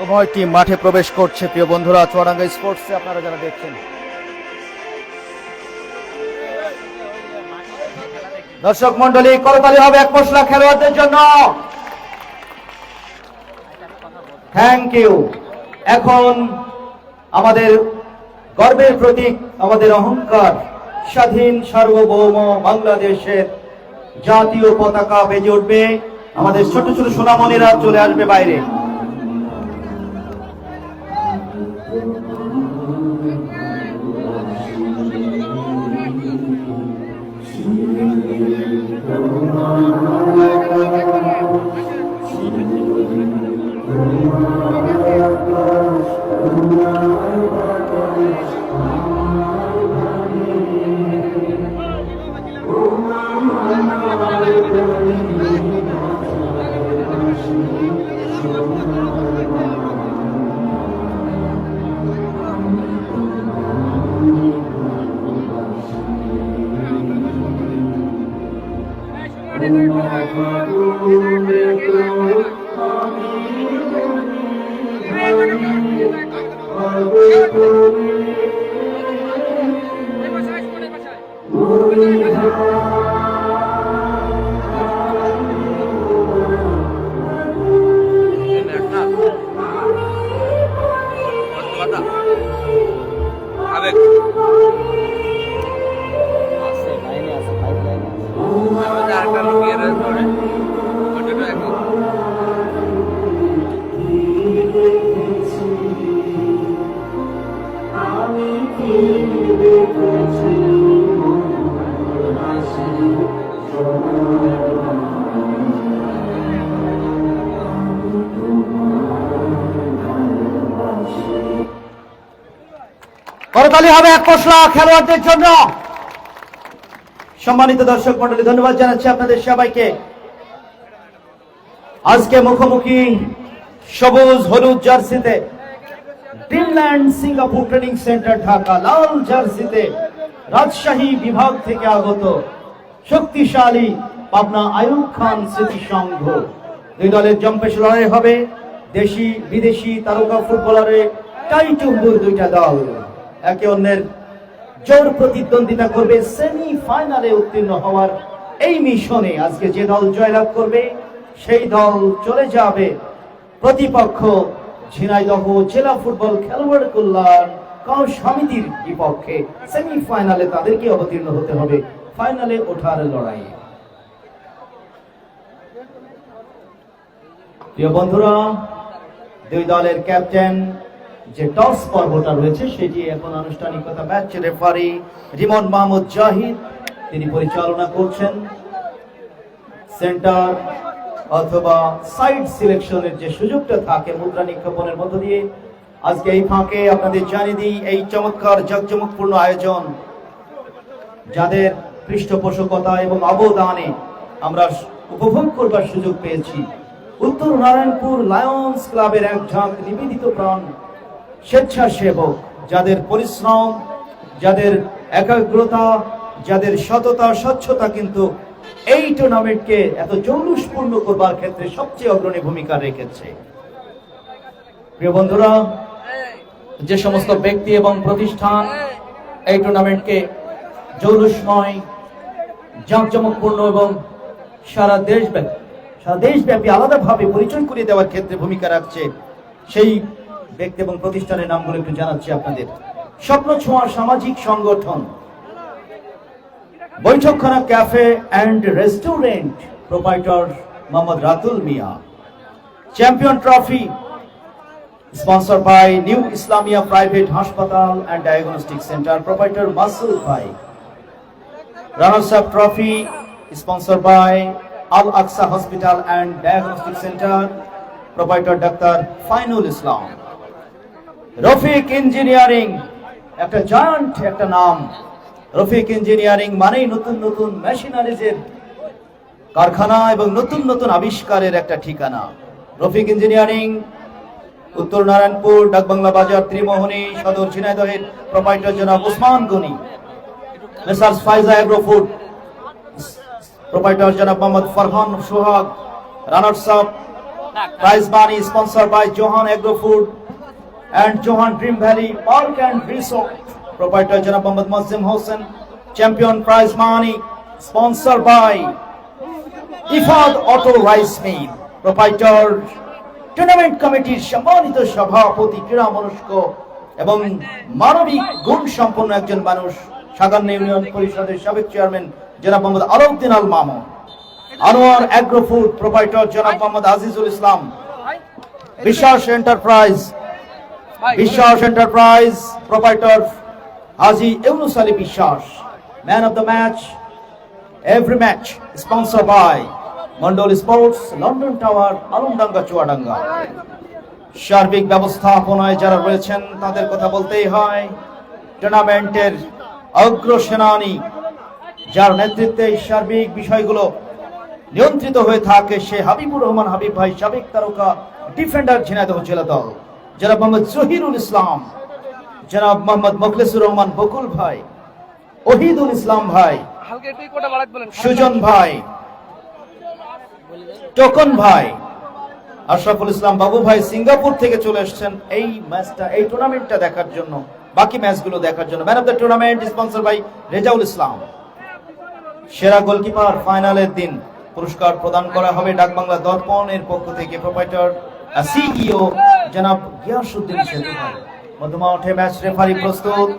উভয় টিম মাঠে প্রবেশ করছে। প্রিয় বন্ধুরা, চুয়াডাঙ্গা স্পোর্টসে আপনারা যারা দেখছেন, দর্শক মন্ডলী, করতালি হবে এক মশলা খেলোয়াড়দের জন্য। Thank you. এখন আমাদের গর্বের প্রতীক, আমাদের অহংকার, স্বাধীন সার্বভৌম বাংলাদেশের জাতীয় পতাকা বেজে উঠবে। আমাদের ছোট ছোট সোনামণিরা চলে আসবে বাইরে। করতালি হবে এক মশলা খেলোয়াড়দের জন্য। সম্মানিত দর্শক মন্ডলী, ধন্যবাদ জানাচ্ছি আপনাদের সবাইকে। আজকে মুখোমুখি সবুজ হলুদ জার্সিতে Dreamland Singapore training centre Dhaka, লাল জার্সিতে রাজশাহী বিভাগ থেকে আগত শক্তিশালী পাবনা আইয়ুব খান স্মৃতি সংঘ। দুই দলের জম্পেশ লড়াই হবে। দেশি বিদেশি তারকা ফুটবলারে টাইটুম্বুর দুইটা দল একে অন্যের জোর প্রতিদ্বন্দ্বিতা করবে সেমি ফাইনালে উত্তীর্ণ হওয়ার এই মিশনে। আজকে যে দল জয়লাভ করবে সেই দল চলে যাবে প্রতিপক্ষ ঝিনাইদহ জেলা ফুটবল খেলোয়াড় কল্যাণ সমিতির বিপক্ষে। সেমি ফাইনালে তাদেরকে অবতীর্ণ হতে হবে ফাইনালে ওঠার লড়াইয়ে। প্রিয় বন্ধুরা, দুই দলের ক্যাপ্টেন যে টস পর্বটা রয়েছে সেটি এখন আনুষ্ঠানিকতা ম্যাচ রেফারি রিমন মাহমুদ জাহিদ তিনি পরিচালনা করছেন। সেন্টার অথবা সাইড সিলেকশনের যে সুযোগটা থাকে মুদ্রা নিক্ষেপণের মধ্য দিয়ে, আজকে এই ফাঁকে আপনাদের জানিয়ে দিই এই চমৎকার জাঁকজমকপূর্ণ আয়োজন যাদের পৃষ্ঠপোষকতা এবং অবদানে আমরা উপভোগ করবার সুযোগ পেয়েছি। উত্তর নারায়ণপুর লায়ন্স ক্লাবের এক ঝাঁক নিবেদিত প্রাণ স্বেচ্ছাসেবক, যাদের পরিশ্রম, যাদের একাগ্রতা, যাদের সততা স্বচ্ছতা কিন্তু এই টুর্নামেন্টকে এত জৌলুসপূর্ণ করবার ক্ষেত্রে সবচেয়ে অগ্রণী ভূমিকা রেখেছে। প্রিয় বন্ধুরা, যে সমস্ত ব্যক্তি এবং প্রতিষ্ঠান এই টুর্নামেন্টকে জৌলুসময়, জাঁকজমকপূর্ণ এবং সারা দেশব্যাপী আলাদাভাবে পরিচয় করিয়ে দেওয়ার ক্ষেত্রে ভূমিকা রাখছে, সেই ব্যক্তি এবং প্রতিষ্ঠানের নামগুলো একটু জানাচ্ছি আপনাদের। স্বপ্ন ছোঁয়া সামাজিক সংগঠন Baithakkhana cafe and restaurant, proprietor Mohammad Ratul Mia. Champion trophy sponsor by new Islamia private হাসপাতাল and diagnostic centre, proprietor Masud ভাই। Runners up trophy sponsor by Al Aqsa hospital and diagnostic centre, proprietor doctor Fainul Islam. Rafiq engineering, একটা জায়ান্ট একটা নাম। রফিক ইঞ্জিনিয়ারিং মানেই নতুন নতুন মেশিনারিজের কারখানা এবং নতুন নতুন আবিষ্কারের একটা ঠিকানা। রফিক ইঞ্জিনিয়ারিং উত্তর নারায়ণপুর ডাকবাংলা বাজার ত্রিমোহনী সদর ঝিনাইদহের, প্রোপাইটর জনাব Osman Gani. Messrs Faiza agro food, proprietor জনাব Mohammad Farhan Sohag. Runners up Prize money sponsored by Johan Agro Food and Johan Dream Valley Park and Resort. Proprietor Janab Mohammad Mazim Hossain. Champion prize money sponsored by Ifad Auto Rice Mill. Proprietor tournament কমিটির সম্মানিত সভাপতি ক্রীড়া মনস্ক এবং মানবিক গুণ সম্পন্ন একজন মানুষ সাগান্না ইউনিয়ন পরিষদের সাবেক চেয়ারম্যান জনাব Mohammad Alauddin Al Mamun. Anwar agro food proprietor জনাব Mohammad Azizul Islam. Biswas enterprise proprietor Haji Yunus Ali Biswas. Man of the match every match sponsor by Mondal sports, London tower, Alamdanga, Chuadanga. সার্বিক ব্যবস্থাপনায় যারা রয়েছেন তাদের কথা বলতেই হয়। টুর্নামেন্টের অগ্রসেনানী যার নেতৃত্বে সার্বিক বিষয়গুলো নিয়ন্ত্রিত হয়ে থাকে সে হাবিবুর রহমান হাবিব ভাই, সাবেক তারকা ডিফেন্ডার ঝিনাইদহ জেলা দল। জনাব মোহাম্মদ জহিরুল ইসলাম, জনাব মোহাম্মদ মুখলিসুর রহমান বকুল ভাই, ওহিদুল ইসলাম ভাই, সুজন ভাই, টোকন ভাই, আশরাফুল ইসলাম বাবু ভাই সিঙ্গাপুর থেকে চলে এসেছেন এই ম্যাচটা, এই টুর্নামেন্টটা দেখার জন্য, বাকি ম্যাচগুলো দেখার জন্য। Man of the tournament sponsor by Rezaul Islam. সেরা গোলকিপার ফাইনালের দিন পুরস্কার প্রদান করা হবে ডাকবাংলা দর্পণের পক্ষ থেকে। প্রোপাইটর সিইও জনাব গিয়াসউদ্দিন সেতু ভাই। মধ্যমাঠে ম্যাচ রেফারি প্রস্তুত,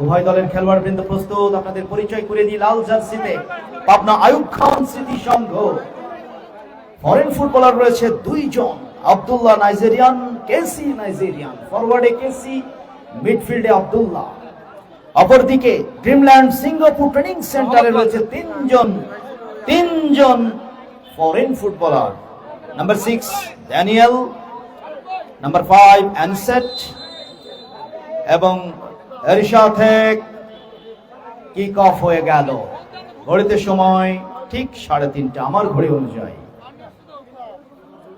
উভয় দলের খেলোয়াড় বৃন্দ প্রস্তুত। আপনাদের পরিচয় করে দিই, লাল জার্সিতে পাবনা আইয়ুব খান স্মৃতি সংঘ। ফরেন ফুটবলার রয়েছে দুইজন, আব্দুল্লাহ নাইজেরিয়ান, কেসি নাইজেরিয়ান। ফরওয়ার্ডে কেসি, মিডফিল্ডে আব্দুল্লাহ। অপরদিকে ড্রিমল্যান্ড সিঙ্গাপুর ট্রেনিং সেন্টারে রয়েছে তিনজন foreign footballer. Number 6 Daniel, number 5 অ্যানসেট এবং এর সাথে কিক অফ হয়ে গেল। ঘড়িতে সময় ঠিক 3:30 আমার ঘড়ি অনুযায়ী।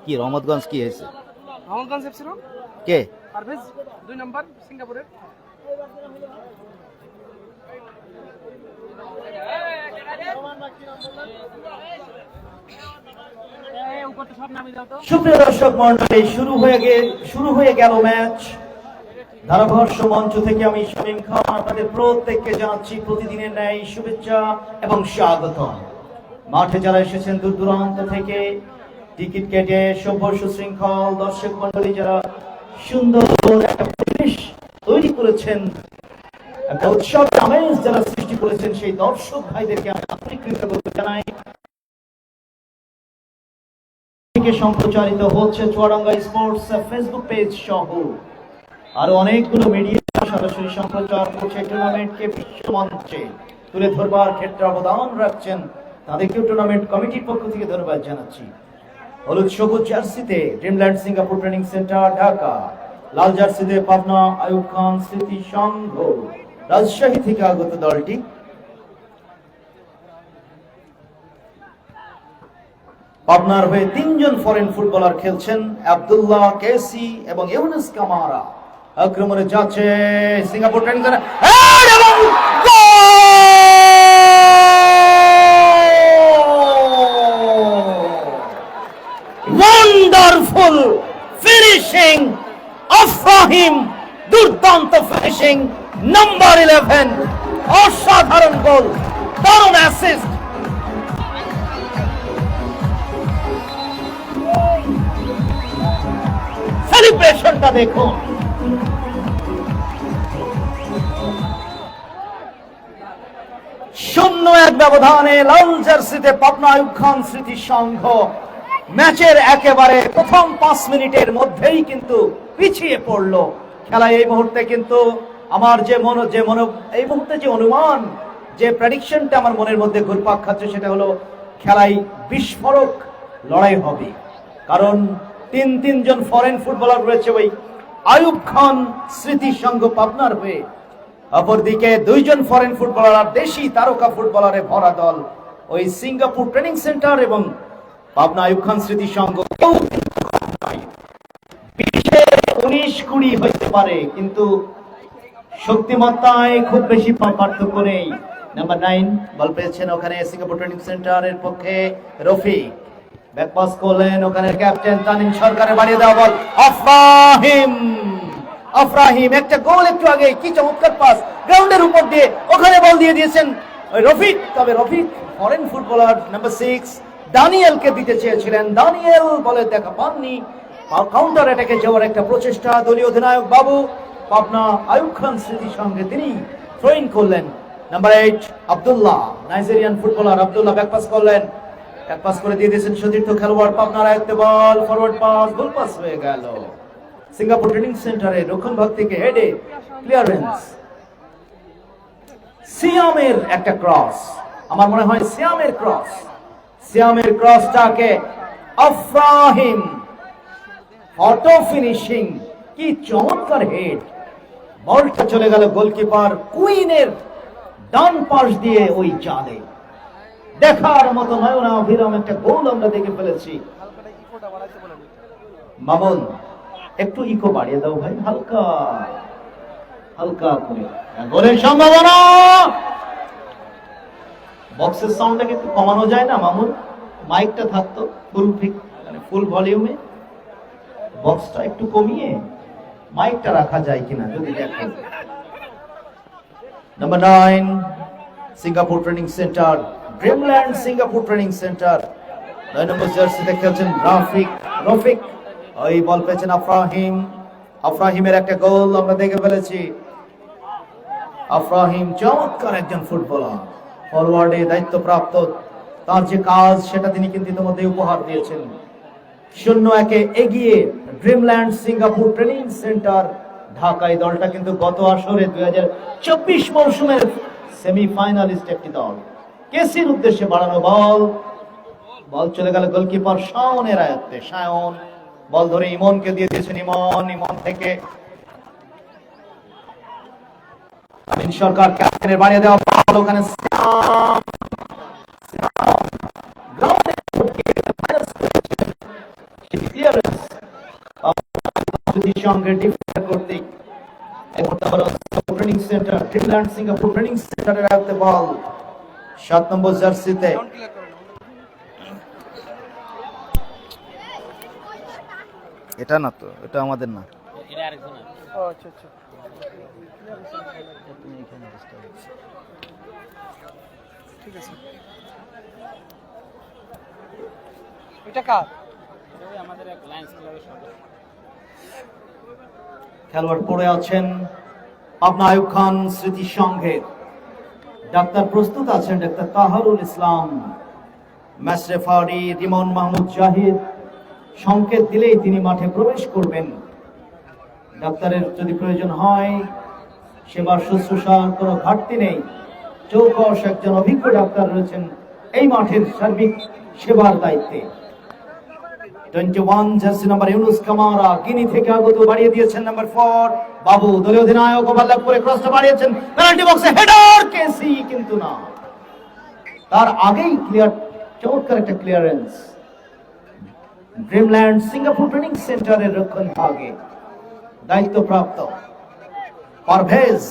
কি রহমতগঞ্জ কি হয়েছে? রহমতগঞ্জ এফসি র কে? পারভেজ 2 নাম্বার সিঙ্গাপুরের। সুপ্রিয় দর্শক মণ্ডলী, শুরু হয়ে গেল ম্যাচ। ধারাভাষ্য মঞ্চ থেকে আমি শামীম খান আপনাদের প্রত্যেককে জানাচ্ছি প্রতিদিনের ন্যায় শুভেচ্ছা এবং স্বাগতম। মাঠে যারা এসেছেন দূর দূরান্ত থেকে টিকিট কেটে সভ্য সুশৃঙ্খল দর্শক মণ্ডলী যারা সুন্দর একটা পরিবেশ তৈরি করেছেন, একটা উৎসব আমেজ যারা সৃষ্টি করেছেন, সেই দর্শক ভাইদেরকে আমি আন্তরিক কৃতজ্ঞতা জানাই। সম্প্রচারিত হচ্ছে চুয়াডাঙ্গা স্পোর্টস ফেসবুক পেজ সহ আরো অনেকগুলো মিডিয়া সরাসরি সম্প্রচার করছে। টুর্নামেন্টকে বিশ্বমঞ্চে তুলে ধরবার ক্ষেত্রে অবদান রাখছেন, তাদেরকেও টুর্নামেন্ট কমিটির পক্ষ থেকে ধন্যবাদ জানাচ্ছি। হলুদ সবুজ জার্সিতে Dreamland Singapore training centre Dhaka, লাল জার্সিতে পাবনা আইয়ুব খান স্মৃতি সংঘ রাজশাহী থেকে আগত দলটি। পাবনার হয়ে 3 জন ফরেন ফুটবলার খেলছেন, আব্দুল্লাহ, কেসি এবং ইউনুস কামারা। আক্রমণে যাচ্ছে Singapore training centre, wonderful finishing of Rahim, দুর্দান্ত ফিনিশিং, নাম্বার 11, অসাধারণ গোল, দারুণ অ্যাসিস্ট। সেলিব্রেশনটা দেখুন। 0-1 ব্যবধানে লাল জার্সিতে পাবনা আইয়ুব খান স্মৃতি সংঘ ম্যাচের একেবারে প্রথম 5 মিনিটের মধ্যেই কিন্তু পিছিয়ে পড়লো। খেলা এই মুহূর্তে কিন্তু আমার এই মুহূর্তে যে অনুমান, যে প্রেডিকশনটা আমার মনের মধ্যে ঘুরপাক খাচ্ছে সেটা হলো খেলায় বিস্ফোরক লড়াই হবে। কারণ তিন জন ফরেন ফুটবলার রয়েছে ওই আইয়ুব খান স্মৃতি সংঘ পাবনার হয়ে। অপরদিকে 2 জন ফরেন ফুটবলার আর দেশি তারকা ফুটবলারে ভরা দল ওই সিঙ্গাপুর ট্রেনিং সেন্টার এবং পাবনা আইয়ুব খান স্মৃতি সংঘ। 19-20 হইতে পারে, কিন্তু শক্তিমত্তায় খুব বেশি পার্থক্য নেই। নাম্বার 9 বল পেয়েছেন ওখানে সিঙ্গাপুর ট্রেনিং সেন্টারের পক্ষে রফিক। ব্যাক পাস করলেন, ওখানে ক্যাপ্টেন তামিম সরকারের বাড়িয়ে দেওয়া বল, আফরাহিম একটা গোল একটু আগে, কি চমৎকার পাস গ্রাউন্ডের উপর দিয়ে, ওখানে বল দিয়ে দিয়েছেন ওই রফিক। তবে রফিক ফরেন ফুটবলার নাম্বার 6 দানিয়েলকে দিতে চেয়েছিলেন, দানিয়েল বলে দেখা পাননি। কাউন্টার অ্যাটাকে যাওয়ার একটা প্রচেষ্টা, দলীয় অধিনায়ক বাবু পাবনা আয়ুব খান স্মৃতির সঙ্গে তিনি থ্রোইন করলেন। Number 8 Abdullah, Nigerian footballer Abdullah back pass করলেন, ব্যাক পাস করে দিয়ে দিয়েছেন সতীর্থ খেলোয়াড় পাবনার আয়ত্তে বল, ফরওয়ার্ড পাস, গোল পাস হয়ে গেল। সিঙ্গাপুর ট্রেনিং সেন্টারে দক্ষিণ ভাগ থেকে হেডে ক্লিয়ারেন্স, সিয়ামের একটা ক্রস, আমার মনে হয় সিয়ামের ক্রসটাকে আফরাহিম অটো ফিনিশিং, কি চমৎকার হেড, বলটা চলে গেল গোলকিপার কুইনের ডান পাশ দিয়ে ওই জালে। দেখার মতো নয়নাভিরাম একটা গোল আমরা দেখে ফেলেছি। মামুন একটু ইকো বাড়িয়ে দাও ভাই, হালকা হালকা করে, গোলের সম্ভাবনা। বক্সের সাউন্ডটাকে একটু কমানো যায় না মামুন? মাইকটা থাকতো ফুল মানে ফুল ভলিউমে, বক্সটা একটু কমিয়ে মাইকটা রাখা যায় কিনা যদি দেখেন। Number 9 Singapore training centre, Dreamland Singapore training centre, 9 নম্বর জার্সিতে খেলছেন রফিক। ওই বল পেয়েছেন আফরাহিমের একটা গোল আমরা দেখে ফেলেছি। আফরাহিম চমৎকার একজন ফুটবলার, ফরওয়ার্ডে দায়িত্বপ্রাপ্ত, তার যে কাজ সেটা তিনি কিন্তু ইতিমধ্যে উপহার দিয়েছেন। 0-1 এগিয়ে ড্রিমল্যান্ড সিঙ্গাপুর ট্রেনিং সেন্টার ঢাকায়। দলটা কিন্তু গত আসরে 2024 মৌসুমের সেমিফাইনালিস্ট একটি দল। কেসির উদ্দেশ্যে বাড়ানো বল চলে গেল গোলকিপার শাওনের আয়ত্তে, শাওন বল ধরে ইমনকে দিয়ে দিয়েছেন, ইমন থেকে তামিম সরকার ক্যাপ্টেনের বাড়িয়ে দেওয়া বল, ওখানে সঙ্গে ডিফেন্ড করতে training centre, Dreamland Singapore training সেন্টারে রাখতে বল 7 নম্বর জার্সিতে। এটা না তো, এটা আমাদের না, এটা আরেকজন। ও আচ্ছা আচ্ছা, ঠিক আছে। এটা কার? এটা আমাদের এক লায়ন্স ক্লাবের সদস্য। খেলোয়াড় পড়ে আছেন পাবনা আয়ুব খান স্মৃতি সংঘের। ডাক্তার প্রস্তুত আছেন, ডাক্তার তাহারুল ইসলাম। ম্যাচ রেফারি রিমন মাহমুদ জাহিদ সংকেত দিলেই তিনি মাঠে প্রবেশ করবেন। ডাক্তারের যদি প্রয়োজন হয়, সেবার শুশ্রূষার কোনো ঘাটতি নেই। চৌকস একজন অভিজ্ঞ ডাক্তার রয়েছেন এই মাঠের সার্বিক সেবার দায়িত্বে। 21 জার্সি নাম্বার ইউনুস কামারা, গিনি থেকে আগত, বাড়িয়ে দিয়েছেন নাম্বার 4 বাবু, দলীয় অধিনায়ক ওভারল্যাপ করে ক্রসটা বাড়িয়েছেন পেনাল্টি বক্সে, হেডার কেসি, কিন্তু না, তার আগেই ক্লিয়ার, চমৎকার একটা ক্লিয়ারেন্স। ড্রিমল্যান্ড সিঙ্গাপুর ট্রেনিং সেন্টারের রক্ষণ ভাগে দায়িত্বপ্রাপ্ত Parvez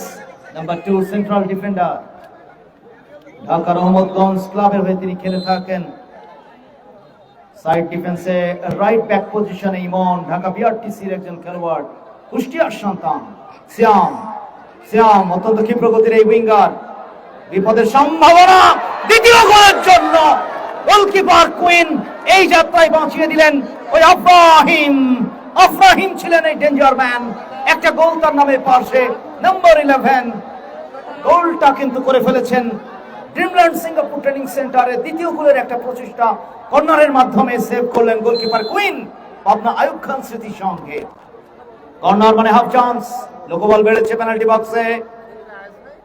number 2 central defender, Dhaka Rahmatganj ক্লাবের হয়ে তিনি খেলে থাকেন। সাইড ডিফেন্সে রাইট ব্যাক পজিশনে ইমন, ঢাকা বিআরটিসির একজন খেলোয়াড়, কুষ্টিয়ার সন্তান। সিয়াম অত্যন্ত ক্ষিপ্র গতির এই উইঙ্গার, বিপদের সম্ভাবনা, দ্বিতীয় গোলের জন্য গোলকিপার কুইন এই যাত্রায় বাঁচিয়ে দিলেন ওই আফরাহিম ছিলেন এই ডেঞ্জার ম্যান। একটা গোল তার নামে পাশে, নাম্বার 11 গোলটা কিন্তু করে ফেলেছেন ড্রিমল্যান্ড সিঙ্গাপুর ট্রেনিং সেন্টারে। দ্বিতীয় গোলের একটা প্রচেষ্টা কর্নারের মাধ্যমে সেভ করলেন গোলকিপার কুইন পাবনা আয়ুব খান স্মৃতি সঙ্গে। কর্নার মানে হাফ চান্স, লোকবল বেড়েছে পেনাল্টি বক্সে,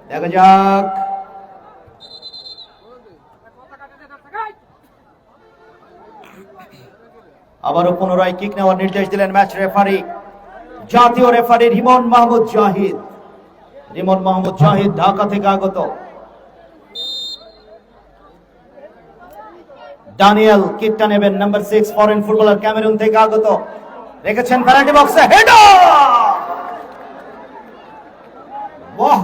দেখা যাক। আবারও পুনরায় কিক নেওয়ার নির্দেশ দিলেন ম্যাচ রেফারি, জাতীয় রেফারি রিমন মাহমুদ জাহিদ, ঢাকা থেকে আগত। ডানিয়েল কিকটা নেবেন, নাম্বার 6 ফরেন ফুটবলার ক্যামেরুন থেকে আগত, রেখেছেন পেনাল্টি বক্সে, হেডার, বাহ,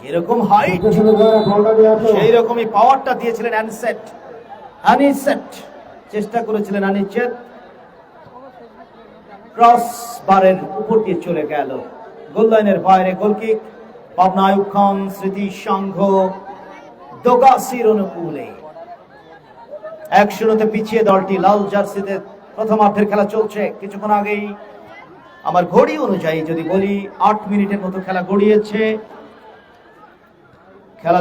যেরকম হাইট সেই রকমই পাওয়ারটা দিয়েছিলেন আনিসেট। চেষ্টা করেছিলেন অনিশ্চিত, ক্রস বারের উপর দিয়ে চলে গেল, গোল লাইনের বাইরে। গোলকিক পাবনা আইয়ুব খান স্মৃতি সংঘ দোগাসির অনুকূলে 1-0 পিছিয়ে দলটি লাল জার্সিতে প্রথমার্ধের খেলা চলছে। কিছুক্ষণ আগেই আমার ঘড়ি অনুযায়ী যদি বলি 8 মিনিটের মতো খেলা গড়িয়েছে। খেলা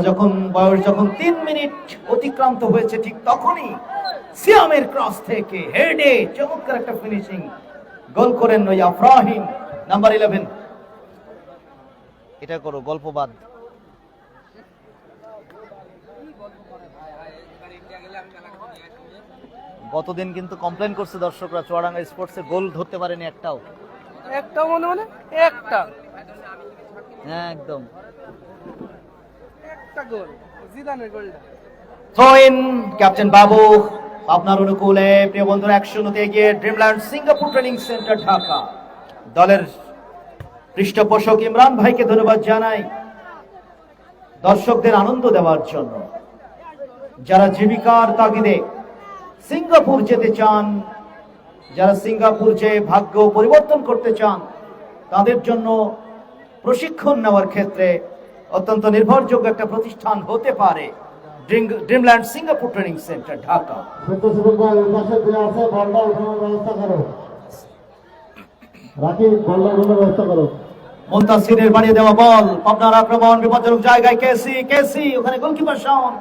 বয়স যখন 3 মিনিট অতিক্রান্ত হয়েছে, ঠিক তখনই সিয়ামের ক্রস থেকে হেডে চমৎকার একটা ফিনিশিং গোল করেন আফরাহিম, নাম্বার 11। এটা করো গল্প বাদ। গতদিন কিন্তু কমপ্লেন করছে দর্শকরা, চুয়াডাঙ্গা স্পোর্টসে গোল ধরতে পারেনি একটাও। মানে একটা, হ্যাঁ একদম একটা গোল, জিদানের গোলটা। থ্রো ইন ক্যাপ্টেন বাবু আপনার অনুকূলে। প্রিয় বন্ধুরা, 1-0 এগিয়ে Dreamland Singapore training centre Dhaka. দলের পৃষ্ঠপোষক ইমরান ভাইকে ধন্যবাদ জানাই দর্শকদের আনন্দ দেওয়ার জন্য। যারা জীবিকার তাগিদে সিঙ্গাপুর যেতে চান, যারা সিঙ্গাপুর যে ভাগ্য পরিবর্তন করতে চান, তাদের জন্য প্রশিক্ষণ নেওয়ার ক্ষেত্রে অত্যন্ত নির্ভরযোগ্য একটা প্রতিষ্ঠান হতে পারে Dreamland Singapore training centre Dhaka. মুনতাসিরের বাড়িয়ে দেওয়া বল, পাবনার আক্রমণ, বিপজ্জনক জায়গায় কেসি, ওখানে গোলকিপার শাওন,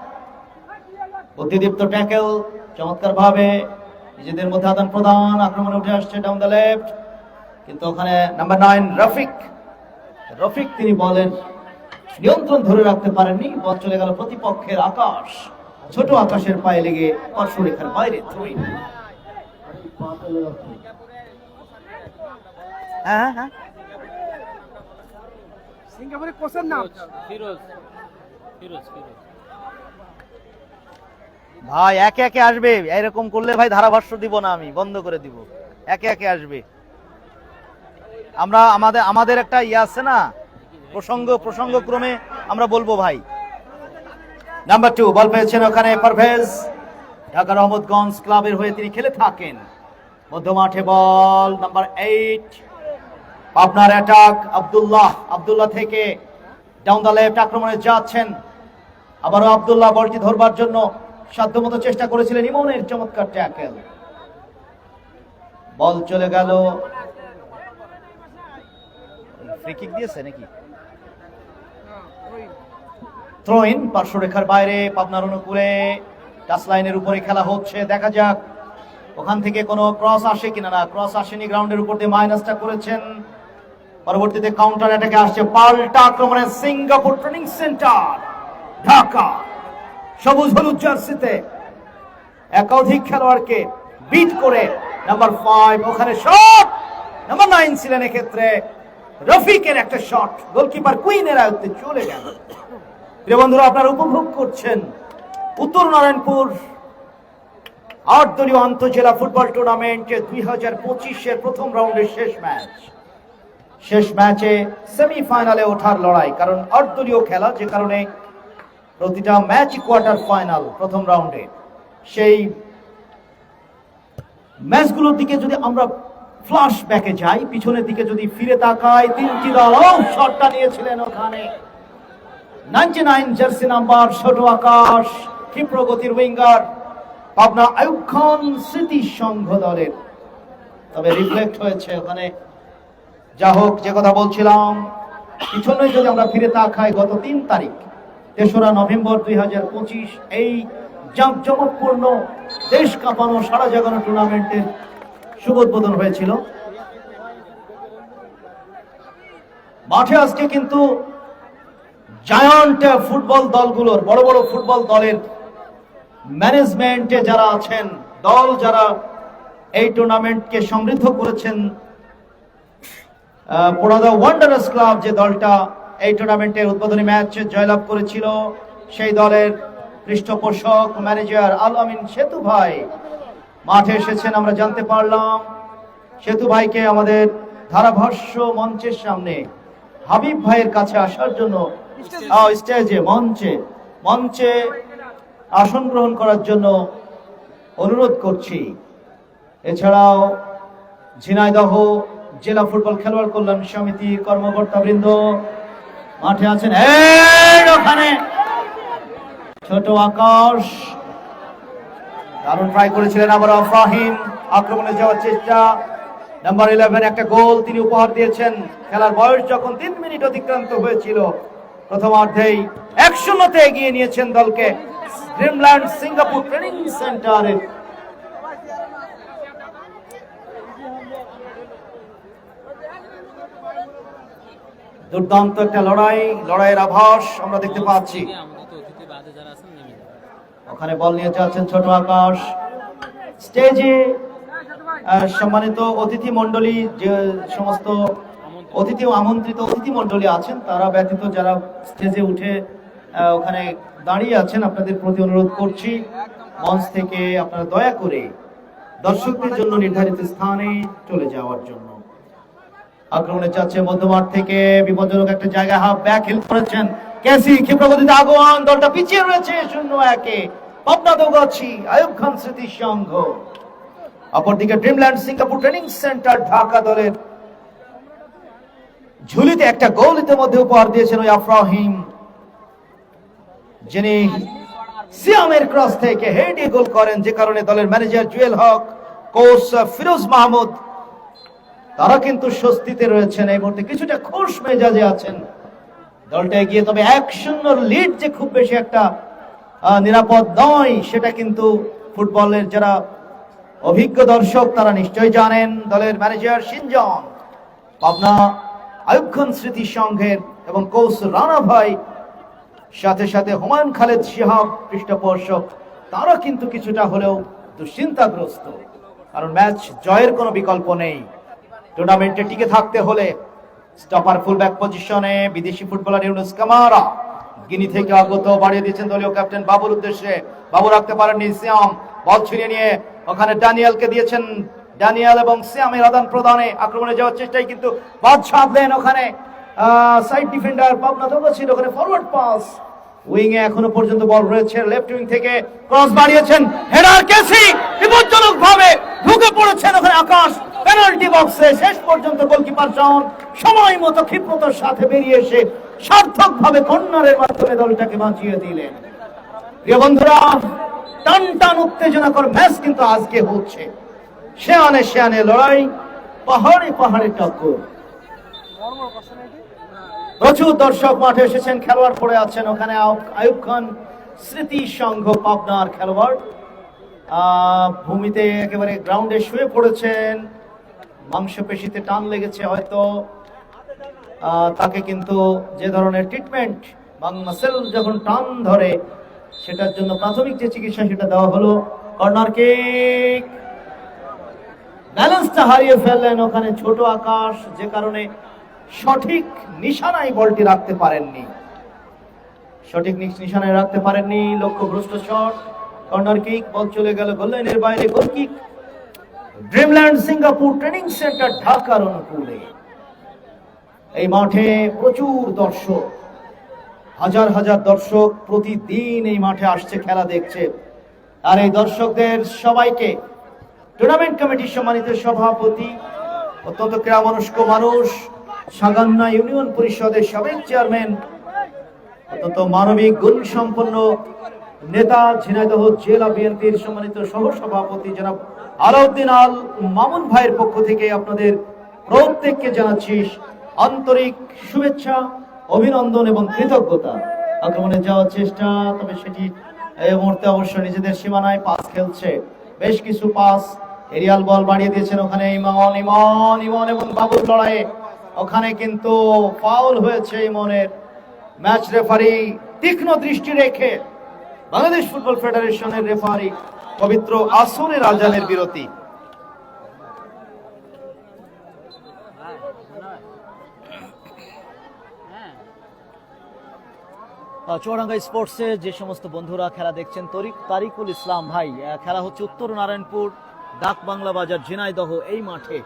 বুদ্ধিদীপ্ত ট্যাকেল, চমৎকার ভাবে নিজেদের মধ্যে আদান প্রদান, আক্রমণে উঠে আসছে ডাউন দ্য লেফট, কিন্তু ওখানে নাম্বার 9 রফিক তিনি বলেন নিয়ন্ত্রণ ধরে রাখতে পারেননি, বল চলে গেল প্রতিপক্ষের আকাশ, ছোট আকাশের পায়ে লেগে পার্শ্বরেখার বাইরে। হ্যাঁ সিঙ্গাপুরের কোচের নাম ফিরোজ। ভাই একে একে আসবে, এরকম করলে ভাই ধারাভাষ্য দিব না, আমি বন্ধ করে দিব। একে একে আসবে। আমরা আমাদের একটা আছে না, প্রসঙ্গ ক্রমে আমরা বলবো ভাই। নাম্বার 2 বল পেয়েছেন ওখানে পারভেজ, ঢাকা রহমতগঞ্জ ক্লাবের হয়ে তিনি খেলে থাকেন। মধ্যমাঠে বল নাম্বার 8, আপনার অ্যাটাক আব্দুল্লাহ থেকে ডাউন দ্য লেফট আক্রমণে যাচ্ছেন। আবারও আব্দুল্লাহ বলটি ধরবার জন্য সাধ্যমতো চেষ্টা করেছিলেন, ইমনের চমৎকার ট্যাকেল, বল চলে গেল। ফ্রি কিক দিয়েছে নাকি? থ্রো ইন পার্শ্বরেখার বাইরে, পাবনার অনুকূলে টাচ লাইনের উপরে খেলা হচ্ছে। দেখা যাক ওখান থেকে কোনো ক্রস আসে কিনা। না, ক্রস আসেনি, গ্রাউন্ডের উপর দিয়ে মাইনাসটা করেছেন। পরবর্তীতে কাউন্টার অ্যাটাকে আসছে, পাল্টা আক্রমণে সিঙ্গাপুর ট্রেনিং সেন্টার ঢাকা সবুজ হলুদ জার্সিতে একাধিক খেলোয়াড়কে বিট করে নাম্বার 5 ওখানে শট, নাম্বার 9 ছিলেন এক্ষেত্রে রফিকের একটা শট, গোলকিপার কুইনের আয়ত্তে চলে গেল। প্রিয় বন্ধুরা, আপনারা উপভোগ করছেন উত্তর নারায়ণপুর 8 দলীয় আন্তঃজেলা ফুটবল টুর্নামেন্ট 2025-এর প্রথম রাউন্ডের শেষ ম্যাচে সেমিফাইনালে ওঠার লড়াই। কারণ 8 দলীয় খেলা, যে কারণে প্রতিটা ম্যাচ কোয়ার্টার ফাইনাল প্রথম রাউন্ডে। সেই ম্যাচগুলোর দিকে যদি আমরা ফ্ল্যাশ ব্যাকে যাই, পিছনের দিকে যদি ফিরে তাকাই, 3টি দল শটটা নিয়েছিলেন ওখানে। 99 জার্সি নাম্বার ছোট আকাশ, ক্ষিপ্র গতির উইঙ্গার পাবনা আইয়ুব খান স্মৃতি সংঘ দলের, তবে রিফ্লেক্ট হয়েছে ওখানে। যা হোক, যে কথা বলছিলাম, পিছনে যদি আমরা ফিরে তাকাই, গত 3 তারিখ 3রা নভেম্বর 2025 এই জাঁকজমকপূর্ণ দেশ কাঁপানো সারা জাগানো টুর্নামেন্টের শুভ উদ্বোধন হয়েছিল। মাঠে আজকে কিন্তু জায়ান্ট ফুটবল দলগুলোর, বড় বড় ফুটবল দলের ম্যানেজমেন্টে যারা আছেন, দল যারা এই টুর্নামেন্টকে সমৃদ্ধ করেছেন, পোড়াদা ওয়ান্ডারার্স ক্লাব যে দলটা এই টুর্নামেন্টের উদ্বোধনী ম্যাচ জয়লাভ করেছিল, সেই দলের পৃষ্ঠপোষক ম্যানেজার আল আমিন সেতু ভাই মাঠে এসেছেন। আমরা জানতে পারলাম সেতু ভাইকে আমাদের ধারাভাষ্য মঞ্চের সামনে হাবিব ভাইয়ের কাছে আসার জন্য, স্টেজে মঞ্চে আসন গ্রহণ করার জন্য অনুরোধ করছি। এছাড়াও ঝিনাইদহ জেলা ফুটবল খেলোয়াড় কল্যাণ সমিতির কর্মকর্তাবৃন্দ মাঠে আছেন। ওখানে ছোট আকাশ দারুণ ট্রাই করেছিলেন, আবার ফাহিম আক্রমণে যাওয়ার চেষ্টা। নাম্বার 11 একটা গোল তিনি উপহার দিয়েছেন। খেলার বয়স যখন 3 মিনিট অতিক্রান্ত হয়েছিল, প্রথমার্ধেই 1-0 এগিয়ে নিয়েছেন দলকে ড্রিমল্যান্ড সিঙ্গাপুর ট্রেনিং সেন্টারে। দুর্দান্ত একটা লড়াইয়ের আভাস আমরা দেখতে পাচ্ছি। ওখানে বল নিয়ে যাচ্ছেন ছোট আকাশ। স্টেজে সম্মানিত অতিথি মণ্ডলী, যে সমস্ত আমন্ত্রিত অতিথি মণ্ডলী আছেন, তারা ব্যতীত যারা স্টেজে উঠে ওখানে দাঁড়িয়ে আছেন, আপনাদের প্রতি অনুরোধ করছি মঞ্চ থেকে আপনারা দয়া করে দর্শকদের জন্য নির্ধারিত স্থানে চলে যাওয়ার জন্য। আক্রমণে যাচ্ছে মধ্যমাঠ থেকে, বিপজ্জনক একটা জায়গায় হাফ ব্যাক হেল্প করেছেন ক্যাসি, ক্ষিপ্রগতিতে আগুয়ান, দলটা পিছিয়ে রয়েছে 0-1। পাবনা দৌগাছি আয়ুব খান স্মৃতি সংঘ। অপরদিকে Dreamland Singapore training centre Dhaka দলের ঝুলিতে একটা গোল ইতিমধ্যে উপহার দিয়েছেন ওই আফরাহিম, যিনি সিয়ামের ক্রস থেকে হেডে গোল করেন, যে কারণে দলের ম্যানেজার জুয়েল হক, কোচ ফিরোজ মাহমুদ তারা কিন্তু স্বস্তিতে রয়েছেন। এই মুহূর্তে কিছুটা খুশ মেজাজে আছেন। দলটা এগিয়ে, তবে 1-0 লিড যে খুব বেশি একটা নিরাপদ নয় সেটা কিন্তু ফুটবলের যারা অভিজ্ঞ দর্শক তারা নিশ্চয়ই জানেন। দলের ম্যানেজার সিনজন, পাবনা আয়ুব খান স্মৃতি সংঘের এবং কোচ রানা ভাই, সাথে সাথে হুমায়ুন খালেদ শিহাব পৃষ্ঠপোষক, তারা কিন্তু কিছুটা হলেও দুশ্চিন্তাগ্রস্ত, কারণ ম্যাচ জয়ের কোনো বিকল্প নেই। টুর্নামেন্টে টিকে থাকতে হলে স্টপার ফুলব্যাক পজিশনে বিদেশি ফুটবলার ইউনুস কামারা, গিনি থেকে আগত, বাড়িয়ে দিচ্ছেন দলীয় ক্যাপ্টেন বাবুর উদ্দেশ্যে। বাবু রাখতে পারেননি, সিয়াম বল ছিনিয়ে নিয়ে ওখানে ড্যানিয়েলকে দিয়েছেন। ড্যানিয়েল এবং সিয়ামের আদান প্রদানে আক্রমণে যাওয়ার চেষ্টায় কিন্তু বাদ ছাড়লেন ওখানে সাইড ডিফেন্ডার পাবনা দৌগাছির। ওখানে ফরওয়ার্ড পাস, উইং এ এখনো পর্যন্ত বল রয়েছে, লেফট উইং থেকে ক্রস বাড়িয়েছেন, হেডার ক্যাসি বিপজ্জনক ভাবে ঢুকে পড়েছেন ওখানে আকাশ পেনাল্টি বক্সে। শেষ পর্যন্ত গোলকিপার জন সময় মতো ক্ষিপ্রতার সাথে বেরিয়ে এসে সার্থকভাবে কর্নারের মাধ্যমে দলটাকে বাঁচিয়ে দিলেন। প্রিয় বন্ধুরা, টান টান উত্তেজনাকর ম্যাচ কিন্তু আজকে হচ্ছে। শেয়ানে লড়াই, পাহাড়ে পাহাড়ে টক্কর। প্রচুর দর্শক মাঠে এসেছেন, খেলোয়াড় পড়ে আছেন ওখানে। আয়ুব খান স্মৃতি সংঘ পাবনার খেলোয়াড় ভূমিতে একেবারে গ্রাউন্ডে শুয়ে পড়েছেন, মাংসপেশিতে টান লেগেছে হয়তো। তাকে কিন্তু যে ধরনের ট্রিটমেন্ট, মাসেল যখন টান ধরে সেটার জন্য প্রাথমিক যে চিকিৎসা সেটা দেওয়া হলো। কর্নার কিক, ব্যালেন্সটা হারিয়ে ফেললেন ওখানে ছোট আকাশ, যে কারণে সঠিক নিশানায় বলটি রাখতে পারেননি। লক্ষ্যভ্রষ্ট শট, কর্নার কিক, বল চলে গেল গোললাইনের বাইরে। গোল kick Dreamland Singapore training centre ঢাকার অনুকূলে। এই মাঠে প্রচুর দর্শক, হাজার হাজার দর্শক প্রতিদিন এই মাঠে আসছে, খেলা দেখছে। আর এই দর্শকদের সবাইকে টুর্নামেন্ট কমিটির সম্মানিত সভাপতি, অত্যন্ত ক্রীড়ামনস্ক মানুষ, সাগান্না ইউনিয়ন পরিষদের সাবেক চেয়ারম্যান, অত্যন্ত মানবিক গুণ সম্পন্ন নেতা, ঝিনাইদহ জেলা বিএনপির সম্মানিত সহসভাপতি জনাব আলাউদ্দিন আল মামুন ভাইয়ের পক্ষ থেকে আপনাদের প্রত্যেককে জানাচ্ছি আন্তরিক শুভেচ্ছা, অভিনন্দন এবং কৃতজ্ঞতা। আক্রমণে যাওয়ার চেষ্টা, তবে সেটি এই মুহূর্তে অবশ্য নিজেদের সীমানায় পাস খেলছে। বেশ কিছু পাস, এরিয়াল বল বাড়িয়ে দিয়েছেন ওখানে ইমন এবং বাবুর লড়াইয়ে ওখানে কিন্তু ফাউল হয়েছে ইমনের। ম্যাচ রেফারি তীক্ষ্ণ দৃষ্টি রেখে বাংলাদেশ ফুটবল ফেডারেশনের রেফারি পবিত্র আসরের আজানের বিরতি। চুয়াডাঙ্গা স্পোর্টসে যে সমস্ত বন্ধুরা খেলা দেখছেন, তারিকুল ইসলাম ভাই, খেলা হচ্ছে উত্তর নারায়ণপুর ডাক বাংলা বাজার ঝিনাইদহ এই মাঠে,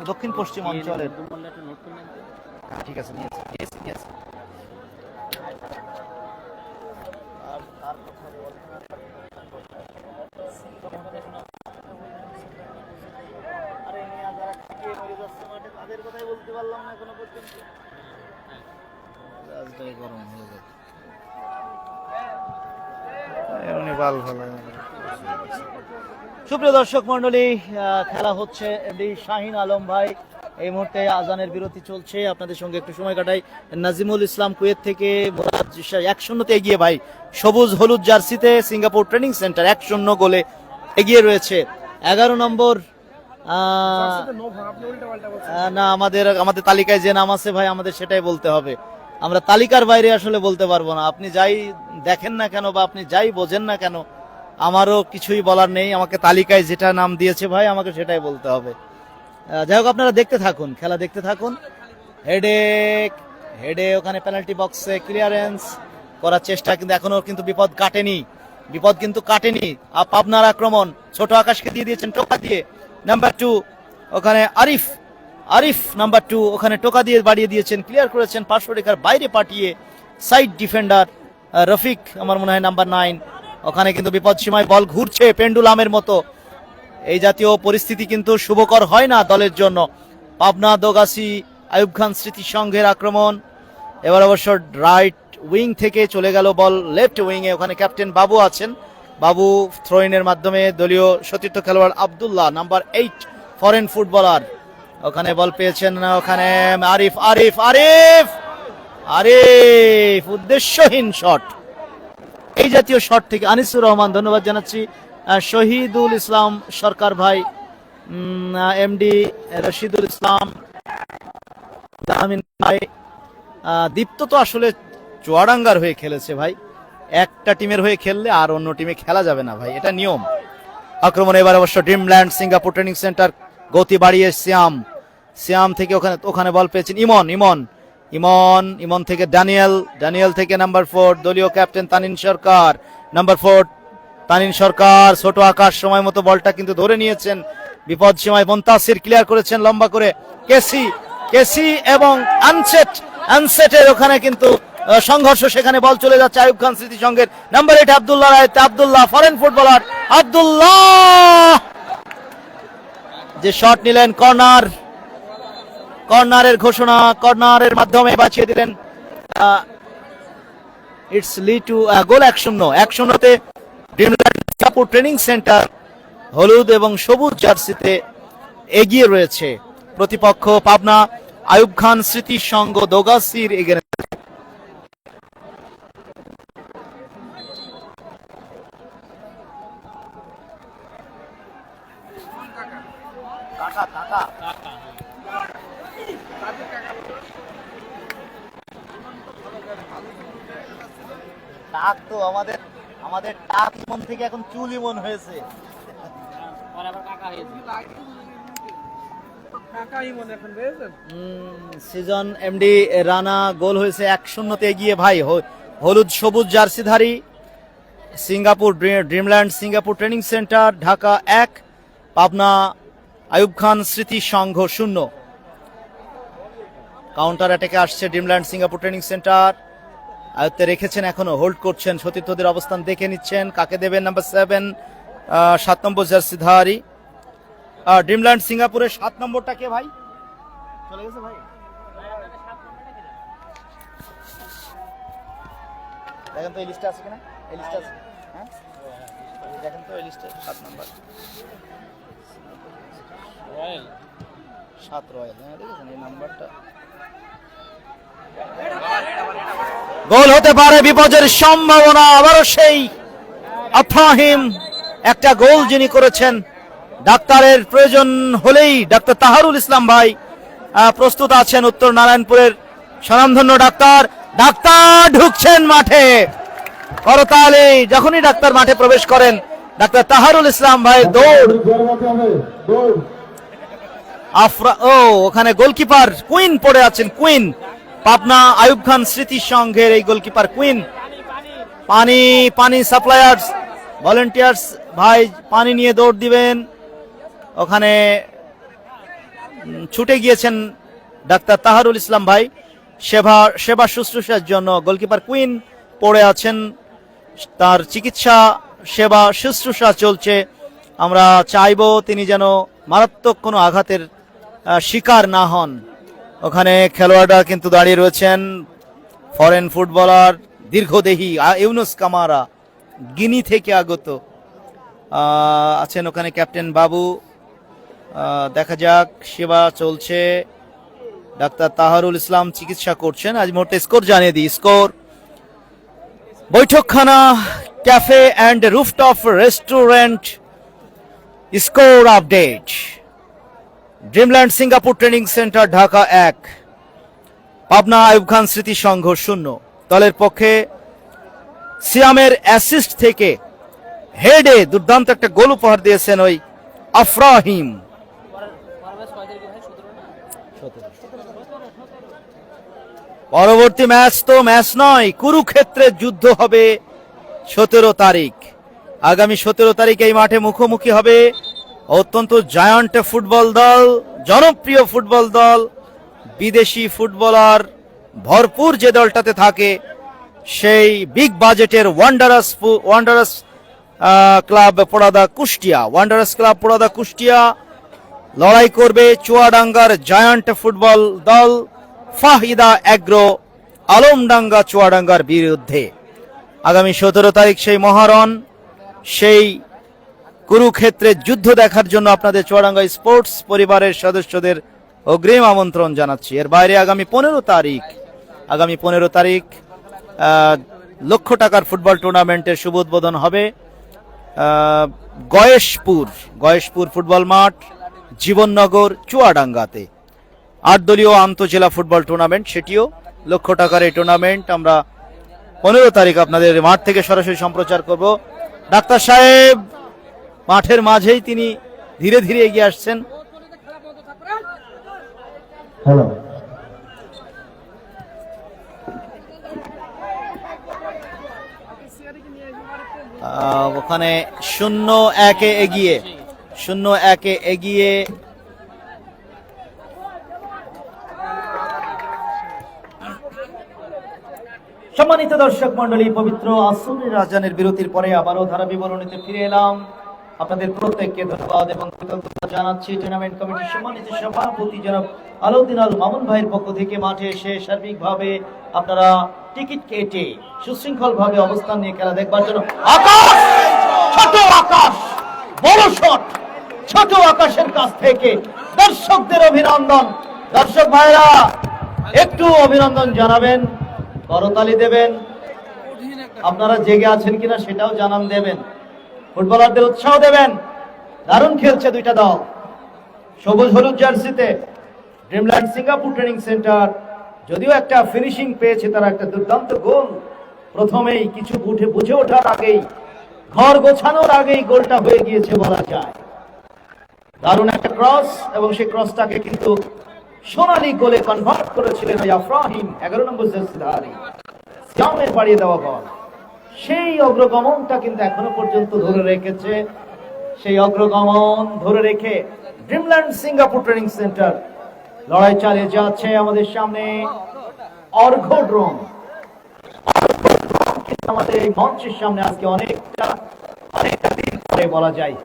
দক্ষিণ পশ্চিম অঞ্চলের। ঠিক আছে, পারলাম না এখনো পর্যন্ত। গরম হয়ে যাবে এমনি বাল ভালো। সুপ্রিয় দর্শক মন্ডলী, খেলা হচ্ছে শাহিন আলম ভাই। এই মুহূর্তে আজানের বিরতি চলছে, আপনাদের সঙ্গে একটু সময় কাটাই। নাজিমুল ইসলাম কুয়েত থেকে 1-0 এগিয়ে ভাই, সবুজ হলুদ জার্সিতে সিঙ্গাপুর ট্রেনিং সেন্টার 1-0 গোলে এগিয়ে রয়েছে। 11 নম্বর না, আমাদের তালিকায় যে নাম আছে ভাই, আমাদের সেটাই বলতে হবে। আমরা তালিকার বাইরে আসলে বলতে পারবো না। আপনি যাই দেখেন না কেন বা আপনি যাই বোঝেন না কেন, আমারও কিছুই বলার নেই। আমাকে তালিকায় যেটা নাম দিয়েছে ভাই, আমাকে সেটাই বলতে হবে। যাই হোক, আপনারা দেখতে থাকুন, খেলা দেখতে থাকুন। হেডে ওখানে পেনাল্টি বক্সে ক্লিয়ারেন্স করার চেষ্টা, কিন্তু এখনো কিন্তু বিপদ কাটেনি। পাবনার আক্রমণ, ছোট আকাশকে দিয়ে দিয়েছেন টোকা দিয়ে। নাম্বার 2 ওখানে আরিফ নাম্বার 2 ওখানে টোকা দিয়ে বাড়িয়ে দিয়েছেন, ক্লিয়ার করেছেন পার্শ্বরেখার বাইরে পাঠিয়ে। সাইড ডিফেন্ডার রফিক, আমার মনে হয় নাম্বার 9, ওখানে কিন্তু বিপদ সীমায় বল ঘুরছে পেন্ডুলামের মতো। এই জাতীয় পরিস্থিতি কিন্তু শুভকর হয় না দলের জন্য। পাবনা দোগাছি আইয়ুব খান স্মৃতি সংঘের আক্রমণ, এবার অবশ্য রাইট উইং থেকে চলে গেল বল লেফট উইং এ। ওখানে ক্যাপ্টেন বাবু আছেন, বাবু থ্রোইনের মাধ্যমে দলীয় সতীর্থ খেলোয়াড় আব্দুল্লাহ নাম্বার 8 ফরেন ফুটবলার, ওখানে বল পেয়েছেন। ওখানে আরিফ উদ্দেশ্যহীন শট। এই জাতীয় শট থেকে আনিসুর রহমান, ধন্যবাদ জানাচ্ছি শহীদুল ইসলাম সরকার ভাই, এমডি রশিদুল ইসলাম ভাই। দীপ্ত তো আসলে চুয়াডাঙ্গার হয়ে খেলেছে ভাই, একটা টিমের হয়ে খেললে আর অন্য টিমে খেলা যাবে না ভাই, এটা নিয়ম। আক্রমণ এবার অবশ্য ড্রিমল্যান্ড সিঙ্গাপুর ট্রেনিং সেন্টার, গতি বাড়িয়ে সিয়াম থেকে ওখানে বল পেয়েছেন ইমন থেকে ড্যানিয়েল থেকে নাম্বার 4 দলীয় ক্যাপ্টেন তানিন সরকার, নাম্বার 4 তানিন সরকার। ছোট আকাশ সময় মতো বলটা কিন্তু ধরে নিয়েছেন, বিপদ সীমায় মুনতাসির ক্লিয়ার করেছেন লম্বা করে। কেসি এবং আনসেটের ওখানে কিন্তু সংঘর্ষ, সেখানে বল চলে যাচ্ছে আইয়ুব খান স্মৃতি সংঘের number 8 Abdullah foreign footballer Abdullah, যে শট নিলেন কর্নারের ঘোষণা, কর্নারের মাধ্যমে বাঁচিয়ে দিলেন। It's lead to goal 1-0 Dreamland Singapore training centre হলুদ এবং সবুজ জার্সিতে এগিয়ে রয়েছে। প্রতিপক্ষ পাবনা আইয়ুব খান স্মৃতি সংঘ দোগাছির এগিয়ে। টাক তো আমাদের টাক ইমন থেকে এখন চুল ইমন হয়েছে। সিজন এমডি রানা গোল হয়েছে 1-0 এগিয়ে ভাই, হলুদ সবুজ জার্সিধারী Singapore Dreamland Singapore training centre Dhaka 1, Pabna Ayub Khan স্মৃতি সংঘ 0। কাউন্টার অ্যাটাকে আসছে ড্রিমল্যান্ড সিঙ্গাপুর ট্রেনিং সেন্টার, আয়ত্তে রেখেছেন, এখনো হোল্ড করছেন, সতীর্থদের অবস্থান দেখে নিচ্ছেন কাকে দেবেন। নাম্বার 7 নম্বর জার্সিধারী ড্রিমল্যান্ড সিঙ্গাপুরের 7 নম্বরটা কে ভাই? চলে গেছে ভাই, দেখেন তো এই লিস্টে আছে কিনা, এই লিস্টে আছে, হ্যাঁ দেখেন তো এই লিস্টে 7 নম্বর 7 রয়্যাল, হ্যাঁ দেখেছেন এই নাম্বারটা। গোল হতে পারে, বিপদের সম্ভাবনা। আবারও সেই আফাহিম একটা গোল যিনি করেছেন, ডাক্তারের প্রয়োজন হলেই ডাক্তার তাহারুল ইসলাম ভাই প্রস্তুত আছেন। উত্তর নারায়ণপুরের স্বনামধন্য ডাক্তার ঢুকছেন মাঠে, করতালি। যখনই ডাক্তার মাঠে প্রবেশ করেন, ডাক্তার তাহারুল ইসলাম ভাই দৌড়। ওখানে গোলকিপার কুইন পড়ে আছেন, কুইন পাবনা আইয়ুব খান স্মৃতি সংঘের এই গোলকিপার কুইন। পানি সাপ্লায়ার্স ভলেন্টিয়ার্স ভাই পানি নিয়ে দৌড় দিবেন, ওখানে ছুটে গিয়েছেন ডাক্তার তাহারুল ইসলাম ভাই সেবা শুশ্রূষার জন্য। গোলকিপার কুইন পড়ে আছেন, তার চিকিৎসা সেবা শুশ্রূষা চলছে। আমরা চাইব তিনি যেন মারাত্মক কোনো আঘাতের শিকার না হন। ওখানে খেলোয়াড়রা কিন্তু দাঁড়িয়ে রয়েছেন, ফরেন ফুটবলার দীর্ঘদেহী ইউনুস কামারা, গিনি থেকে আগত আছেন ওখানে ক্যাপ্টেন বাবু। দেখা যাক, সেবা চলছে, ডাক্তার তাহারুল ইসলাম চিকিৎসা করছেন। আজ মুহূর্তে স্কোর জানিয়ে দিই। Score: Baithakkhana cafe and rooftop restaurant score update. Dreamland Singapore training centre Dhaka 1, Pabna Ayub Khan স্মৃতি সংঘ 0। দলের পক্ষে সিয়ামের অ্যাসিস্ট থেকে হেডে দুর্দান্ত একটা গোল উপহার দিয়েছেন ওই আফরাহিম। পরবর্তী ম্যাচ তো ম্যাচ নয়, কুরুক্ষেত্রে যুদ্ধ হবে 17 তারিখ। আগামী 17 তারিখ এই মাঠে মুখোমুখি হবে অত্যন্ত জায়ান্ট ফুটবল দল, জনপ্রিয় ফুটবল দল, বিদেশি ফুটবলার ভরপুর যে দলটাতে থাকে, সেই বিগ বাজেটের ওয়ান্ডারাস ক্লাব পোড়াদা কুষ্টিয়া। ওয়ান্ডারাস ক্লাব পোড়াদা কুষ্টিয়া লড়াই করবে চুয়াডাঙ্গার জায়ান্ট ফুটবল দল ফাহিদা অ্যাগ্রো আলমডাঙ্গা চুয়াডাঙ্গার বিরুদ্ধে। আগামী 17 তারিখ সেই মহারণ, সেই কুরুক্ষেত্রে যুদ্ধ দেখার জন্য আপনাদের চুয়াডাঙ্গা স্পোর্টস পরিবারের সদস্যদের অগ্রিম আমন্ত্রণ জানাচ্ছি। এর বাইরে আগামী 15 তারিখ লক্ষ টাকার ফুটবল টুর্নামেন্টের শুভ উদ্বোধন হবে গয়েশপুর ফুটবল মাঠ, জীবননগর, চুয়াডাঙ্গাতে। 8 দলীয় আন্তঃজেলা ফুটবল টুর্নামেন্ট, সেটিও লক্ষ টাকার এই টুর্নামেন্ট আমরা 15 তারিখ আপনাদের মাঠ থেকে সরাসরি সম্প্রচার করব। ডাক্তার সাহেব মাঠের মাঝেই তিনি ধীরে ধীরে এগিয়ে আসছেন। হ্যালো, ওখানে 0-1 এগিয়ে সম্মানিত দর্শক মন্ডলী, পবিত্র আসরের আজানের বিরতির পরে আবারও ধারা বিবরণীতে ফিরে এলাম। আপনাদের প্রত্যেককে ধন্যবাদ এবং কৃতজ্ঞতা জানাচ্ছি। টুর্নামেন্ট কমিটির সম্মানিত সভাপতি জনাব আলাউদ্দিন আল মামুন ভাইয়ের পক্ষ থেকে মাঠে এসে সার্বিকভাবে আপনারা টিকিট কেটে সুশৃঙ্খল ভাবে অবস্থান নিয়ে খেলা দেখবার জন্য ছোট আকাশের কাছ থেকে দর্শকদের অভিনন্দন। দর্শক ভাইরা একটু অভিনন্দন জানাবেন, করতালি দেবেন, আপনারা জেগে আছেন কিনা সেটাও জানান দেবেন, ফুটবলারদের উৎসাহ দেবেন। দারুণ খেলছে দুইটা দল। সবুজ হলুদ জার্সিতে ড্রিমল্যান্ড সিঙ্গাপুর ট্রেনিং সেন্টার যদিও একটা ফিনিশিং পেয়েছে, তারা একটা দুর্দান্ত গোল প্রথমেই কিছু বুঝে ওঠার আগেই, ঘর গোছানোর আগেই গোলটা হয়ে গিয়েছে বলা যায়। দারুণ একটা ক্রস, এবং সেই ক্রসটাকে কিন্তু সোনালী গোলে কনভার্ট করেছিলেন ওই আফরাহিম, 11 নম্বর জার্সিধারী। সিয়ামের বাড়িয়ে দেওয়া বল, সেই অগ্রগমনটা কিন্তু এখনো পর্যন্ত ধরে রেখেছে। সেই অগ্রগমন ধরে রেখে ড্রিমল্যান্ড সিঙ্গাপুর ট্রেনিং সেন্টার লড়াই চালিয়ে যাচ্ছে। আমাদের সামনে অর্ঘড্রোম, আমাদের এই মঞ্চের সামনে আজকে অনেকটা দিন পরে বলা যায়,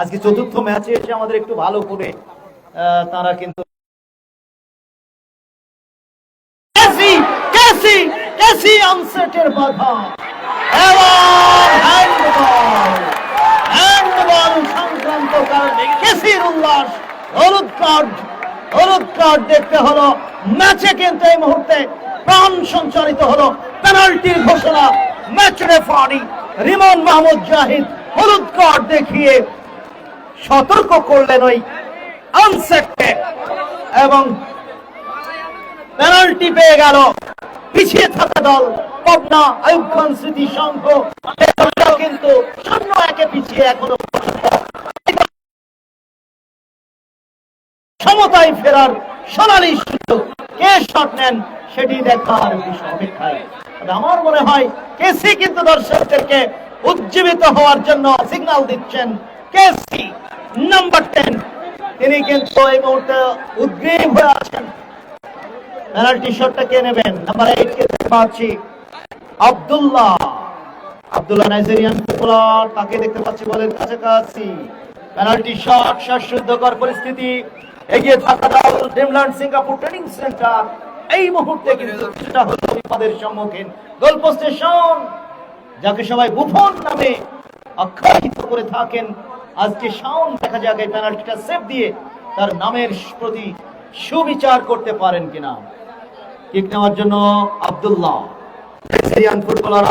আজকে চতুর্থ ম্যাচে এসে আমাদের একটু ভালো করে তারা কিন্তু আনসেটের বাধা এবং হ্যান্ডবল সংক্রান্ত কারণে কেসির উল্লাস, হলুদ কার্ড দেখতে হলো। ম্যাচে কিন্তু এই মুহূর্তে প্রাণ সঞ্চারিত হলো। পেনাল্টির ঘোষণা, ম্যাচ রেফারি রিমন মাহমুদ জাহিদ হলুদ কার্ড দেখিয়ে সতর্ক করলেন ওই আনসেটকে, এবং পেনাল্টি পেয়ে গেল পিছিয়ে থাকা দল পাবনা আইয়ুব খান স্মৃতি সংঘ। কিন্তু 0-1 পিছিয়ে এখনো সমতায় ফেরার সোনালী সুযোগ। কে শট নেন সেটি দেখার বিষয় অপেক্ষায়। আমার মনে হয় কেসি কিন্তু দর্শকদেরকে উজ্জীবিত হওয়ার জন্য সিগন্যাল দিচ্ছেন। কেসি নাম্বার 10 তিনি কিন্তু এই মুহূর্তে উদ্গ্রীব হয়ে আছেন। পেনাল্টি শটটা কে নেবেন? নাম্বার 8 কে দেখতে পাচ্ছি আব্দুল্লাহ নাইজেরিয়ান ফুটবলার, তাকে দেখতে পাচ্ছি বলের কাছাকাছি। পেনাল্টি শট, শ্বাসরুদ্ধকর পরিস্থিতি। এগিয়ে থাকা দল ড্রিমল্যান্ড সিঙ্গাপুর ট্রেনিং সেন্টার এই মুহূর্তে কিন্তু কিছুটা হলো বিপদের সম্মুখীন। গোলপোস্টে শন, যাকে সবাই বুফন নামে আখ্যায়িত করে থাকেন, আজকে শাওন দেখা যাক এই পেনাল্টিটা সেভ দিয়ে তার নামের প্রতি সুবিচার করতে পারেন কিনা। কিক নেওয়ার জন্য আব্দুল্লাহ, সিরিয়ান ফুটবলার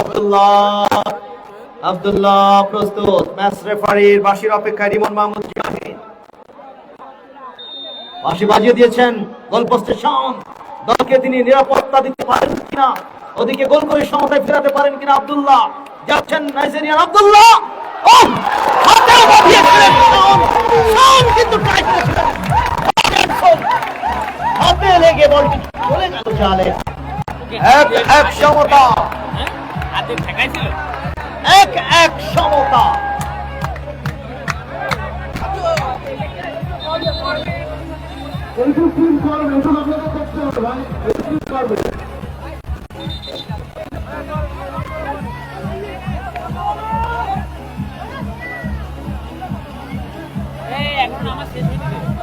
আব্দুল্লাহ প্রস্তুত। ম্যাচ রেফারির বাঁশির অপেক্ষায় রিমন মাহমুদ জাহিদ বাঁশি বাজিয়ে দিয়েছেন। গোলপোস্টে শাওন, দলকে তিনি নিরাপত্তা দিতে পারেন কিনা, ওদিকে গোল করে সমতায় ফেরাতে পারেন কিনা। আব্দুল্লাহ যাচ্ছেন, নাইজেরিয়ান আব্দুল্লাহ হাতে লেগে বলটি চলে গেল জালে। এক সমতা, হাতে ঠেকাইছিল। এক সমতা। এখন আমার শেষ হয়ে যাবে।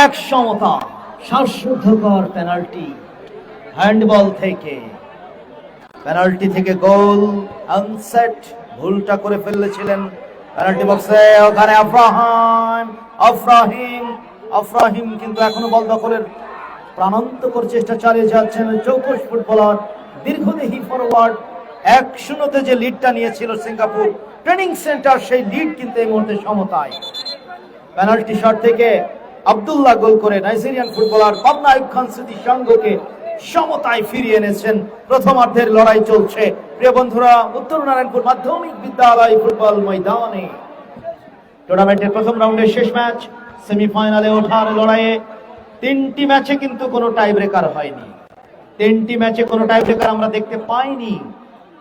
এক সমতা, শ্বাসরুদ্ধকর পেনাল্টি। হ্যান্ডবল থেকে, পেনাল্টি থেকে গোল আনসেট, ভুলটা করে ফেলেছিলেন পেনাল্টি বক্সে। ওখানে আফরাহিম কিন্তু এখনো বল দখলের প্রাণান্তকর চেষ্টা চালিয়ে যাচ্ছেন চৌকস ফুটবলার, দীর্ঘদেহী ফরওয়ার্ড। 1-0 যে লিডটা নিয়েছিল সিঙ্গাপুর ট্রেনিং সেন্টার, সেই লিড কিন্তু এই মুহূর্তে সমতায়। পেনাল্টি শট থেকে আব্দুল্লাহ গোল করে নাইজেরিয়ান ফুটবলার পাবনা আইয়ুব খান স্মৃতি সংঘকে সমতায় ফিরিয়ে এনেছেন। প্রথমার্ধের লড়াই চলছে প্রিয় বন্ধুরা উত্তর নারায়ণপুর মাধ্যমিক বিদ্যালয় ফুটবল ময়দানে। টুর্নামেন্টের প্রথম রাউন্ডের শেষ ম্যাচ, সেমিফাইনালে ওঠার লড়াইয়ে 3টি ম্যাচে কিন্তু কোনো টাই ব্রেকার হয়নি। 3টি ম্যাচে কোনো টাই ব্রেকার আমরা দেখতে পাইনি।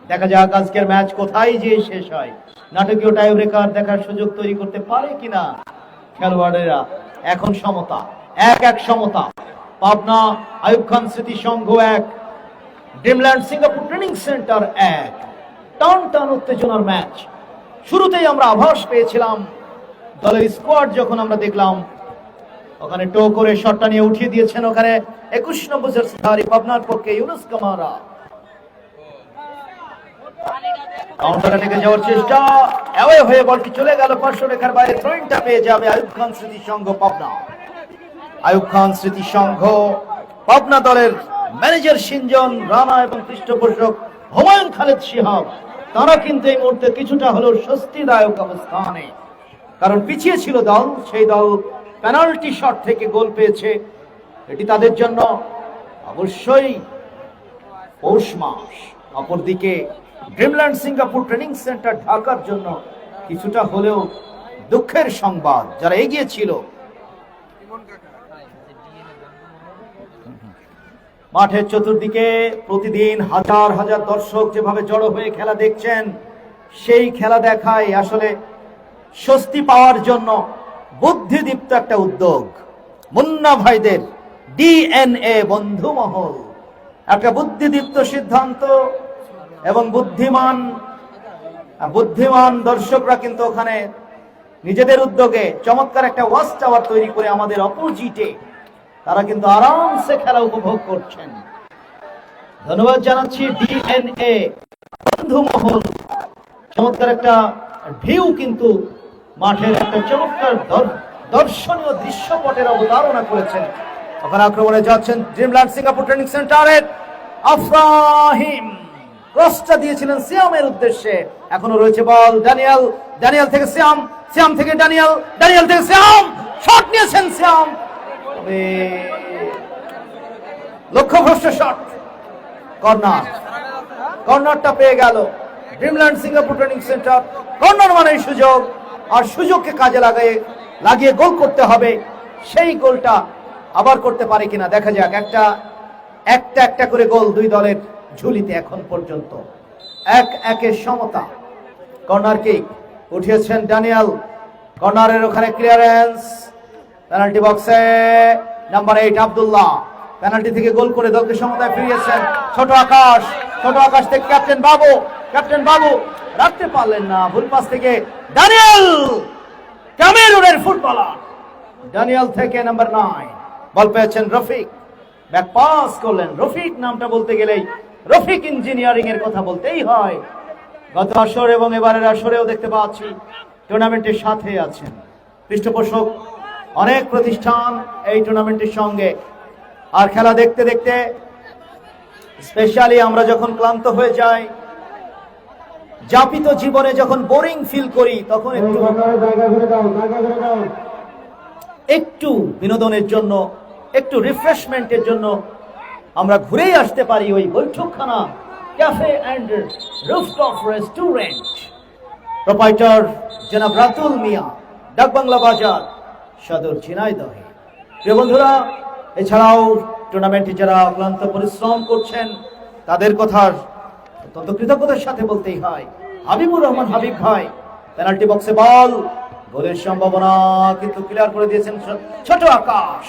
দেখা যাক আজকের ম্যাচ কোথায় যে শেষ হয়। নাটকীয় টাই ব্রেকার দেখার সুযোগ তৈরি করতে পারে কিনা খেলোয়াড়েরা। এখন সমতা, এক সমতা। পাবনা আইয়ুব খান স্মৃতি সংঘ 1, ড্রিমল্যান্ড সিঙ্গাপুর ট্রেনিং সেন্টার 1। টান উত্তেজনার ম্যাচ। শুরুতেই আমরা আভাস পেয়েছিলাম দলের স্কোয়াড যখন আমরা দেখলাম, ওখানে টো করে শটটা নিয়ে উঠিয়ে দিয়েছেন ওখানে 21 নম্বর জার্সিধারী পাবনার পক্ষে ইউনুস কামারা। কাউন্টার অ্যাটাকে যাওয়ার চেষ্টা, অ্যাওয়ে হয়ে বলটি চলে গেল পার্শ্ব রেখার বাইরে। থ্রোইনটা পেয়ে যাবে আইয়ুব খান স্মৃতি সংঘ পাবনা। আইয়ুব খান স্মৃতি সংঘ পাবনা দলের ম্যানেজার সিনজন রানা এবং পৃষ্ঠপোষক হুমায়ুন খালেদ শিহাব, তারা কিন্তু এই মুহূর্তে কিছুটা হলেও স্বস্তিদায়ক অবস্থানে। কারণ পিছিয়ে ছিল দল, সেই দল পেনাল্টি শট থেকে গোল পেয়েছে। এটি তাদের জন্য অবশ্যই পৌষ মাস। অপরদিকে ড্রিমল্যান্ড সিঙ্গাপুর ট্রেনিং সেন্টার ঢাকার জন্য কিছুটা হলেও দুঃখের সংবাদ। যারা এগিয়ে ছিল, মাঠের চতুর্দিকে প্রতিদিন হাজার হাজার দর্শক যেভাবে জড়ো হয়ে খেলা দেখছেন, সেই খেলা দেখায় আসলে স্বস্তি পাওয়ার জন্য বুদ্ধিদীপ্ত একটা উদ্যোগ মুন্না ভাইদের ডিএনএ বন্ধু মহল। একটা বুদ্ধিদীপ্ত সিদ্ধান্ত এবং বুদ্ধিমান দর্শকরা কিন্তু ওখানে নিজেদের উদ্যোগে চমৎকার একটা ওয়াচ টাওয়ার তৈরি করে আমাদের অপোজিটে তারা কিন্তু আরামসে খেলা উপভোগ করছেন। ধন্যবাদ জানাচ্ছি ডিএনএ বন্ধু মহল। চমৎকার একটা ভিউ কিন্তু মাঠের একটা চমৎকার দর্শনীয় দৃশ্যপটের অবতারণা করেছেন। ওখানে আক্রমণে যাচ্ছেন ড্রিমল্যান্ড সিঙ্গাপুর ট্রেনিং সেন্টারের আফরাহিম, ক্রসটা দিয়েছিলেন সিয়ামের উদ্দেশ্যে। এখনো রয়েছে বল ড্যানিয়েল থেকে সিয়াম থেকে ড্যানিয়েল থেকে সিয়াম, শট নিয়েছেন সিয়াম, লক্ষ্যভ্রষ্ট শট। কর্নারটা পেয়ে গেল Dreamland Singapore training centre. Corner মানে সুযোগ, আর সুযোগকে কাজে লাগিয়ে গোল করতে হবে। সেই গোলটা আবার করতে পারে কিনা দেখা যাক। একটা করে গোল দুই দলের ঝুলিতে এখন পর্যন্ত। 1-1 সমতা। কর্নার কিক উঠিয়েছেন ড্যানিয়েল, কর্নারের ওখানে ক্লিয়ারেন্স, পেনাল্টি বক্সে নাম্বার 8 আব্দুল্লাহ পেনাল্টি থেকে গোল করে দলকে সমতায় ফিরিয়েছেন ছোট আকাশ। ছোট আকাশ থেকে ক্যাপ্টেন বাবু রাখতে পারলেন না, ভুল পাস থেকে ড্যানিয়েল, ক্যামেরুনের ফুটবলার ড্যানিয়েল থেকে নাম্বার 9 বল পেয়েছেন রফিক, ব্যাক পাস করলেন। রফিক নামটা বলতে গেলেই রফিক ইঞ্জিনিয়ারিং এর কথা বলতেই হয়। গত আসর এবং এবারের আসরেও দেখতে পাচ্ছি টুর্নামেন্টের সাথে আছেন পৃষ্ঠপোষক অনেক প্রতিষ্ঠান এই টুর্নামেন্টের সঙ্গে। আর খেলা দেখতে দেখতে স্পেশালি আমরা যখন ক্লান্ত হয়ে যাই, যাপিত জীবনে যখন বোরিং ফিল করি, তখন একটু বিনোদনের জন্য, একটু রিফ্রেশমেন্টের জন্য আমরা ঘুরেই আসতে পারি ওই Baithakkhana cafe and rooftop restaurant. Proprietor জনাব রাতুল মিয়া, ডাকবাংলা বাজার, সদর ঝিনাইদহে। প্রিয় বন্ধুরা, এছাড়াও টুর্নামেন্টে যারা অক্লান্ত পরিশ্রম করছেন তাদের কথার অত্যন্ত কৃতজ্ঞতার সাথে বলতেই হয়। হাবিবুর রহমান হাবিব ভাই পেনাল্টি বক্সে বল, গোলের সম্ভাবনা কিন্তু ক্লিয়ার করে দিয়েছেন ছোট আকাশ।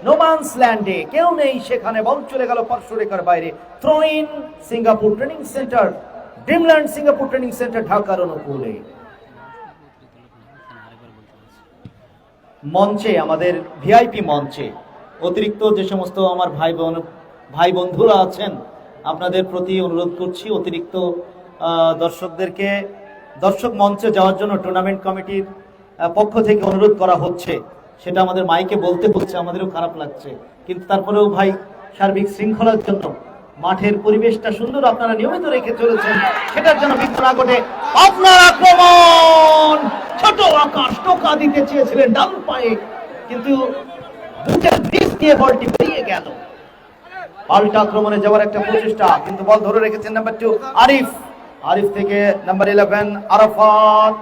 নোম্যান্স ল্যান্ডে কেউ নেই, সেখানে বল চলে গেল পার্শ্বরেখার বাইরে। Throw in Singapore training centre, Dreamland Singapore training centre ঢাকার অনুকূলে। মঞ্চে আমাদের ভিআইপি মঞ্চে অতিরিক্ত যে সমস্ত আমার ভাই বন্ধুরা আছেন, আপনাদের প্রতি অনুরোধ করছি অতিরিক্ত দর্শকদেরকে দর্শক মঞ্চে যাওয়ার জন্য টুর্নামেন্ট কমিটির পক্ষ থেকে অনুরোধ করা হচ্ছে। সেটা আমাদের মাইকে বলতে হচ্ছে, আমাদেরও খারাপ লাগছে, কিন্তু তারপরেও ভাই সার্বিক শৃঙ্খলার জন্য মাঠের পরিবেশটা সুন্দর আপনারা নিয়মিত রেখে চলেছেন, সেটার জন্য বিঘ্ন না ঘটে। আপনার আক্রমণ, ছোট আকাশ টোকা দিতে চেয়েছিলেন ডান পায়ে, কিন্তু বুকের ভিত দিয়ে বলটি বেরিয়ে গেল। পাল্টা আক্রমণে যাওয়ার একটা প্রচেষ্টা, কিন্তু বল ধরে রেখেছেন নাম্বার 2 আরিফ থেকে নাম্বার 11 আরাফাত,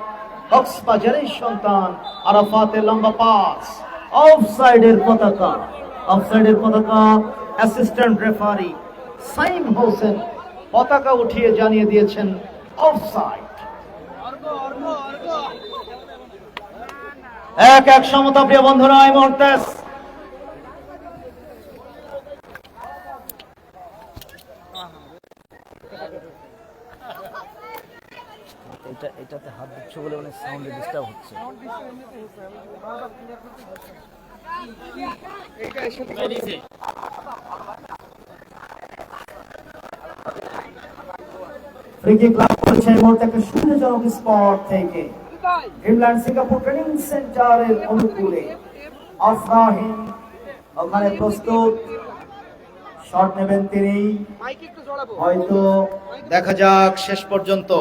কক্সবাজারের সন্তান আরাফাতের লম্বা পাস, অফসাইডের পতাকা, অ্যাসিস্ট্যান্ট রেফারি সাইম হোসেন পতাকা উঠিয়ে জানিয়ে দিয়েছেন অফসাইড। 1-1 সমতা। প্রিয় বন্ধুরা, এই মুহূর্তে এটাতে হাত দিচ্ছ বলে অনেক সাউন্ডে ডিস্টার্ব হচ্ছে। ফ্রি কিক লাভ করেছে এই মুহূর্তে একটা সুবিধাজনক স্পট থেকে ড্রিমল্যান্ড সিঙ্গাপুর ট্রেনিং সেন্টারের অনুকূলে। আফরাহিম ওখানে প্রস্তুত, শট নেবেন তিনি, হয়তো দেখা যাক শেষ পর্যন্ত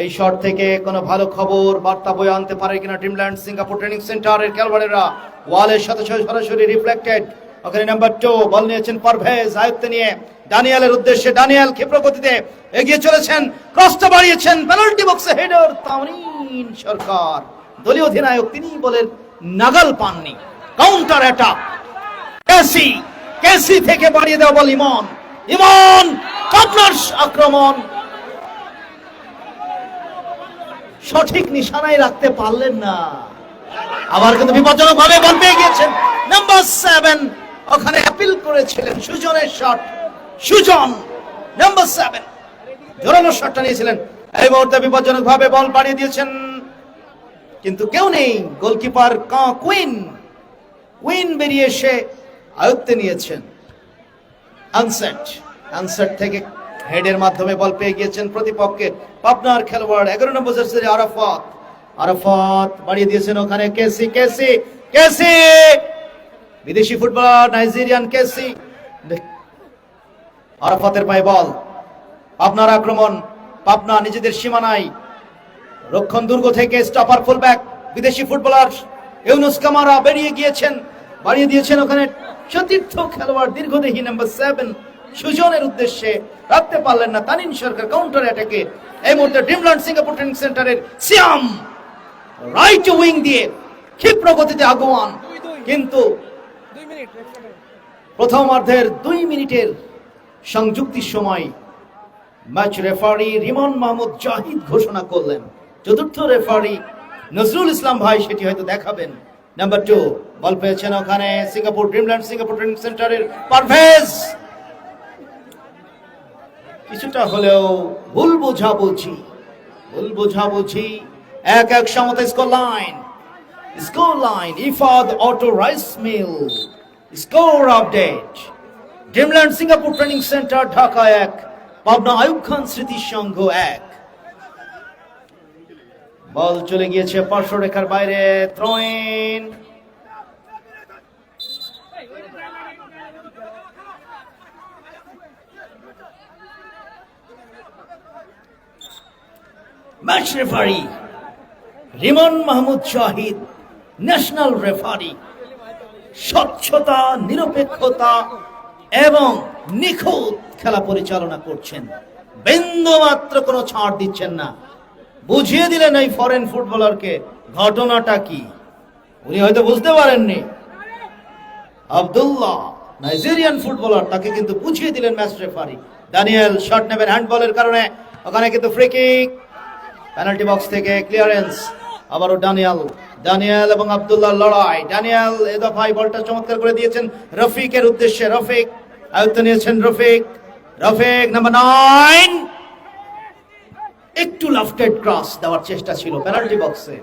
এই শট থেকে কোনো ভালো খবর বার্তা বয়ে আনতে পারে কিনা ড্রিমল্যান্ড সিঙ্গাপুর ট্রেনিং সেন্টারের খেলোয়াড়েরা। ওয়ালের সাথে সরাসরি রিফ্লেক্টেড। ওখানে নাম্বার 2 বল নিয়েছেন পারভেজ, আয়ত্তে নিয়ে ড্যানিয়েলের উদ্দেশ্যে। ড্যানিয়েল ক্ষিপ্র গতিতে এগিয়ে চলেছেন, ক্রসটা বাড়িয়েছেন, পেনাল্টি বক্সে হেডার। তামিন সরকার দলীয় অধিনায়ক, তিনি বলের নাগাল পাননি। কাউন্টার অ্যাটাক, কেসি থেকে বাড়িয়ে দেওয়া বল ইমন আপনার আক্রমণ সঠিক নিশানায় রাখতে পারলেন না। আবার কিন্তু বিপজ্জনক ভাবে বল পেয়ে গিয়েছেন নাম্বার 7, ওখানে অ্যাপিল করেছিলেন সুজনের শট। সুজন নাম্বার 7 জোরালো শটটা নিয়েছিলেন, এই মুহূর্তে বিপজ্জনক ভাবে বল বাড়িয়ে দিয়েছেন, কিন্তু কেউ নেই। গোলকিপার কুইন বেরিয়ে এসে আয়ত্তে নিয়েছেন। আনসেট থেকে হেডের মাধ্যমে বল পেয়ে গিয়েছেন প্রতিপক্ষের পাবনার খেলোয়াড় 11 নম্বর জার্সি আরাফাত বাড়িয়ে দিয়েছেন ওখানে। কেসি বিদেশি ফুটবলার, নাইজেরিয়ান কেসি। আরাফাতের পায়ে বল, পাবনার আক্রমণ, পাবনা নিজেদের সীমানায় রক্ষণ দুর্গ থেকে স্টপার ফুলব্যাক বিদেশি ফুটবলার ইউনুস কামারা বেরিয়ে গিয়েছেন, বাড়িয়ে দিয়েছেন ওখানে সতীর্থ খেলোয়াড় দীর্ঘদেহী নাম্বার 7 সুজনের উদ্দেশ্যে, রাখতে পারলেন না তানিন সরকার। কাউন্টার অ্যাটাকে এই মুহূর্তে ড্রিমল্যান্ড সিঙ্গাপুর ট্রেনিং সেন্টারের সিয়াম রাইট উইং দিয়ে ক্ষিপ্র গতিতে আগমন, কিন্তু প্রথমার্ধের 2 মিনিটের সংযুক্তির সময় ম্যাচ রেফারি রিমন মাহমুদ জাহিদ ঘোষণা করলেন। চতুর্থ রেফারি নজরুল ইসলাম ভাই সেটি হয়তো দেখাবেন নাম্বার 2 বল পেয়েছেন ওখানে সিঙ্গাপুর ড্রিমল্যান্ড সিঙ্গাপুর ট্রেনিং সেন্টারের পারভেজ। কিছুটা হলেও ভুল বোঝাবুঝি 1-1 সমতা score line Ifad auto rice mill score update. Dreamland Singapore training centre Dhaka 1, Pabna Ayub Khan স্মৃতি সংঘ 1। বল চলে গিয়েছে পার্শ্ব রেখার বাইরে, throw in. Match referee Rimon Mahmud Shahid, national referee. স্বচ্ছতা, নিরপেক্ষতা এবং নিখুঁত খেলা পরিচালনা করছেন, বিন্দুমাত্র কোনো ছাড় দিচ্ছেন না। বুঝিয়ে দিলেন এই ফরেন ফুটবলারকে ঘটনাটা কি, উনি হয়তো বুঝতে পারেননি। আব্দুল্লাহ নাইজেরিয়ান ফুটবলার, তাকে কিন্তু বুঝিয়ে দিলেন ম্যাচ রেফারি। দানিয়েল শট নেবেন হ্যান্ডবলের কারণে, ওখানে কিন্তু ফ্রি কিক, পেনাল্টি বক্স থেকে ক্লিয়ারেন্স। আবারও দানিয়েল এবং আব্দুল্লাহর লড়াই। দানিয়েল এ দফায় বলটা চমৎকার করে দিয়েছেন রফিকের উদ্দেশ্যে। রফিক আয়ত্ত নিয়েছেন। রফিক নাম্বার 9, একটু লাফটেড ক্রস দেওয়ার চেষ্টা ছিল পেনাল্টি বক্সে,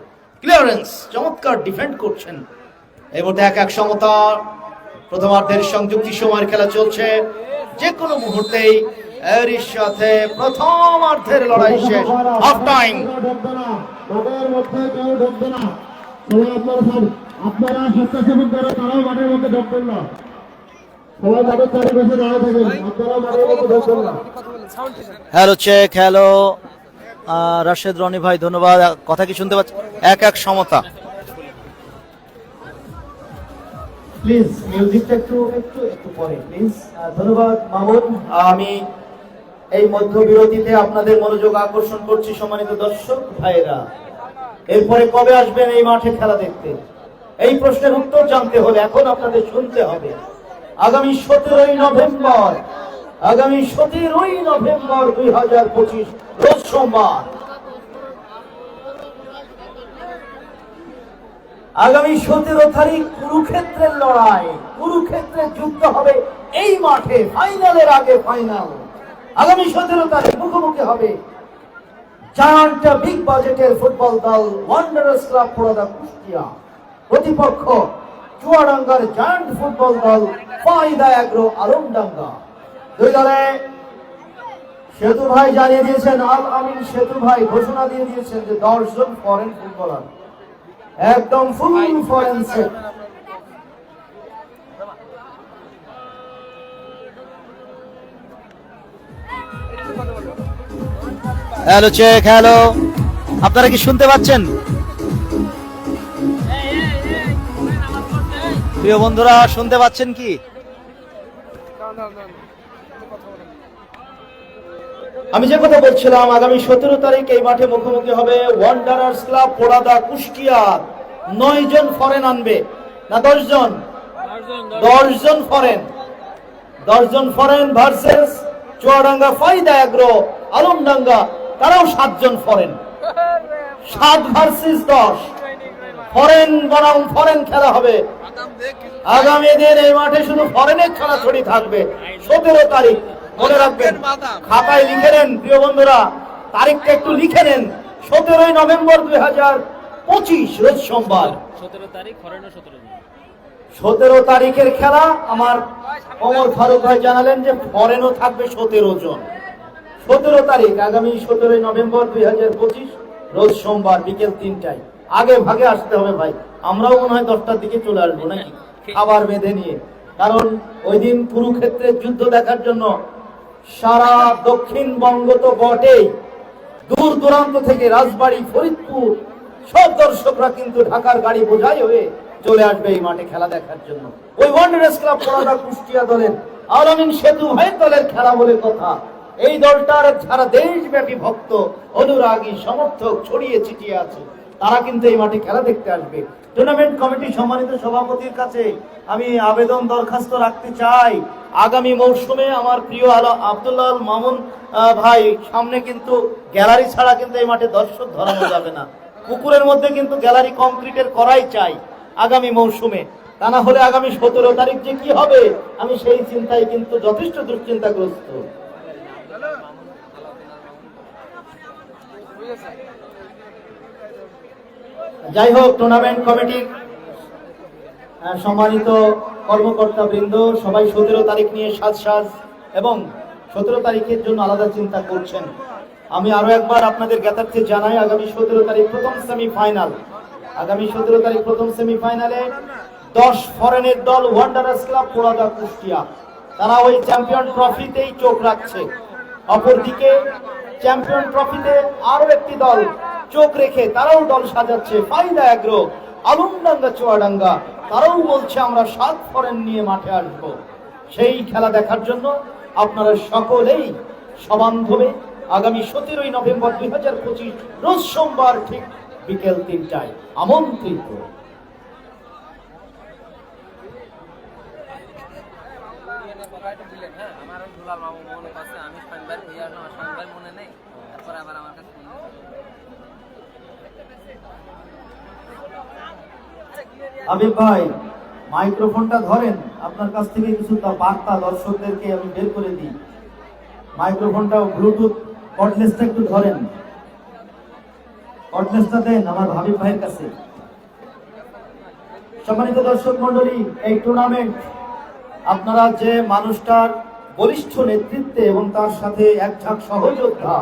ক্লিয়ারেন্স, চমৎকার ডিফেন্ড করছেন। এই মুহূর্তে 1-1 সমতা। প্রথমার্ধের সংযুক্তি সময়ের খেলা চলছে, যে কোনো মুহূর্তেই এরই সাথে প্রথমার্ধের লড়াই শেষ। Half time. আপনারা স্বেচ্ছাসেবক যারা তারাও মাঠের মধ্যে ঢুকবেন না, সবাই মাঠের চারিপাশে দাঁড়িয়ে থাকেন, আপনারা মাঠের মধ্যে ঢুকবেন না। Hello check, hello Rashed Roni ভাই, ধন্যবাদ। কথা কি শুনতে পাচ্ছেন? 1-1 সমতা। প্লিজ মিউজিকটা একটু পরে প্লিজ। ধন্যবাদ মামুন। আমি এই মধ্যবিরতিতে আপনাদের মনোযোগ আকর্ষণ করছি সম্মানিত দর্শক ভাইরা, এরপরে কবে আসবেন এই মাঠে খেলা দেখতে? এই প্রশ্নের উত্তর জানতে হলে এখন আপনাদের শুনতে হবে। আগামী 17ই নভেম্বর 2025 রোজ সোমবার, আগামী 17 তারিখ কুরুক্ষেত্রের লড়াই, কুরুক্ষেত্রের যুদ্ধ হবে এই মাঠে, ফাইনালের আগে ফাইনাল। আগামী 17 তারিখ মুখোমুখি হবে জায়ান্ট বিগ বাজেটের ফুটবল দল ওয়ান্ডারার্স ক্লাব পোড়াদা কুষ্টিয়া, প্রতিপক্ষ চুয়াডাঙ্গার জায়ান্ট ফুটবল দল ফায়দা এগ্রো আলমডাঙ্গা। দুই দলে সেতু ভাই জানিয়ে দিয়েছেন, আল আমিন সেতু ভাই ঘোষণা দিয়ে দিয়েছেন যে 10 জন ফরেন ফুটবলার, একদম full foreign set. Hello check, hello, আপনারা কি শুনতে পাচ্ছেন? প্রিয় বন্ধুরা, শুনতে পাচ্ছেন কি? আমি যে কথা বলছিলাম, আগামী 17 তারিখ এই মাঠে মুখোমুখি হবে ওয়ান্ডারার্স ক্লাব পোড়াদা কুষ্টিয়া। 9 জন ফরেন আনবে না 10 জন? 10 জন ফরেন, 10 জন ফরেন ভার্সেস চুয়াডাঙ্গা ফায়দা এগ্রো আলমডাঙ্গা, তারাও 7 জন ফরেন। 7 ভার্সেস 10 ফরেন বনাম ফরেন খেলা হবে। আগামী দিন এই মাঠে শুধু ফরেনের ছড়াছড়ি থাকবে। 17 তারিখ মনে রাখবেন, খাতায় লিখে নেন প্রিয় বন্ধুরা, তারিখটা একটু লিখে নেন। 17ই নভেম্বর 2025 রোজ সোমবার। 17 তারিখের খেলা। আমার ওমর ফারুক ভাই জানালেন যে ফরেনও থাকবে 17 জন। 17 তারিখ আগামী 17ই নভেম্বর 2025 রোজ সোমবার বিকেল 3টায়। আগে ভাগে আসতে হবে ভাই, আমরাও মনে হয় 10টার দিকে চলে আসবো নাকি খাবার বেঁধে নিয়ে, কারণ ওই দিন কুরুক্ষেত্রের যুদ্ধ দেখার জন্য সারা দক্ষিণবঙ্গ তো বটেই, দূর দূরান্ত থেকে রাজবাড়ী, ফরিদপুর সব দর্শকরা কিন্তু ঢাকার গাড়ি বোঝাই হয়ে চলে আসবে এই মাঠে খেলা দেখার জন্য। ওই ওয়ান্ডারার্স ক্লাব পোড়াদা কুষ্টিয়া দলের আল আমিন সেতু ভাই দলের খেলা বলে কথা। এই দলটার যারা দেশব্যাপী ভক্ত, অনুরাগী, সমর্থক ছড়িয়ে ছিটিয়ে আছে, তারা কিন্তু এই মাঠে খেলা দেখতে আসবে। টুর্নামেন্ট কমিটি সম্মানিত সভাপতির কাছে আমি আবেদন দরখাস্ত রাখতে চাই, আগামী মৌসুমে আমার প্রিয় আব্দুল্লাহ মামুন ভাই, সামনে কিন্তু গ্যালারি ছাড়া কিন্তু এই মাঠে দর্শক ধরানো যাবে না। পুকুরের মধ্যে কিন্তু গ্যালারি কংক্রিটের করাই চাই। আগামী মৌসুমে। তা না হলে আগামী 17 তারিখ যে কি হবে, আমি সেই চিন্তায় কিন্তু যথেষ্ট দুশ্চিন্তাগ্রস্ত। যাই হোক, টুর্নামেন্ট কমিটির সম্মানিত কর্মকর্তা বৃন্দ সবাই 17 তারিখ নিয়ে সাজ এবং 17 তারিখের জন্য আলাদা চিন্তা করছেন। আমি আরো একবার আপনাদের জ্ঞাতার্থে জানাই, আগামী 17 তারিখ প্রথম সেমিফাইনাল। আগামী 17 তারিখ প্রথম সেমিফাইনালে 10 ফরেনের দল ওয়ান্ডারার্স ক্লাব পোড়াদা কুষ্টিয়া, তারা ওই চ্যাম্পিয়ন ট্রফিতেই চোখ রাখছে। অপরদিকে চ্যাম্পিয়ন ট্রফিতে আরো একটি দল চোখ রেখে তারাও দল সাজাচ্ছে, ফাইদা অ্যাগ্রো, আলমডাঙ্গা চুয়াডাঙ্গা, তারাও বলছে আমরা 7 ফরেন নিয়ে মাঠে আসবো। সেই খেলা দেখার জন্য আপনারা সকলেই সবান্ধবে আগামী 17 নভেম্বর 2025 রোজ সোমবার ঠিক বিকেল 3টায় আমন্ত্রিত। আবিব ভাই, মাইক্রোফোনটা ধরেন, আপনার কাছ থেকে কিছু বার্তা দর্শকদেরকে আমি বের করে দিই। মাইক্রোফোনটা ব্লুটুথ কর্ডলেসটা একটু ধরেন, কর্ডলেসটা দেন আমার হাবিব ভাইয়ের কাছে। সম্মানিত দর্শক মন্ডলী, এই টুর্নামেন্ট আপনারা যে মানুষটার বলিষ্ঠ নেতৃত্বে এবং তার সাথে এক ঝাঁক সহযোদ্ধা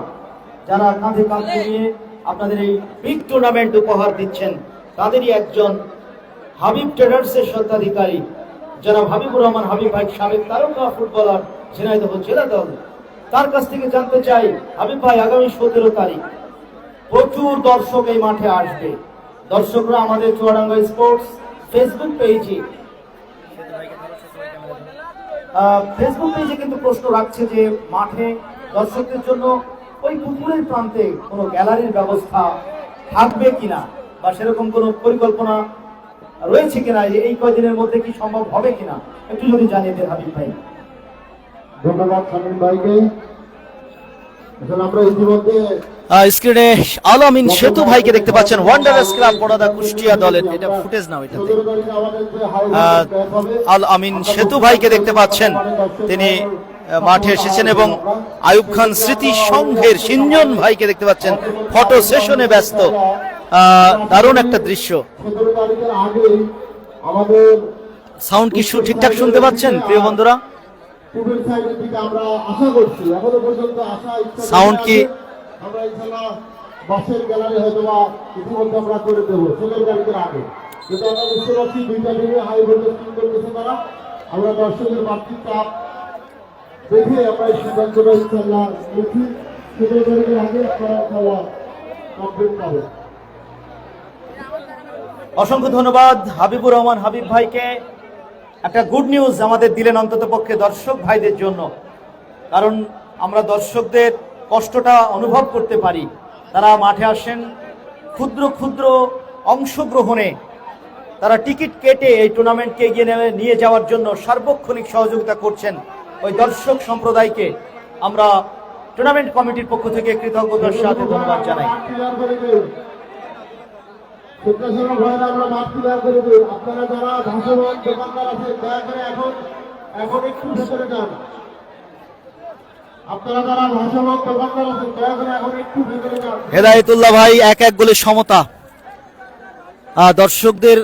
যারা কাঁধে কাঁধ মিলিয়ে আপনাদের এই বিগ টুর্নামেন্ট উপহার দিচ্ছেন, তাদেরই একজন হাবিব ট্রেডার্সের স্বত্বাধিকারী যারা হাবিবুর রহমান হাবিব ভাই, সাবেক তারকা ফুটবলার, ঝিনাইদহ জেলা দল। তার কাছ থেকে জানতে চাই, হাবিব ভাই, আগামী 17 তারিখ প্রচুর দর্শক এই মাঠে আসবে। দর্শকরা আমাদের চুয়াডাঙ্গা স্পোর্টস ফেসবুক পেজে কিন্তু প্রশ্ন রাখছে যে মাঠে দর্শকদের জন্য ওই পুকুরের প্রান্তে কোনো গ্যালারির ব্যবস্থা থাকবে কিনা বা সেরকম কোনো পরিকল্পনা রয়েছে কিনা, এই কয়দিনের মধ্যে কি সম্ভব হবে কিনা, একটু যদি জানিয়ে দেন হাবিব ভাই। ধন্যবাদ শামীম ভাইকে। আসলে আমরা ইতিমধ্যে স্ক্রিনে আল আমিন সেতু ভাইকে দেখতে পাচ্ছেন, ওয়ান্ডারার্স ক্লাব পোড়াদা কুষ্টিয়া দলের। এটা ফুটেজ নাও, এটাতে আল আমিন সেতু ভাইকে দেখতে পাচ্ছেন, তিনি মাঠে এসেছেন, এবং আয়ুব খান স্মৃতি সংঘের সিঞ্জন ভাইকে দেখতে পাচ্ছেন ফটো সেশনে ব্যস্ত। দারুণ একটা দৃশ্য। 17 তারিখের আগে আমাদের সাউন্ড কি ঠিকঠাক শুনতে পাচ্ছেন প্রিয় বন্ধুরা? পূবের সাইডের দিকে আমরা আশা করছি, এখনো পর্যন্ত আশা ইচ্ছা সাউন্ড কি আমরা ইনশাআল্লাহ বাসের গ্যালারি হয়তো বা ইতিমধ্যে আমরা করে দেবো 17 তারিখের আগে। কিন্তু আমরা বুঝতে পারছি 2টা দিনে হাই ভোল্টেজ স্কিম করতেছে তারা। আমরা দর্শকের বাড়তি চাপ দেখে আমরা এই সিদ্ধান্তটা ইনশাআল্লাহ নিচ্ছি, 17 তারিখের আগে আপনারা ইনশাআল্লাহ কমপ্লিট পাবেন। অসংখ্য ধন্যবাদ হাবিবুর রহমান হাবিব ভাইকে। একটা গুড নিউজ আমাদের দিলেন অন্তত পক্ষে দর্শক ভাইদের জন্য, কারণ আমরা দর্শকদের কষ্টটা অনুভব করতে পারি। তারা মাঠে আসেন ক্ষুদ্র ক্ষুদ্র অংশগ্রহণে, তারা টিকিট কেটে এই টুর্নামেন্টকে এগিয়ে নিয়ে যাওয়ার জন্য সার্বক্ষণিক সহযোগিতা করছেন। ওই দর্শক সম্প্রদায়কে আমরা টুর্নামেন্ট কমিটির পক্ষ থেকে কৃতজ্ঞতার সাথে ধন্যবাদ জানাই। স্বেচ্ছাসেবক ভাইরা আমরা মাঠ ক্লিয়ার করে দিই। আপনারা যারা ভাসমান দোকানদার আছেন দয়া করে এখন একটু ভেতরে যান। আপনারা যারা ভাসমান দোকানদার আছেন দয়া করে এখন একটু ভেতরে যান। হেদায়েতুল্লাহ ভাই 1-1 গোলে সমতা। দর্শকদের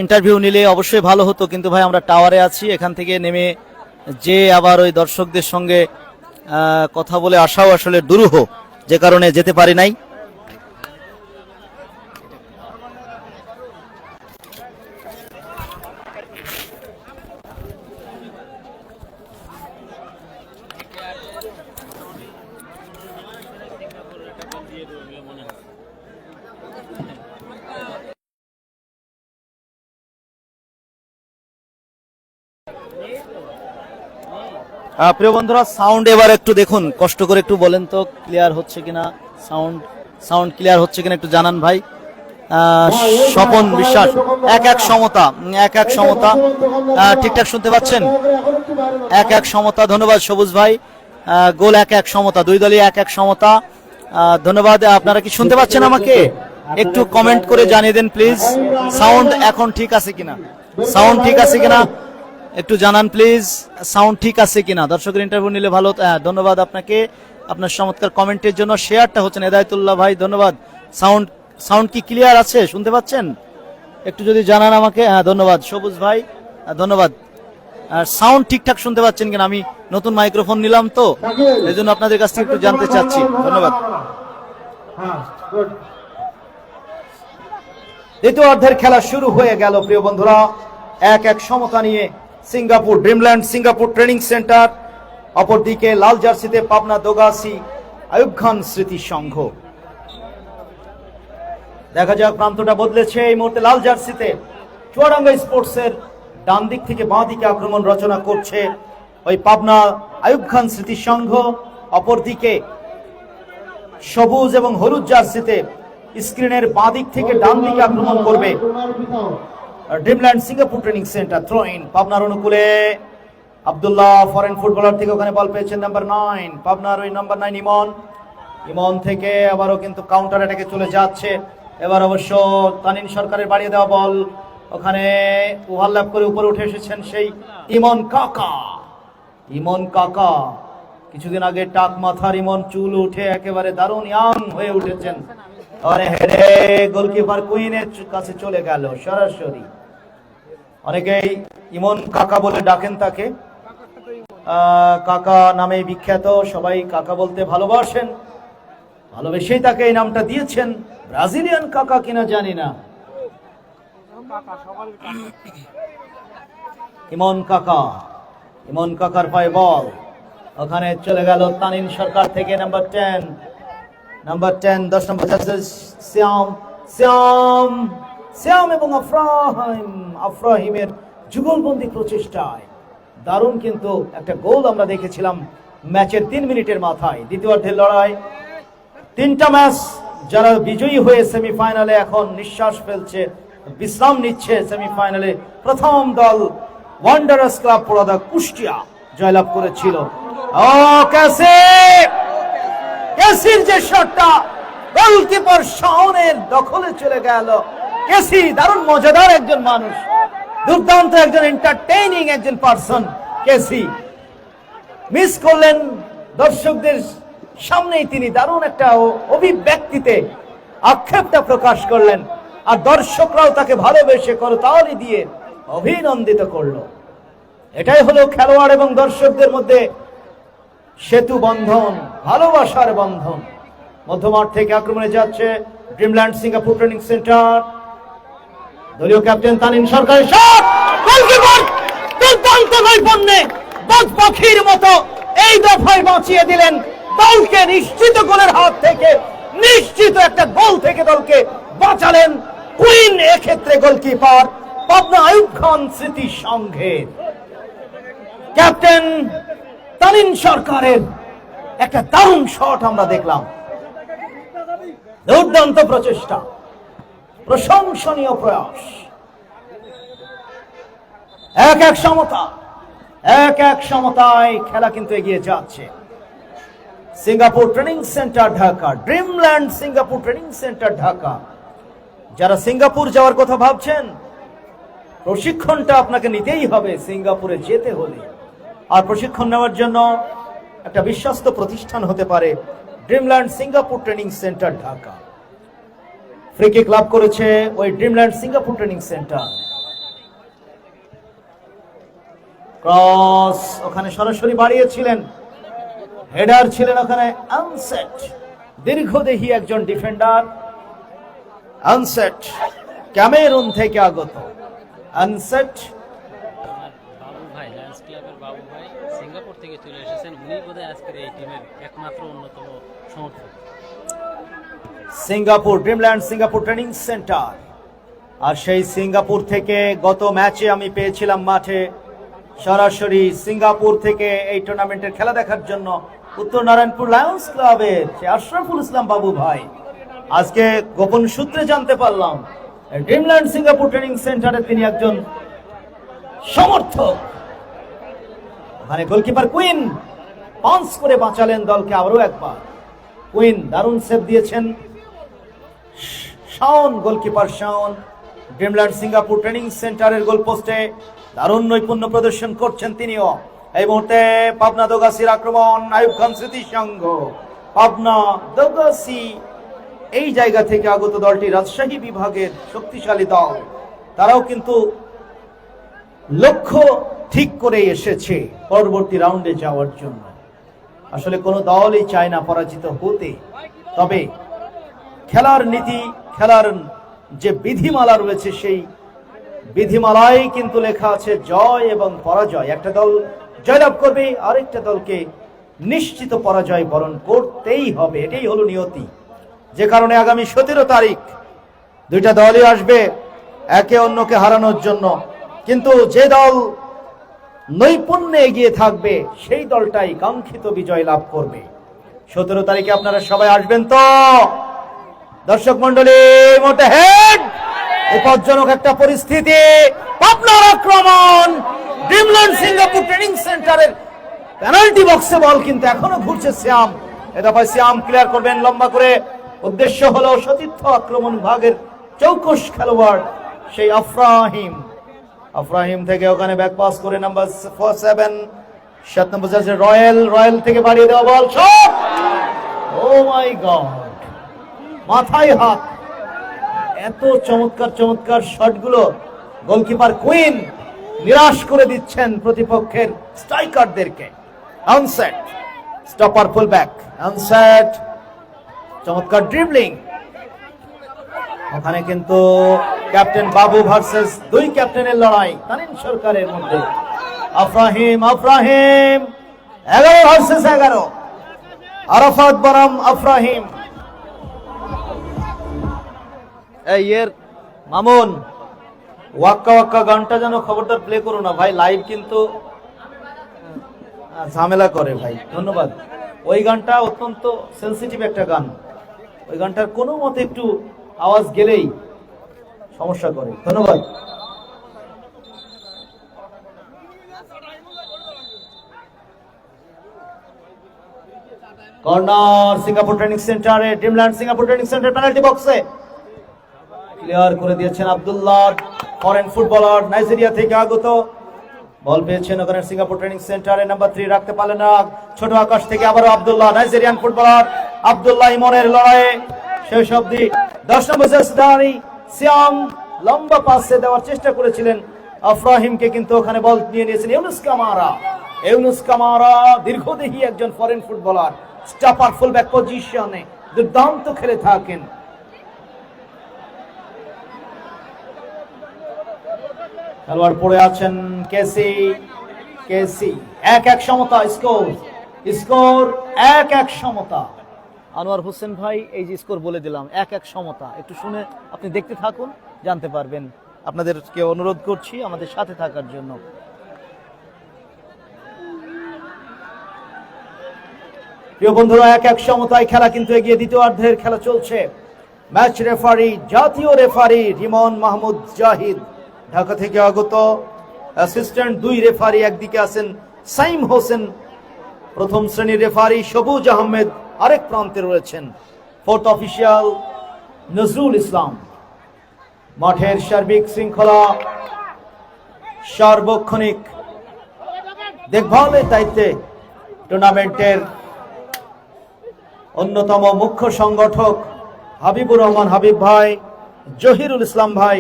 ইন্টারভিউ নিলে অবশ্যই ভালো হতো, কিন্তু ভাই আমরা টাওয়ারে আছি, এখান থেকে নেমে যে আবার ওই দর্শকদের সঙ্গে কথা বলে আসাও আসলে দুরূহ, যে কারণে যেতে পারি নাই। প্রিয় বন্ধুরা, সাউন্ড এবার একটু দেখুন, কষ্ট করে একটু বলেন তো ক্লিয়ার হচ্ছে কিনা, সাউন্ড ক্লিয়ার হচ্ছে কিনা একটু জানান ভাই। স্বপন বিশ্বাস 1-1 সমতা, 1-1 সমতা, ঠিকঠাক শুনতে পাচ্ছেন? 1-1 সমতা। ধন্যবাদ সবুজ ভাই। গোল 1-1 সমতা, দুই দলই 1-1 সমতা। ধন্যবাদ। আপনারা কি শুনতে পাচ্ছেন আমাকে? একটু কমেন্ট করে জানিয়ে দেন প্লিজ, সাউন্ড এখন ঠিক আছে কিনা, সাউন্ড ঠিক আছে কিনা একটু জানান প্লিজ, সাউন্ড ঠিক আছে কিনা। দর্শকের ইন্টারভিউ নিলে ভালো। ধন্যবাদ আপনাকে আপনার চমৎকার কমেন্টের জন্য। শেয়ারটা হচ্ছেন হেদায়েতুল্লাহ ভাই, ধন্যবাদ। সাউন্ড সাউন্ড কি ক্লিয়ার আছে, শুনতে পাচ্ছেন? একটু যদি জানান আমাকে। ধন্যবাদ সবুজ ভাই, ধন্যবাদ। সাউন্ড ঠিকঠাক শুনতে পাচ্ছেন কিনা? আমি নতুন মাইক্রোফোন নিলাম তো, এই জন্য আপনাদের কাছ থেকে একটু জানতে চাচ্ছি। ধন্যবাদ। হ্যাঁ, গুড। দ্বিতীয় অর্ধের খেলা শুরু হয়ে গেল প্রিয় বন্ধুরা, 1-1 সমতা নিয়ে Singapore Dreamland Singapore training centre, অপরদিকে লাল জার্সিতে পাবনা দোগাসি আয়ুব খান স্মৃতি সংঘ। দেখা যাক, প্রান্তটা বদলেছে এই মুহূর্তে লাল জার্সিতে চুয়াডাঙ্গা স্পোর্টসের ডান দিক থেকে বাঁ দিকে আক্রমণ রচনা করছে ওই পাবনা আয়ুব খান স্মৃতি সংঘ। অপরদিকে সবুজ এবং হলুদ জার্সিতে স্ক্রিনের বাঁ দিক থেকে ডান দিকে আক্রমণ করবে Dreamland Singapore training centre. Throw in পাবনার অনুকূলে আব্দুল্লাহ, ফরেন ফুটবলার থেকে ওখানে বল পেয়েছেন নাম্বার 9, পাবনার ওই নাম্বার 9 ইমন। ইমন থেকে আবারও কিন্তু কাউন্টার অ্যাটাকে চলে যাচ্ছে। এবার অবশ্য তানিন সরকারের বাড়িয়ে দেওয়া বল, ওখানে ওভারল্যাপ করে উপরে উঠে এসেছেন সেই ইমন কাকা। ইমন কাকা কিছুদিন আগে টাক মাথার ইমন, চুল উঠে একেবারে দারুণ ইয়াং হয়ে উঠেছেন। আরে হেরে গোলকিপার কুইনের কাছে চলে গেল সরাসরি। অনেকেই ইমন কাকা বলে ডাকেন তাকে, কাকা নামে বিখ্যাত, সবাই কাকা বলতে ভালোবাসেন, ভালোবেসেই তাকে এই নামটা দিয়েছেন। ব্রাজিলিয়ান কাকা কিনা জানি না। ইমন কাকা, ইমন কাকার পায়ে বল, ওখানে চলে গেল তানিন সরকার থেকে নাম্বার 10, 10 নম্বর শ্যাম, শ্যাম, শ্যাম এবং আফরাহিমের যুগলবন্দি প্রচেষ্টায় দারুণ কিন্তু একটা গোল আমরা দেখেছিলাম ম্যাচের 3 মিনিটের মাথায়। দ্বিতীয়ার্ধের লড়াই, 3টা ম্যাচ যারা বিজয়ী হয়ে সেমিফাইনালে এখন নিঃশ্বাস ফেলছে, বিশ্রাম নিচ্ছে সেমিফাইনালে। প্রথম দল ওয়ান্ডারার্স ক্লাব পোড়াদা কুষ্টিয়া জয়লাভ করেছিল। ও কেসির যে শটটা গোলকিপার শাওনের দখলে চলে গেল। কেসি দারুণ মজাদার একজন মানুষ, দুর্দান্ত একজন এন্টারটেইনিং একজন পারসন। কেসি মিস করলেন, দর্শকদের সামনেই তিনি দারুণ একটা অভিব্যক্তিতে আক্ষেপটা প্রকাশ করলেন, আর দর্শকরাও তাকে ভালোবেসে করতালি দিয়ে অভিনন্দিত করলো। এটাই হলো খেলোয়াড় এবং দর্শকদের মধ্যে সেতু বন্ধন, ভালোবাসার বন্ধন। মধ্যমাঠ থেকে আক্রমণে যাচ্ছে ড্রিমল্যান্ড সিঙ্গাপুর ট্রেনিং সেন্টার, দলীয় ক্যাপ্টেন তানিন সরকারের শট, গোলকিপার দুর্দান্ত নৈপুণ্যে বাজ পাখির মতো এই দফায় বাঁচিয়ে দিলেন দলকে নিশ্চিত গোলের হাত থেকে, নিশ্চিত একটা গোল থেকে দলকে বাঁচালেন কুইন। এক্ষেত্রে গোলকিপার পাবনা আয়ুব খান স্মৃতি সংঘের ক্যাপ্টেন তানিন সরকারের একটা দারুণ শট আমরা দেখলাম। দুর্দান্ত প্রচেষ্টা, প্রশংসনীয় প্রয়াস। 1-1 সমতা, 1-1 সমতায় খেলা কিন্তু এগিয়ে যাচ্ছে। Singapore training centre Dhaka, Dreamland Singapore training centre Dhaka. যারা সিঙ্গাপুর যাওয়ার কথা ভাবছেন, প্রশিক্ষণটা আপনাকে নিতেই হবে সিঙ্গাপুরে যেতে হলে। আর প্রশিক্ষণ নেওয়ার জন্য একটা বিশ্বস্ত প্রতিষ্ঠান হতে পারে Dreamland Singapore training centre Dhaka. Free kick লাভ করেছে ওই Dreamland Singapore training centre. Cross ওখানে সরাসরি বাড়িয়েছিলেন, হেডার ছিলেন ওখানে আনসেট, দীর্ঘদেহী একজন ডিফেন্ডার। আনসেট ক্যামেরুন থেকে আগত আনসেট। বাবু ভাই, লায়ন্স ক্লাবের বাবু ভাই সিঙ্গাপুর থেকে চলে এসেছেন, উনি বোধহয় আজকের এই টিমের একমাত্র অন্যতম সমর্থক। Singapore Dreamland Singapore training centre. আর সেই সিঙ্গাপুর থেকে গত ম্যাচে আমি পেয়েছিলাম মাঠে সরাসরি সিঙ্গাপুর থেকে এই টুর্নামেন্টের খেলা দেখার জন্য উত্তর নারায়ণপুর লায়ন্স ক্লাবের আশরাফুল ইসলাম বাবু ভাই। আজকে গোপন সূত্রে জানতে পারলাম ড্রিমল্যান্ড সিঙ্গাপুর ট্রেনিং সেন্টারে তিনি একজন সমর্থক। মানে গোলকিপার কুইন পাঞ্চ করে বাঁচালেন দলকে আবারও একবার। কুইন দারুণ সেভ দিয়েছেন, Shaon, goalkeeper Shaon Dreamland Singapore training সেন্টারের গোলপোস্টে দারুণ নৈপুণ্য প্রদর্শন করছেন তিনিও। এই মুহূর্তে পাবনা দোগাছির আক্রমণ, আইয়ুব খান স্মৃতি সংঘ পাবনা দোগাছি এই জায়গা থেকে আগত দলটি রাজশাহী বিভাগের শক্তিশালী দল, তারাও কিন্তু লক্ষ্য ঠিক করে এসেছে পরবর্তী রাউন্ডে যাওয়ার জন্য। আসলে কোনো দলই চায় না পরাজিত হতে, তবে খেলার নীতি, খেলার যে বিধিমালা রয়েছে সেই বিধিমালায় কিন্তু লেখা আছে জয় এবং পরাজয়। একটা দল জয়লাভ করবে, আরেকটা দলকে নিশ্চিত পরাজয় বরণ করতেই হবে, এটাই হলো নিয়তি। যে কারণে আগামী 17 তারিখ দুইটা দলই আসবে একে অন্যকে হারানোর জন্য, কিন্তু যে দল নৈপুণ্যে এগিয়ে থাকবে সেই দলটাই কাঙ্ক্ষিত বিজয় লাভ করবে। 17 তারিখে আপনারা সবাই আসবেন তো? দর্শক মন্ডলী, মোটে হেড বিপজ্জনক একটা পরিস্থিতি, পাবনার আক্রমণ, ড্রিমল্যান্ড সিঙ্গাপুর ট্রেনিং সেন্টারের পেনাল্টি বক্সে বল কিন্তু এখনো ঘুরছে। শ্যাম, এটা ভাই শ্যাম ক্লিয়ার করবেন লম্বা করে। উদ্দেশ্য হলো সতীর্থ আক্রমণ ভাগের চৌকস খেলোয়াড় সেই আফরাহিম থেকে ওখানে ব্যাক পাস করে নাম্বার 7 নম্বর জার্সি রয়্যাল থেকে বাড়িয়ে দেওয়া বল, শট! ও মাই গড, মাথায় হাত! এত চমৎকার শটগুলো গোলকিপার কুইন নিরাশ করে দিচ্ছেন প্রতিপক্ষের স্ট্রাইকারদেরকে। আনসেট, স্টপার ফুলব্যাক, আনসেট, চমৎকার ড্রিবলিং। ওখানে কিন্তু ক্যাপ্টেন বাবু ভার্সেস দুই ক্যাপ্টেনের লড়াই তানিম সরকারের মধ্যে। আফরাহিম 11 ভার্সেস 11, আরাফাত বনাম আফরাহিম। এর মামুন, ওয়াক্কা গানটা যেন খবরদার প্লে করো না ভাই, লাইভ কিন্তু ঝামেলা করে ভাই। ধন্যবাদ। ওই গানটা অত্যন্ত সেন্সিটিভ একটা গান, ওই গানটার কোনো মতে একটু আওয়াজ গেলেই সমস্যা করে। ধন্যবাদ। কর্নার সিঙ্গাপুর ট্রেনিং সেন্টারে, Dreamland Singapore training centre penalty বক্সে ক্লিয়ার করে দিয়েছেন আব্দুল্লাহ, ফরেন ফুটবলার নাইজেরিয়া থেকে আগত। বল পেয়েছেন ওখানে সিঙ্গাপুর ট্রেনিং সেন্টারে, নাম্বার 3 রাখতে পারলেন না। ছোট আকাশ থেকে আবারও আব্দুল্লাহ, নাইজেরিয়ান ফুটবলার আব্দুল্লাহ ইমনের লড়াইয়ে শেষ অবধি 10 নম্বর জার্সি সিয়াম লম্বা পাসে দেওয়ার চেষ্টা করেছিলেন আফরাহিমকে, কিন্তু ওখানে বল নিয়ে নিয়েছেন ইউনুস কামারা, দীর্ঘদেহী একজন ফরেন ফুটবলার, স্টপার ফুলব্যাক পজিশনে দুর্দান্ত খেলে থাকেন। খেলোয়াড় পড়ে আছেন কেসি 1-1 সমতা, স্কোর 1-1 সমতা। আনোয়ার হোসেন ভাই, এই যে স্কোর বলে দিলাম 1-1 সমতা, একটু শুনে আপনি দেখতে থাকুন, জানতে পারবেন। আপনাদেরকে অনুরোধ করছি আমাদের সাথে থাকার জন্য। প্রিয় বন্ধুরা, 1-1 সমতায় খেলা কিন্তু এগিয়ে, দ্বিতীয়ার্ধের খেলা চলছে। ম্যাচ রেফারি জাতীয় রেফারি রিমন মাহমুদ জাহিদ ঢাকা থেকে আগত। অ্যাসিস্ট্যান্ট 2 রেফারি, একদিকে আছেন সাইম হোসেন, প্রথম শ্রেণীর রেফারি সবুজ আহমেদ আরেক প্রান্তে রয়েছেন, 4th অফিসিয়াল নজরুল ইসলাম। মাঠের সার্বিক শৃঙ্খলা সার্বক্ষণিক দেখভালের দায়িত্বে টুর্নামেন্টের অন্যতম মুখ্য সংগঠক হাবিবুর রহমান হাবিব ভাই, জহিরুল ইসলাম ভাই,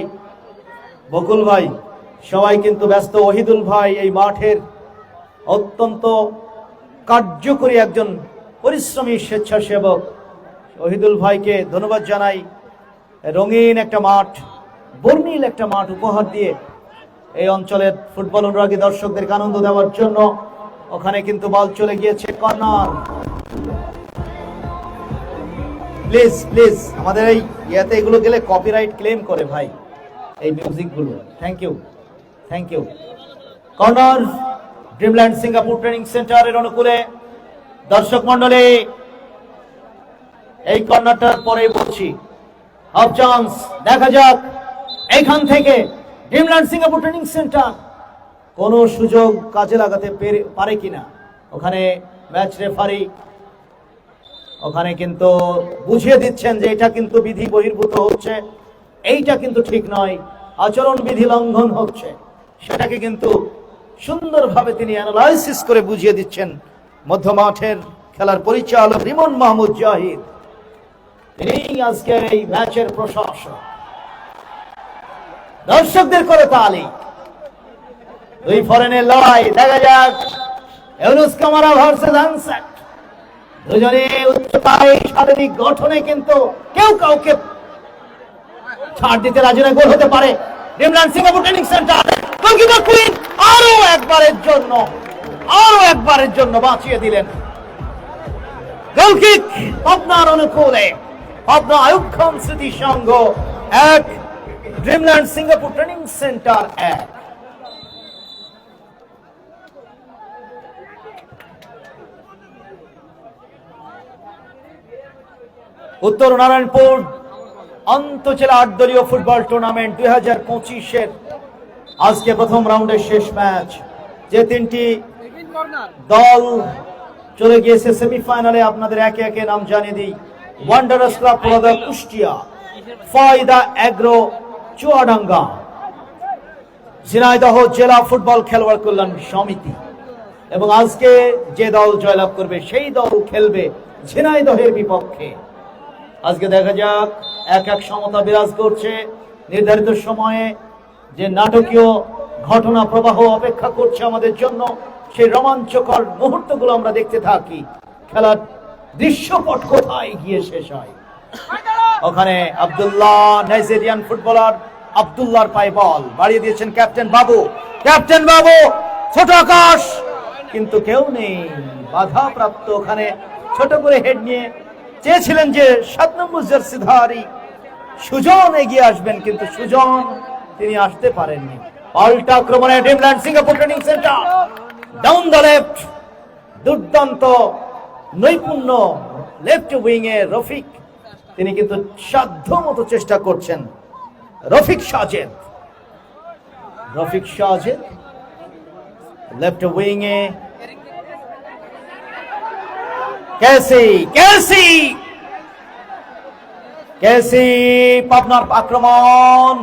বকুল ভাই, সবাই কিন্তু ব্যস্ত। ওহিদুল ভাই এই মাঠের অত্যন্ত কার্যকরী একজন পরিশ্রমী স্বেচ্ছাসেবক। ওহিদুল ভাইকে ধন্যবাদ জানাই। রঙিন একটা মাঠ, বর্ণিল একটা মাঠ উপহার দিয়ে এই অঞ্চলের ফুটবল অনুরাগী দর্শকদেরকে আনন্দ দেওয়ার জন্য ওখানে কিন্তু বল চলে গিয়েছে কর্নার। প্লিজ আমাদের এই ইয়াতে এগুলো গেলে কপিরাইট ক্লেম করে ভাই, এই মিউজিক গুলো। Thank you. Corner Dreamland Singapore training সেন্টারের অনুকূলে। দর্শক মন্ডলী, এই কর্নারটার পরে বলছি হাফ চান্স, দেখা যাক এইখান থেকে ড্রিমল্যান্ড সিঙ্গাপুর ট্রেনিং সেন্টার কোন সুযোগ কাজে লাগাতে পারে কিনা। ওখানে ম্যাচ রেফারি ওখানে কিন্তু বুঝিয়ে দিচ্ছেন যে এটা কিন্তু বিধি বহির্ভূত হচ্ছে, এইটা কিন্তু ঠিক নয়, আচরণ বিধি লঙ্ঘন হচ্ছে, সেটাকে কিন্তু সুন্দরভাবে তিনি অ্যানালাইসিস করে বুঝিয়ে দিচ্ছেন মধ্য মাঠের খেলার পরিচালক রিমন মাহমুদ জাহিদ। তিনি আজকের এই ম্যাচের প্রশাসক। দর্শকদের করে তালি। দুই ফরেনের লড়াই, দেখা যাক ইউনুস কামারা ভার্সেস আনসার। দুজনে উচ্চতায় শারীরিক গঠনে কিন্তু কেউ কাউকে ছাড় দিতে রাজি নয়। গোল হতে পারে। Dreamland Singapore training centre, goalkeeper queen আরো একবারের জন্য বাঁচিয়ে দিলেন। গোলকিক পাবনার অনুকূলে। পাবনা আয়ুব খান স্মৃতি সংঘ 1, ড্রিমল্যান্ড সিঙ্গাপুর ট্রেনিং সেন্টার 1। উত্তর নারায়ণপুর আন্তঃজেলা 8 দলীয় ফুটবল টুর্নামেন্ট 2025-এর আজকে প্রথম রাউন্ডের শেষ ম্যাচ। যে 3টি দল চলে গিয়েছে সেমিফাইনালে, আপনাদের একে একে নাম জানিয়ে দিই। ওয়ান্ডারার্স ক্লাব পোলাদা কুষ্টিয়া, ফায়দা এগ্রো চুয়াডাঙ্গা, ঝিনাইদহ জেলা ফুটবল খেলোয়াড় কল্যাণ সমিতি। এবং আজকে যে দল জয়লাভ করবে সেই দল খেলবে ঝিনাইদহের বিপক্ষে। আজকে দেখা যাক 1-1 সমতা বিরাজ করছে। নির্ধারিত সময়ে যে নাটকীয় ঘটনা প্রবাহ অপেক্ষা করছে আমাদের জন্য, সেই রোমাঞ্চকর মুহূর্তগুলো আমরা দেখতে থাকি। খেলার দৃশ্যপট কোথায় গিয়ে শেষ হয়। ওখানে আব্দুল্লাহ, নাইজেরিয়ান ফুটবলার আব্দুল্লাহর পায়ে বল বাড়িয়ে দিয়েছেন ক্যাপ্টেন বাবু। ছোট আকাশ, কিন্তু কেউ নেই, বাধা প্রাপ্ত। ওখানে ছোট করে হেড নিয়ে চেয়েছিলেন যে 7 নম্বর জার্সিধারী সুজন এগিয়ে আসবেন, কিন্তু সুজন তিনি আসতে পারেননি। পাল্টা আক্রমণে Dreamland Singapore training centre, down the left, দুর্দান্ত নৈপুণ্য লেফট উইং এ রফিক, তিনি কিন্তু সাধ্য মতো চেষ্টা করছেন। রফিক সাজেদ লেফট উইং এ, কেসি পাবনার আক্রমণ,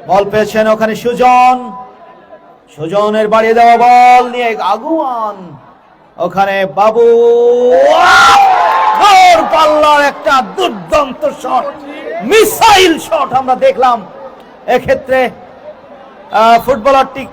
বল পেয়েছেন ওখানে সুজনের বাড়িয়ে দেওয়া বল নিয়ে আগুয়ান, ওখানে বাবু পাল্লার একটা দুর্দান্ত শট, মিসাইল শট আমরা দেখলাম। এক্ষেত্রে ফুটবলারটি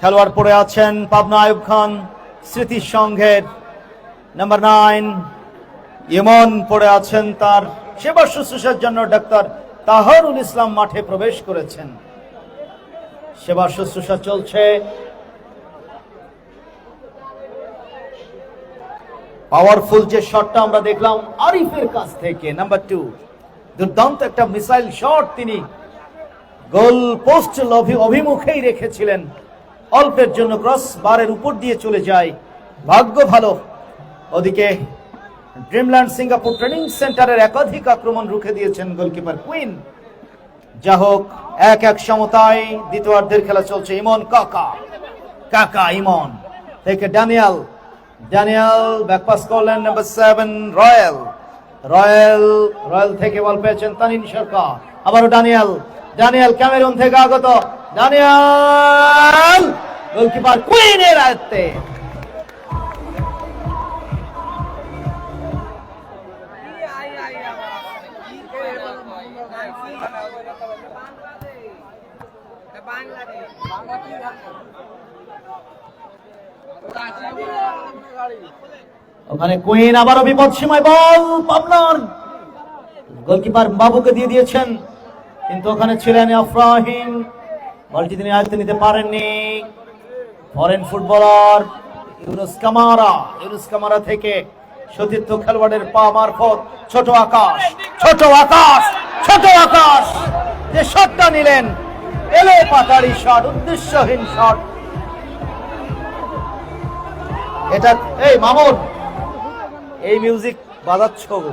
খেলোয়াড় পড়ে আছেন পাবনা আয়ুব খান স্মৃতি সংঘের নাম্বার 9 ইমন পড়ে আছেন। তার সেবা শুশ্রূষার জন্য ডাক্তার তাহারুল ইসলাম মাঠে প্রবেশ করেছেন। সেবা শুশ্রূষা চলছে। পাওয়ারফুল যে শটটা আমরা দেখলাম আরিফের কাছ থেকে, নাম্বার 2, দুর্দান্ত একটা মিসাইল শট তিনি গোল পোস্ট অভিমুখেই রেখেছিলেন। অল্পের জন্য ক্রস বারের উপর দিয়ে চলে যায়, ভাগ্য ভালো। ওদিকে ড্রিমল্যান্ড সিঙ্গাপুর ট্রেনিং সেন্টারের একাধিক আক্রমণ রুখে দিয়েছেন গোলকিপার কুইন। যা হোক 1-1 সমতায় দ্বিতীয়ার্ধের খেলা চলছে। ইমন কাকা ইমন থেকে ড্যানিয়েল ব্যাকপাস করলেন নাম্বার 7 রয়্যাল থেকে বল পেয়েছেন তানিন সরকার। আবারও ড্যানিয়েল ক্যামেরুন থেকে আগত ড্যানিয়েল, গোলকিপার কুইনের আয়ত্তে। ওখানে কুইন আবারও বিপদ সীমায় বল পাবনার গোলকিপার বাবুকে দিয়ে দিয়েছেন, কিন্তু ওখানে ছিলেন আফরাহিম, বলটি তিনি আয়ত্তে নিতে পারেননি। ফরেন ফুটবলার ইউনুস কামারা থেকে সতীর্থ খেলোয়াড়ের পা মারফত ছোট আকাশ, ছোট আকাশ, ছোট আকাশ যে শটটা নিলেন, এলো পাতারি শট, উদ্দেশ্যহীন শট। এটা এই মামুন, এই মিউজিক বাজাচ্ছ গো,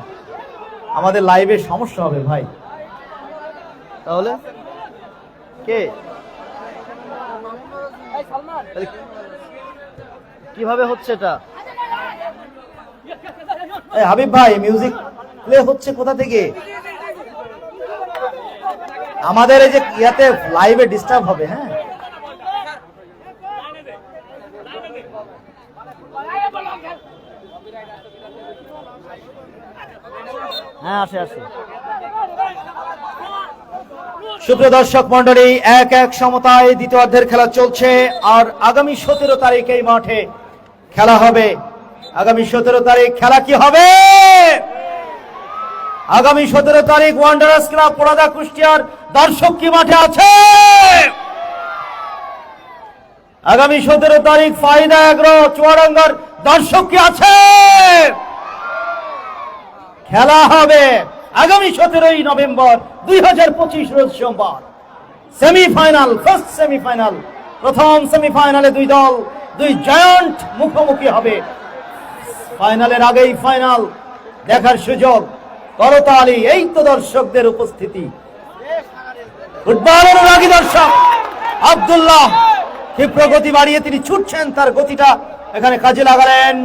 আমাদের লাইভে সমস্যা হবে ভাই। তাহলে কে কিভাবে হচ্ছে এটা? হাবিব ভাই, মিউজিক প্লে হচ্ছে কোথা থেকে? আমাদের এই যে ইয়াতে লাইভে ডিস্টার্ব হবে। হ্যাঁ, হ্যাঁ, আসে আসে। সুপ্রিয় দর্শক মন্ডলী, 1-1 সমতায় দ্বিতীয়ার্ধের খেলা চলছে। আর আগামী 17 তারিখ এই মাঠে খেলা হবে। আগামী 17 তারিখ খেলা কি হবে? আগামী 17 তারিখ ওয়ান্ডারার্স ক্লাব পোড়াদা কুষ্টিয়ার দর্শক কি মাঠে আছে? আগামী 17 তারিখ ফাইদা এগ্রো চুয়াডাঙ্গার দর্শক কি আছে? খেলা হবে আগামী 17 নভেম্বর 2025 রোজ সোমবার। সেমিফাইনাল, ফার্স্ট সেমিফাইনাল, প্রথম সেমিফাইনালে দুই দল, দুই জায়ান্ট মুখোমুখি হবে। ফাইনালের আগেই ফাইনাল দেখার সুযোগ, করতালি, এই তো দর্শকদের উপস্থিতি। ফুটবলের রাগী দর্শক আব্দুল্লাহ ক্ষিপ্র গতি বাড়িয়ে তিনি ছুটছেন, তার গতিটা এখানে কাজে লাগালেন,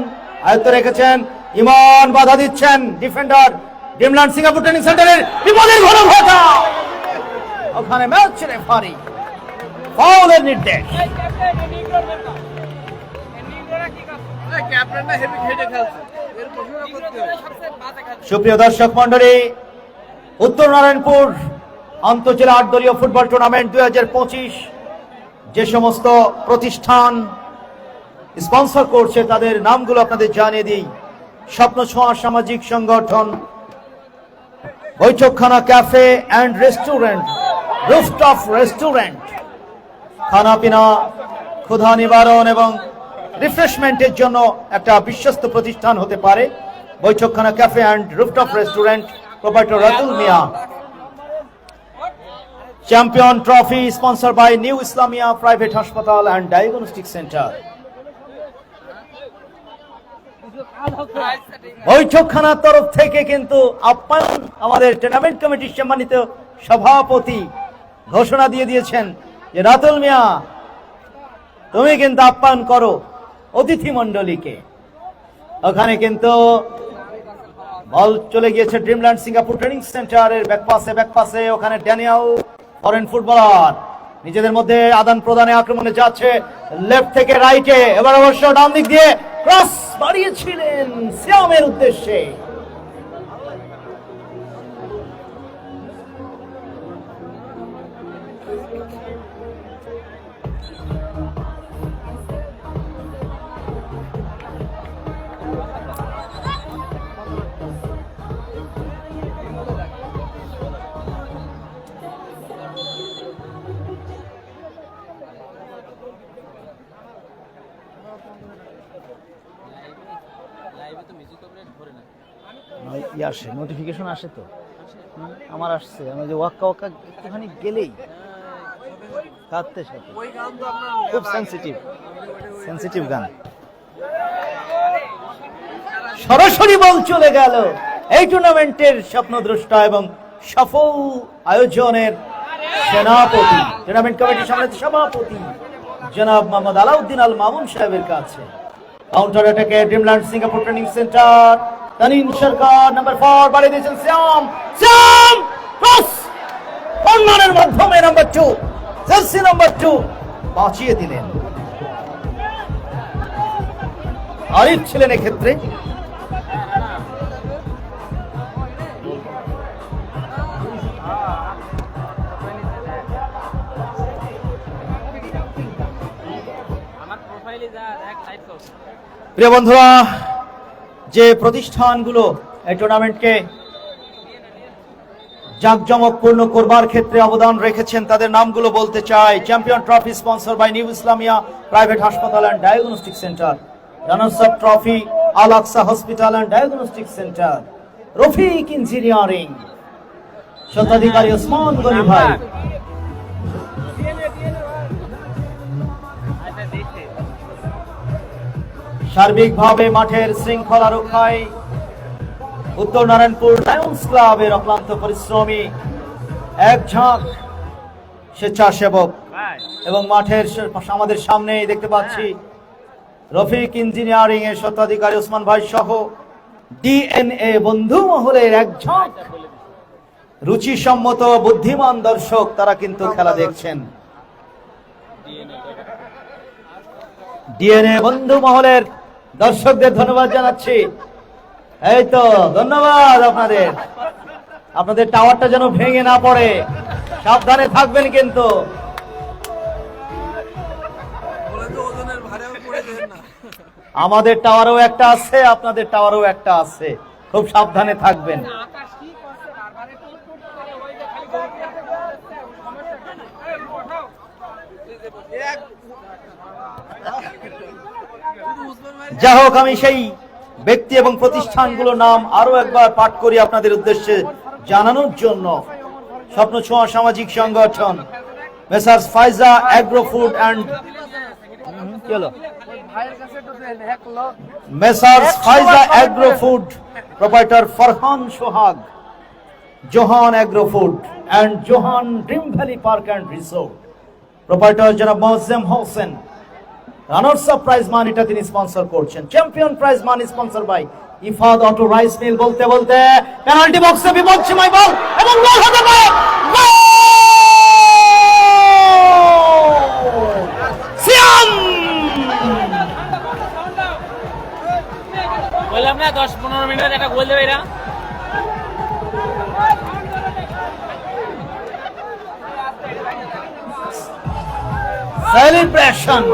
আয়ত্ত রেখেছেন। ইমন বাধা দিচ্ছেন, ডিফেন্ডার ড্রিমল্যান্ড সিঙ্গাপুর ট্রেনিং সেন্টারের বিপদের ঘন ঘটা, ওখানে ম্যাচ রেফারি ফাউলের নির্দেশ। সুপ্রিয় দর্শক মন্ডলী, উত্তর নারায়ণপুর আন্তঃজেলা 8 দলীয় ফুটবল টুর্নামেন্ট 2025 যে সমস্ত প্রতিষ্ঠান স্পন্সর করছে তাদের নামগুলো আপনাদের জানিয়ে দিই। স্বপ্ন ছোঁয়া সামাজিক সংগঠন, Baithakkhana cafe and restaurant, rooftop restaurant, খানাপিনা, ক্ষুধা নিবারণ এবং রিফ্রেশমেন্টের জন্য একটা বিশ্বস্ত প্রতিষ্ঠান হতে পারে Baithakkhana cafe and rooftop restaurant, proprietor Ratul Mia. Champion trophy sponsor by new Islamia private হাসপাতাল অ্যান্ড ডায়াগনস্টিক সেন্টার। বৈঠকখানার তরফ থেকে কিন্তু আপ্যায়ন আমাদের টুর্নামেন্ট কমিটির সম্মানিত সভাপতি ঘোষণা দিয়ে দিয়েছেন যে রাতুল মিয়া, তুমি কিন্তু আপ্যায়ন করো অতিথি মন্ডলীকে। ওখানে কিন্তু বল চলে গিয়েছে ড্রিমল্যান্ড সিঙ্গাপুর ট্রেনিং সেন্টারের ব্যাকপাসে, ওখানে ড্যানিয়েল ফরেন ফুটবলার নিজেদের মধ্যে আদান প্রদানে আক্রমণে যাচ্ছে লেফট থেকে রাইটে, এবার অবশ্য ডান দিক দিয়ে ক্রস বাড়িয়েছিলেন শ্যামের উদ্দেশ্যে। আসে নোটিফিকেশন আসে তো, আমার আসছে, আমি যে ওয়াক্কা একটুখানি গেলেই কাঁদতে সাথে, খুব সেন্সিটিভ গান। সরাসরি বল চলে গেল এই টুর্নামেন্টের স্বপ্নদ্রষ্টা এবং সফল আয়োজনের সেনাপতি, টুর্নামেন্ট কমিটির সম্মানিত সভাপতি জনাব মোহাম্মদ আলাউদ্দিন আল মামুন সাহেবের কাছে। কাউন্টার অ্যাটাকে Dreamland Singapore training centre, Tanim Sarkar number 4 বাড়িয়ে দিয়েছেন শ্যাম ক্রস কর্নারের মাধ্যমে নাম্বার 2 জার্সি নাম্বার 2 বাঁচিয়ে দিলেন। আরিফ ছিলেন এক্ষেত্রে। প্রিয় বন্ধুরা, যে প্রতিষ্ঠানগুলো এই টুর্নামেন্টকে জাঁকজমকপূর্ণ করবার ক্ষেত্রে অবদান রেখেছেন তাদের নামগুলো বলতে চাই। Champion trophy sponsor by new Islamia private হাসপাতাল and diagnostic centre, runners up trophy Al Aqsa hospital and diagnostic centre, Rafiq engineering, স্বত্বাধিকারী ওসমান গনি ভাই। সার্বিকভাবে মাঠের শৃঙ্খলা রক্ষায় উত্তর নারায়ণপুর লায়ন্স ক্লাবের অক্লান্ত পরিশ্রমী এক ঝাঁক স্বেচ্ছাসেবক এবং মাঠের আমাদের সামনেই দেখতে পাচ্ছি রফিক ইঞ্জিনিয়ারিং এর স্বত্বাধিকারী ওসমান ভাই সহ ডিএনএ বন্ধু মহলের এক ঝাঁক রুচিসম্মত বুদ্ধিমান দর্শক, তারা কিন্তু খেলা দেখছেন। ডিএনএ বন্ধু মহলের দর্শকদের ধন্যবাদ জানাচ্ছি। এই তো ধন্যবাদ আপনাদের, আপনাদের টাওয়ারটা যেন ভেঙে না পড়ে, সাবধানে থাকবেন কিন্তু। আমাদের টাওয়ারও একটা আছে, আপনাদের টাওয়ারও একটা আছে, খুব সাবধানে থাকবেন। যাই হোক, আমি সেই ব্যক্তি এবং প্রতিষ্ঠানগুলোর নাম আরো একবার পাঠ করি আপনাদের উদ্দেশ্যে জানানোর জন্য। স্বপ্ন ছোঁয়া সামাজিক সংগঠন, messrs Faiza agro food and messrs Faiza agro food, proprietor Farhan Sohag, Johan agro food and Johan dream valley park and resort, proprietor জনাব Moazzem Hossain. Runners up prize মানিটা তিনি স্পন্সর করছেন। Champion prize money sponsor by Ifad auto rice mill. বলতে বলতে পেনাল্টি বক্সে বিপজ্জনক বল এবং গোল হতে পারে। সিয়াম বললাম না 10-15 মিনিটের একটা গোল দেবে এরা। সেলিব্রেশন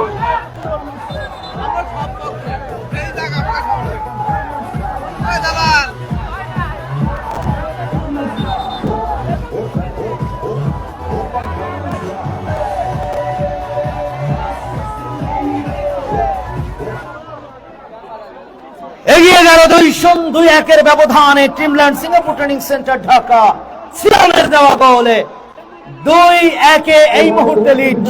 এগিয়ে গেল 2-1 ব্যবধানে Dreamland Singapore training centre Dhaka. সিয়ামের দেওয়া গোলে 2-1 এই মুহূর্তে লিড।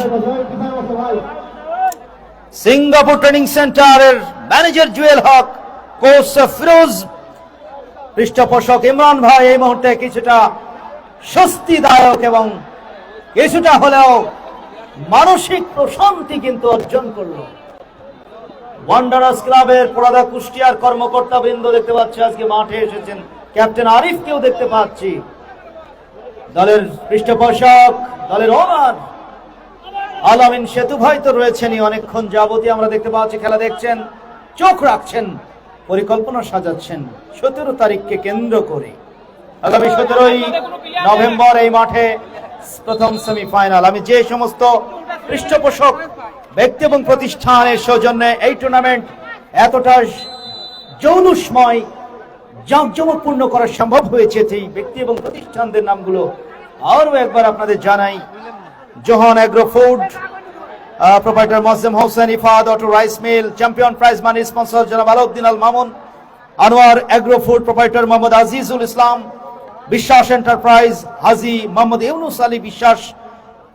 সিঙ্গাপুর ট্রেনিং সেন্টারের ম্যানেজার জুয়েল হক, কোচ ফিরোজ, পৃষ্ঠপোষক ইমরান ভাই এই মুহূর্তে কিছুটা স্বস্তিদায়ক এবং কিছুটা হলেও মানসিক প্রশান্তি কিন্তু অর্জন করলো। ওয়ান্ডারার্স ক্লাবের পরাদা কুষ্টিয়ার কর্মকর্তা বৃন্দ দেখতে পাচ্ছি আজকে মাঠে এসেছেন, ক্যাপ্টেন আরিফকেও দেখতে পাচ্ছি, দলের পৃষ্ঠপোষক, দলের ওনার আলামিন সেতু ভাই তো রয়েছেনই অনেকক্ষণ যাবতীয় আমরা দেখতে পাচ্ছি খেলা দেখছেন, চোখ রাখছেন, পরিকল্পনা সাজাচ্ছেন 17 তারিখকে কেন্দ্র করে। আগামী 17ই নভেম্বর এই মাঠে প্রথম সেমিফাইনাল। আমি যে সমস্ত পৃষ্ঠপোষক ব্যক্তি এবং প্রতিষ্ঠানের সৌজন্যে এই টুর্নামেন্ট এতটা জৌলুসময় জাঁকজমকপূর্ণ করা সম্ভব হয়েছে, সেই ব্যক্তি এবং প্রতিষ্ঠানদের নামগুলো আরো একবার আপনাদের জানাই। Johan agro food, proprietor Moazzem Hossain, Ifad auto rice mill, champion prize money sponsor জনাব Alauddin Al Mamun, Anwar agro food proprietor Mohammad Azizul Islam, Biswas enterprise Haji Mohammad Yunus Ali Biswas.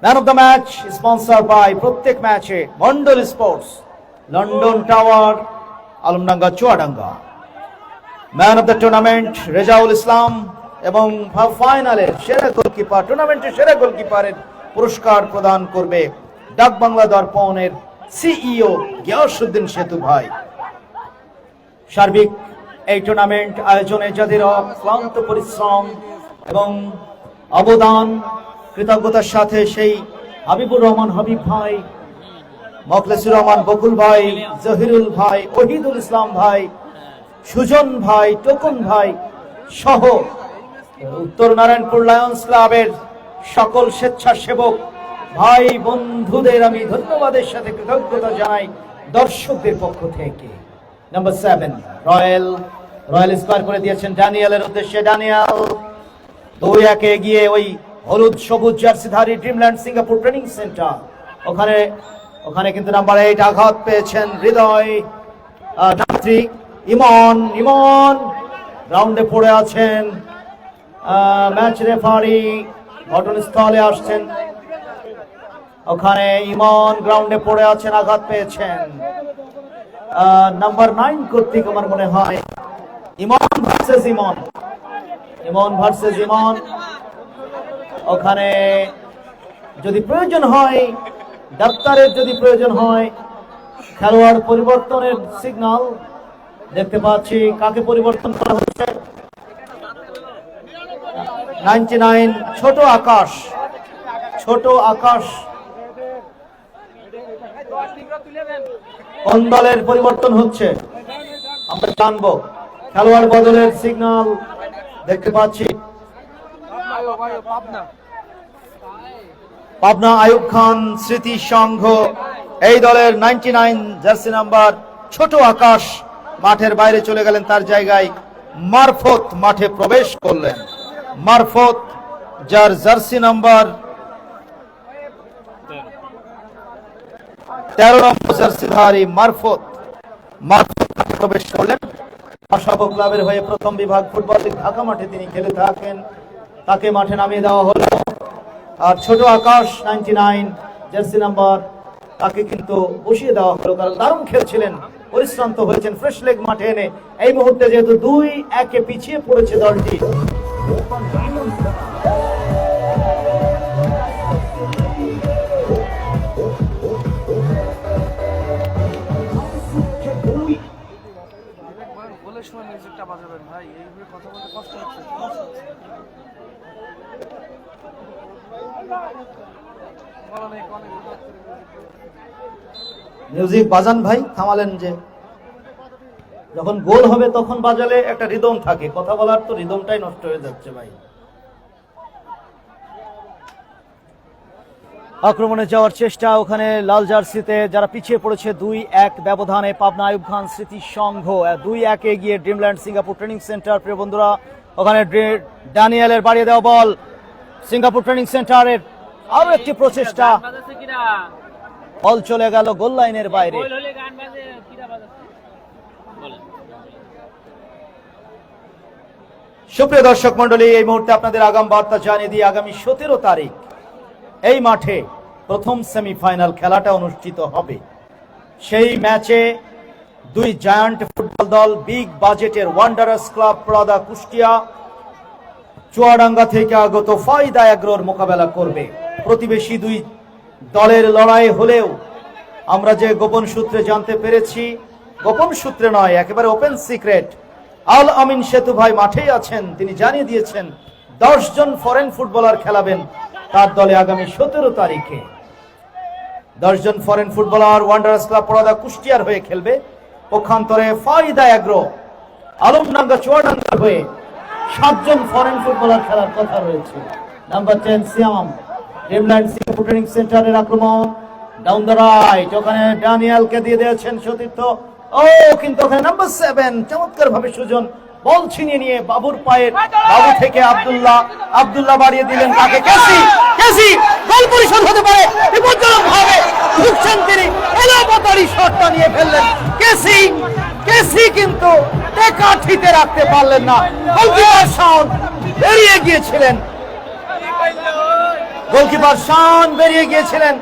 Man of the match sponsor by প্রত্যেক ম্যাচে Mondal sports, London tower, Alamdanga Chuadanga. Man of the tournament Rezaul Islam এবং ফাইনালের সেরা গোলকিপার, টুর্নামেন্টের সেরা গোলকিপারের পুরস্কার প্রদান করবে ডাক বাংলা দর্পণের সিইও গিয়াসউদ্দিন সেতু ভাই। সার্বিক এই টুর্নামেন্ট আয়োজনে যাদের অক্লান্ত পরিশ্রম এবং অবদান, কৃতজ্ঞতার সাথে সেই হাবিবুর রহমান হাবিব ভাই, মোখলেসুর রহমান বকুল ভাই, জহিরুল ভাই, ওহিদুল ইসলাম ভাই, সুজন ভাই, টোকন ভাই সহ উত্তর নারায়ণপুর লায়ন্স ক্লাবের সকল স্বেচ্ছাসেবক ভাই বন্ধুদের আমি ধন্যবাদের সাথে কৃতজ্ঞতা জানাই দর্শকদের পক্ষ থেকে। নাম্বার 7 রয়্যাল স্কোয়ার করে দিয়েছেন ড্যানিয়েলের উদ্দেশ্যে। ড্যানিয়েল 2-1 এগিয়ে ওই হলুদ সবুজ জার্সিধারী ড্রিমল্যান্ড সিঙ্গাপুর ট্রেনিং সেন্টার, ওখানে কিন্তু নাম্বার 8 আঘাত পেয়েছেন হৃদয় নাত্রি, ইমন ইমন গ্রাউন্ডে পড়ে আছেন। ম্যাচ রেফারি ঘটনাস্থলে আসছেন। ওখানে ইমন গ্রাউন্ডে পড়ে আছেন, আঘাত পেয়েছেন। নাম্বার 9 কর্তৃক আমার মনে হয় ইমন ভার্সেস ইমন, ইমন ভার্সেস ইমন। ওখানে যদি প্রয়োজন হয়, ডাক্তারের যদি প্রয়োজন হয়, খেলোয়াড় পরিবর্তনের সিগন্যাল দেখতে পাচ্ছি। কাকে পরিবর্তন করা হচ্ছে? 99 ছোট আকাশ, ছোট আকাশ কোন দলের পরিবর্তন হচ্ছে আমরা জানবো। খেলোয়াড় বদলের সিগন্যাল দেখতে পাচ্ছি। পাবনা আয়ুব খান স্মৃতি সংঘ, এই দলের 99 জার্সি নাম্বার ছোট আকাশ মাঠের বাইরে চলে গেলেন, তার জায়গায় মারফত মাঠে প্রবেশ করলেন। মারফত, যার জার্সি নাম্বার 13 নম্বর জার্সিধারী মারফত মাঠে প্রবেশ করলেন। আশাবো ক্লাবের হয়ে প্রথম বিভাগ ফুটবল লীগ ঢাকা মাঠে তিনি খেলে থাকেন, তাকে মাঠে নামিয়ে দেওয়া হলো। আর ছোট আকাশ 99 জার্সি নাম্বার, তাকে কিন্তু বসিয়ে দেওয়া হলো, কারণ দারুণ খেলছিলেন, পরিশ্রান্ত হয়েছেন। ফ্রেশ লেগ মাঠে এনে এই মুহূর্তে যেহেতু 2-1 পিছিয়ে পড়েছে দলটি, মিউজিক বাজান ভাই, থামালেন যে? যখন গোল হবে তখন বাজালে একটা রিদম থাকে, কথা বলার তো রিদমটাই নষ্ট হয়ে যাচ্ছে ভাই। আক্রমণে যাওয়ার চেষ্টা, ওখানে লাল জার্সিতে যারা পিছিয়ে পড়েছে 2-1 ব্যবধানে পাবনা আয়ুব খান স্মৃতি সংঘ 2-1 এগিয়ে ড্রিমল্যান্ড সিঙ্গাপুর ট্রেনিং সেন্টার। প্রিয় বন্ধুরা, ওখানে ড্যানিয়েলের বাড়িয়ে দেওয়া বল, সিঙ্গাপুর ট্রেনিং সেন্টারের আরো একটি প্রচেষ্টা, বল চলে গেল গোল লাইনের বাইরে। সুপ্রিয় দর্শক মন্ডলী, এই মুহূর্তে আপনাদের আগাম বার্তা জানিয়ে দিয়ে আগামী 17 তারিখ এই মাঠে প্রথম সেমিফাইনাল খেলাটা অনুষ্ঠিত হবে। সেই ম্যাচে দুই জায়ান্ট ফুটবল দল বিগ বাজেটের ওয়ান্ডারার্স ক্লাব পড়াদা কুষ্টিয়া চুয়াডাঙ্গা থেকে আগত ফায়দা এগ্রোর মোকাবেলা করবে। প্রতিবেশী দুই দলের লড়াই হলেও আমরা যে গোপন সূত্রে জানতে পেরেছি, গোপন সূত্রে নয়, একেবারে ওপেন সিক্রেট, আল আমিন সেতু ভাই মাঠেই আছেন, তিনি জানিয়ে দিয়েছেন 10 জন ফরেন ফুটবলার খেলাবেন তার দলে আগামী 17 তারিখে। 10 জন foreign footballer wanderers club Porada কুষ্টিয়ার হয়ে খেলবে। পক্ষান্তরে ফায়দা এগ্রো আলমডাঙ্গা চুয়াডাঙ্গার হয়ে 7 জন ফরেন ফুটবলার খেলার কথা রয়েছে। নাম্বার 10 সিয়াম, ড্রিমল্যান্ড সিঙ্গাপুর ট্রেনিং সেন্টারের আক্রমণ ডাউন দ্য রাইট, ওখানে ড্যানিয়েলকে দিয়ে দিয়েছেন সতীর্থ। ও কিন্তু ওখানে নাম্বার 7 চমৎকার ভাবে সুজন বল ছিনিয়ে নিয়ে বাবুর পায়ের, বাবু থেকে আব্দুল্লাহ বাড়িয়ে দিলেন, তাকে কেসি গোল পরিশোধ হতে পারে, বিপজ্জনক ভাবে ঢুকছেন তিনি, এলোপাতাড়ি শটটা নিয়ে ফেললেন কেসি কিন্তু টেকা ঠিতে রাখতে পারলেন না। গোলকিপার শান বেরিয়ে গিয়েছিলেন,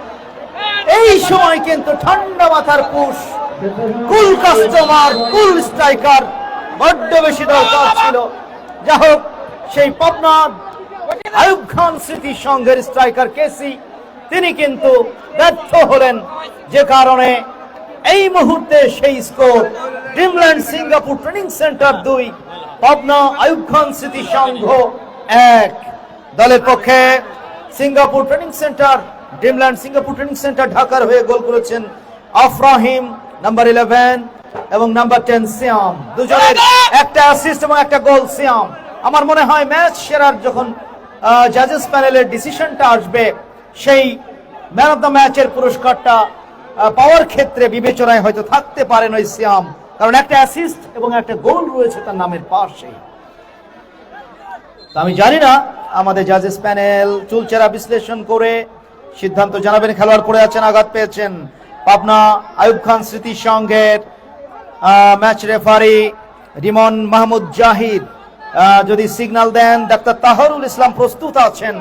এই সময় কিন্তু ঠান্ডা মাথার পুশ, কুল কাস্টমার, কুল স্ট্রাইকার বড্ড বেশি দরকার ছিল। যা হোক, সেই পাবনা আয়ুব খান স্মৃতি সংঘের স্ট্রাইকার কেসি তিনি কিন্তু ব্যর্থ হলেন, যে কারণে এই মুহূর্তে সেই score Dreamland Singapore training centre 2, Pabna Ayub Khan স্মৃতি সংঘ 1। দলের পক্ষে Singapore training centre, Dreamland Singapore training centre ঢাকার হয়ে গোল করেছেন আফরাহিম নাম্বার 11 এবং নাম্বার 10 সিয়াম, দুজনের একটা অ্যাসিস্ট এবং একটা গোল সিয়াম। আমার মনে হয় ম্যাচ সেরার যখন জাজেস প্যানেলের ডিসিশনটা আসবে, সেই ম্যান অফ দ্য ম্যাচের পুরস্কারটা পাওয়ার ক্ষেত্রে বিবেচনায় হয়তো থাকতে পারেন ওই সিয়াম, কারণ একটা অ্যাসিস্ট এবং একটা গোল রয়েছে তার নামের পাশে। আমি জানি না, আমাদের জাজেস প্যানেল চুলচেরা বিশ্লেষণ করে সিদ্ধান্ত জানাবেন। খেলোয়াড় পড়ে আছেন, আঘাত পেয়েছেন পাবনা আয়ুব খান স্মৃতি সংঘের ম্যাচ রেফারি রিমন মাহমুদ জাহিদ যদি সিগন্যাল দেন, ডাক্তার তাহরুল ইসলাম প্রস্তুত আছেন।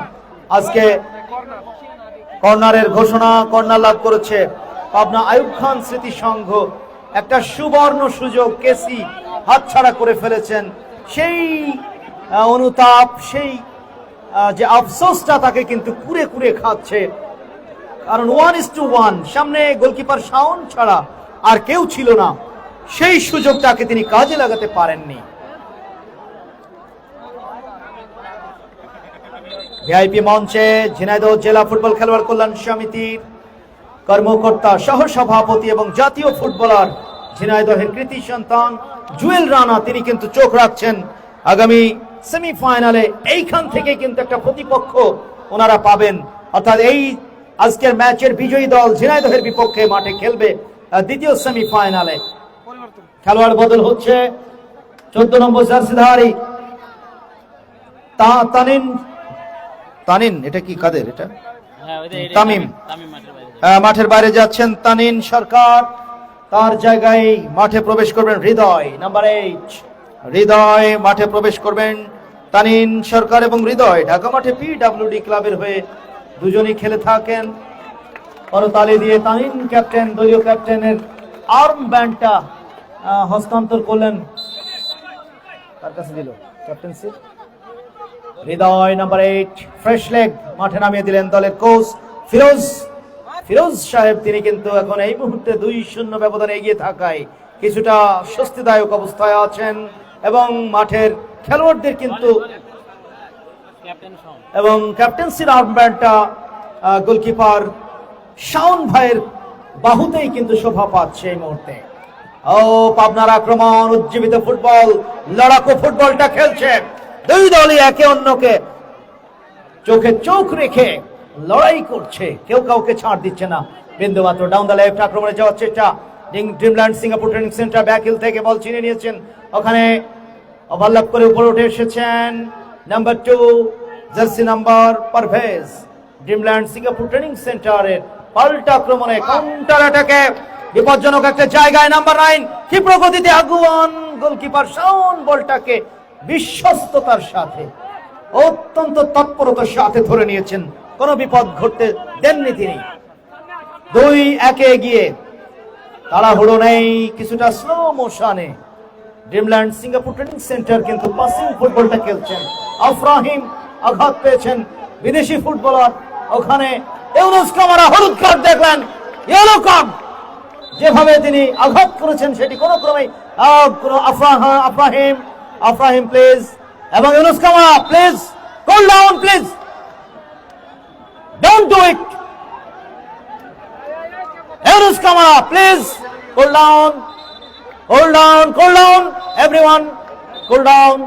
আজকে কর্নারের ঘোষণা, কর্নার লাভ করেছে পাবনা আয়ুব খান স্মৃতি সংঘ। একটা সুবর্ণ সুযোগ কেসি হাতছাড়া করে ফেলেছেন। সেই অনুতাপ, সেই যে আফসোসটা তাকে কিন্তু কুরে কুরে খাচ্ছে, কারণ 1:1 সামনে গোলকিপার শাওন ছাড়া আর কেউ ছিল না। সেই সুযোগটাকে তিনি কাজে লাগাতে পারেননি। ভিআইপি মঞ্চে ঝিনাইদহ জেলা ফুটবল খেলোয়াড় কল্যাণ সমিতির কর্মকর্তা, সহ সভাপতি এবং জাতীয় ফুটবলার ঝিনাইদহের কৃতি সন্তান জুয়েল রানা, তিনি কিন্তু চোখ রাখছেন আগামী সেমিফাইনালে। এইখান থেকে কিন্তু একটা প্রতিপক্ষ ওনারা পাবেন, অর্থাৎ এই আজকের ম্যাচের বিজয়ী দল ঝিনাইদহের বিপক্ষে মাঠে খেলবে দ্বিতীয় সেমিফাইনালে। খেলোয়াড় বদল হচ্ছে 14 নম্বর জার্সিধারী তানিন। তানিন, এটা কি কাদের? এটা তামিম মাঠের বাইরে যাচ্ছেন। তানিন সরকার, তার জায়গায় মাঠে প্রবেশ করবেন হৃদয়, নাম্বার 8 হৃদয় মাঠে প্রবেশ করবেন। তানিন সরকার এবং হৃদয় ঢাকা মাঠে পিডব্লিউডি ক্লাবের হয়ে দুজনই খেলে থাকেন। করতালি দিয়ে তানিন ক্যাপ্টেন, দলীয় ক্যাপ্টেনের আর্ম ব্যান্ডটা হস্তান্তর করলেন। তার কাছে দিল ক্যাপ্টেন্সি। হৃদয় নাম্বার 8 ফ্রেশ লেগ মাঠে নামিয়ে দিলেন দলের কোচ ফিরোজ সাহেব। তিনি কিন্তু এখন এই মুহূর্তে 2-0 ব্যবধানে এগিয়ে থাকায় কিছুটা স্বস্তিদায়ক অবস্থায় আছেন, এবং মাঠের খেলোয়াড়দের কিন্তু এবং ক্যাপ্টেন্সির আর্মব্যান্ডটা গোলকিপার শাওন ভাইয়ের বাহুতেই কিন্তু শোভা পাচ্ছে এই মুহূর্তে। ও পাবনার আক্রমণ, উজ্জীবিত ফুটবল, লড়াকু ফুটবলটা খেলছে। দুই দলই একে অন্যকে চোখে চোখ রেখে লড়াই করছে, কেউ কাউকে ছাড় দিচ্ছে না বিন্দু মাত্র। ডাউন দ্য লেফট আক্রমণে যাওয়ার চেষ্টা, Dreamland Singapore training centre back heel থেকে বল ছিনিয়ে নিয়েছেন, ওখানে ওভারল্যাপ করে উপরে উঠে এসেছেন number 2 jersey number Parvez. Dreamland Singapore training সেন্টারের পাল্টা আক্রমণে কাউন্টার অ্যাটাকে বিপজ্জনক একটা জায়গায় নাম্বার 9 ক্ষিপ্র গতিতে আগুয়ান গোলকিপার শাওন বলটাকে বিশ্বস্ততার সাথে, অত্যন্ত তৎপরতার সাথে ধরে নিয়েছেন, কোনো বিপদ ঘটতে দেননি তিনি। 2-1 এগিয়ে, তাড়াহুড়ো নেই, কিছুটা স্লো মোশনে ড্রিমল্যান্ড সিঙ্গাপুর ট্রেনিং সেন্টার কিন্তু পাসিং ফুটবলটা খেলছেন। আফরাহিম আঘাত পেয়েছেন, বিদেশি ফুটবলার। ওখানে ইউনুস কামারা হলুদ কার্ড দেখলেন, ইয়েলো কার্ড। যেভাবে তিনি আঘাত করেছেন সেটি কোনো ক্রমেই আফরাহিম প্লিজ, এবং Yunus Camara please, cool down please, don't do it. Yunus Camara please, cool down, cool down everyone, cool down.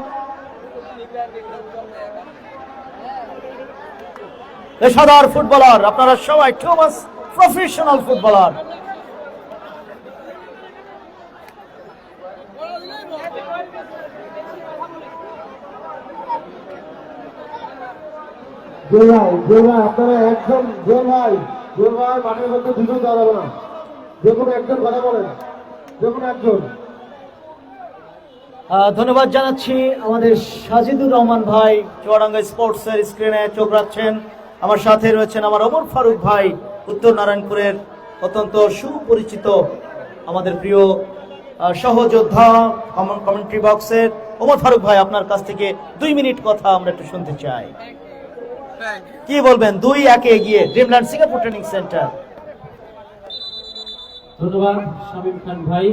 পেশাদার ফুটবলার আপনারা সবাই, টু মাস প্রফেশনাল ফুটবলার। আপনারা একজন জোর ভাই মাঠের মধ্যে দুজন দাঁড়াবো না, যে কোনো একজন কথা বলেন, যে কোনো একজন। ধন্যবাদ জানাচ্ছি আমাদের সাজিদুর রহমান ভাই, চুয়াডাঙ্গা স্পোর্টসের স্ক্রিনে চোখ রাখছেন। আমার সাথে রয়েছেন আমার ওমর ফারুক ভাই, উত্তর নারায়ণপুরের অত্যন্ত সুপরিচিত আমাদের প্রিয় সহযোদ্ধা কমেন্ট্রি বক্সের। ওমর ফারুক ভাই, আপনার কাছ থেকে 2 মিনিট কথা আমরা একটু শুনতে চাই। কি বলবেন 2-1 এগিয়ে ড্রিমল্যান্ড সিঙ্গাপুর ট্রেনিং সেন্টার? ধন্যবাদ শামীম খান ভাই।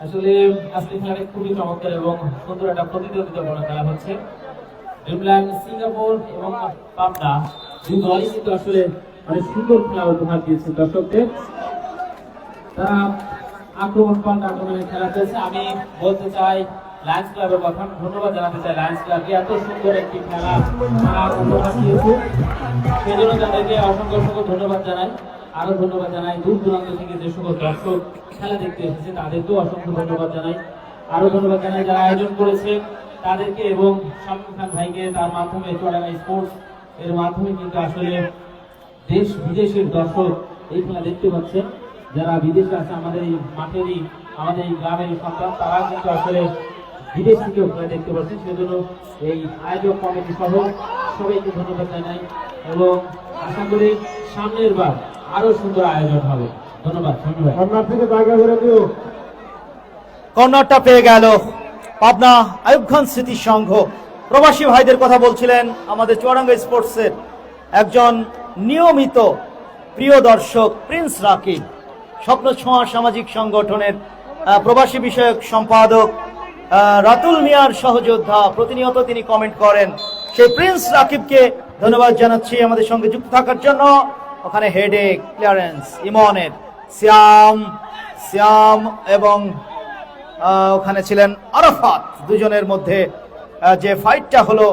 আসলে আজকে খেলাটা খুবই চমৎকার এবং সুন্দর একটা প্রতিদ্বন্দ্বিতাপূর্ণ খেলা হচ্ছে। ড্রিমল্যান্ড সিঙ্গাপুর এবং পাবনা দুই দলই কিন্তু আসলে অনেক সুন্দর খেলা উপহার দিয়েছে দর্শকদের। তারা আক্রমণের খেলা চলছে। আমি বলতে চাই লায়ন্স ক্লাবের কথা, ধন্যবাদ জানাতে চাই লায়ন্স ক্লাবকে, এত সুন্দর একটি খেলা উপহার দিয়েছে, সেই জন্য তাদেরকে অসংখ্য ধন্যবাদ জানাই। আরো ধন্যবাদ জানাই দূর দূরান্ত থেকে যে সকল দর্শক খেলা দেখতে এসেছে তাদেরকেও অসংখ্য ধন্যবাদ জানাই। আরো ধন্যবাদ জানাই যারা আয়োজন করেছে তাদেরকে, এবং শামীম খান ভাইকে, তার মাধ্যমে চুয়াডাঙ্গা স্পোর্টস এর মাধ্যমে কিন্তু আসলে দেশ বিদেশের দর্শক এই খেলা দেখতে পাচ্ছে। যারা বিদেশে আছে আমাদের এই মাঠেরই আমাদের এই গ্রামের সন্তান, তারা কিন্তু আসলে বিদেশ থেকে ওখানে দেখতে পাচ্ছেন। সেজন্য এই আয়োজক কমিটি সহ সবাইকে ধন্যবাদ জানাই এবং আশা করি সামনের বার আরো সুন্দর আয়োজন হবে। ধন্যবাদ। আপনার থেকে জায়গা করে দিও। কর্নারটা পেয়ে গেল পাবনা আইয়ুব খান স্মৃতি সংঘ। প্রবাসী ভাইদের কথা বলছিলেন আমাদের চুয়াডাঙ্গা স্পোর্টসের একজন নিয়মিত প্রিয় দর্শক প্রিন্স রাকিব, স্বপ্ন ছোঁয়া সামাজিক সংগঠনের প্রবাসী বিষয়ক সম্পাদক রাতুল মিয়ার সহযোদ্ধা, প্রতিনিয়ত তিনি কমেন্ট করেন। সেই প্রিন্স রাকিবকে ধন্যবাদ জানাচ্ছি আমাদের সঙ্গে যুক্ত থাকার জন্য। ওখানে হেডে ক্লিয়ারেন্স ইমনের সিয়াম এবং ওখানে ছিলেন আরাফাত, দুজনের মধ্যে যে ফাইটটা হলো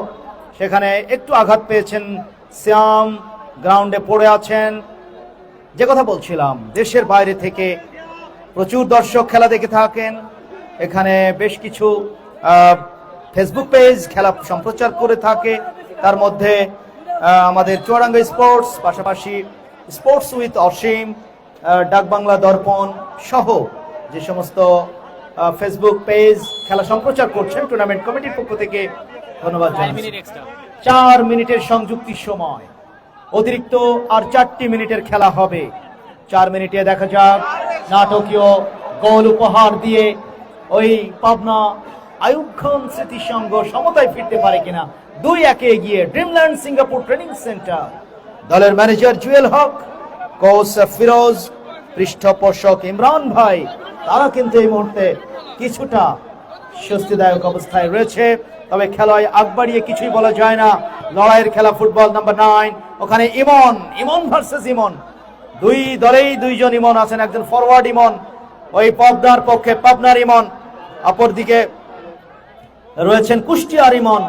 সেখানে একটু আঘাত পেয়েছেন সিয়াম, গ্রাউন্ডে পড়ে আছেন। যে কথা বলছিলাম, দেশের বাইরে থেকে প্রচুর দর্শক খেলা দেখে থাকেন। এখানে বেশ কিছু ফেসবুক পেজ খেলা সম্প্রচার করে থাকে, তার মধ্যে আমাদের চুয়াডাঙ্গা স্পোর্টস, পাশাপাশি স্পোর্টস উইথ অসীম, ডাকবাংলা দর্পণ সহ যে সমস্ত ফেসবুক পেজ খেলা সম্প্রচার করছেন টুর্নামেন্ট কমিটির পক্ষ থেকে ধন্যবাদ জানাচ্ছি। 4 মিনিটের সংযুক্তি সময়, অতিরিক্ত আর 4টি মিনিটের খেলা হবে। 4 মিনিটে দেখা যাক নাটকীয় গোল উপহার দিয়ে ওই পাবনা আইয়ুব খান স্মৃতি সংঘ সমতায় ফিরতে পারে কিনা। 2-1 এগিয়ে ড্রিমল্যান্ড সিঙ্গাপুর ট্রেনিং সেন্টার। দলের ম্যানেজার জুয়েল হক, কোচ ফিরোজ, পৃষ্ঠপোষক ইমরান ভাই, তারা কিন্তু এই মুহূর্তে কিছুটা স্বস্তিদায়ক অবস্থায় রয়েছে। তবে খেলায় আগ বাড়িয়ে কিছুই বলা যায় না। লড়াইয়ের খেলা ফুটবল। নাম্বার 9 ওখানে ইমন ভার্সেস ইমন। দুই দলেই দুইজন ইমন আছেন, একজন ফরওয়ার্ড ইমন ওই পাবনার পক্ষে, পাবনার ইমন, অপরদিকে রয়েছেন কুষ্টিয়ার ইমন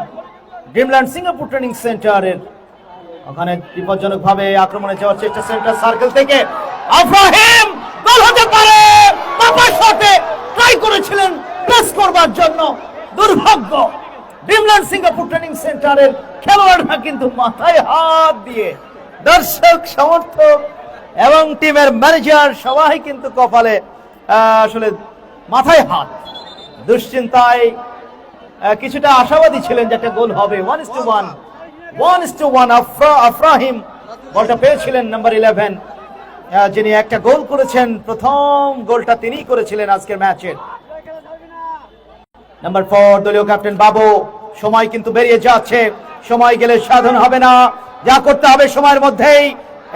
ড্রিমল্যান্ড সিঙ্গাপুর ট্রেনিং সেন্টারের। ওখানে বিপজ্জনক ভাবে আক্রমণে যাওয়ার চেষ্টা সেন্টার সার্কেল থেকে আফরাহিম, গোল হতে পারে। বাবা শটে ট্রাই করেছিলেন প্রেস করবার জন্য, দুর্ভাগ্য। ড্রিমল্যান্ড সিঙ্গাপুর ট্রেনিং সেন্টারের খেলোয়াড়রা কিন্তু মাথায় হাত দিয়ে, দর্শক সমর্থক এবং টিমের ম্যানেজার সবাই কিন্তু কপালে আসলে মাথায় হাত, দুশ্চিন্তায় কিছুটা আশাবাদী ছিলেন যে একটা গোল হবে। 1-1 আফরাহিম বলটা পেয়েছিলেন নাম্বার 11, যিনি একটা গোল করেছেন। প্রথম গোলটা তিনিই করেছিলেন আজকের ম্যাচের। নাম্বার 4 দলীয় ক্যাপ্টেন বাবু। সময় কিন্তু বেরিয়ে যাচ্ছে, সময় গেলে সাধন হবে না, যা করতে হবে সময়ের মধ্যেই।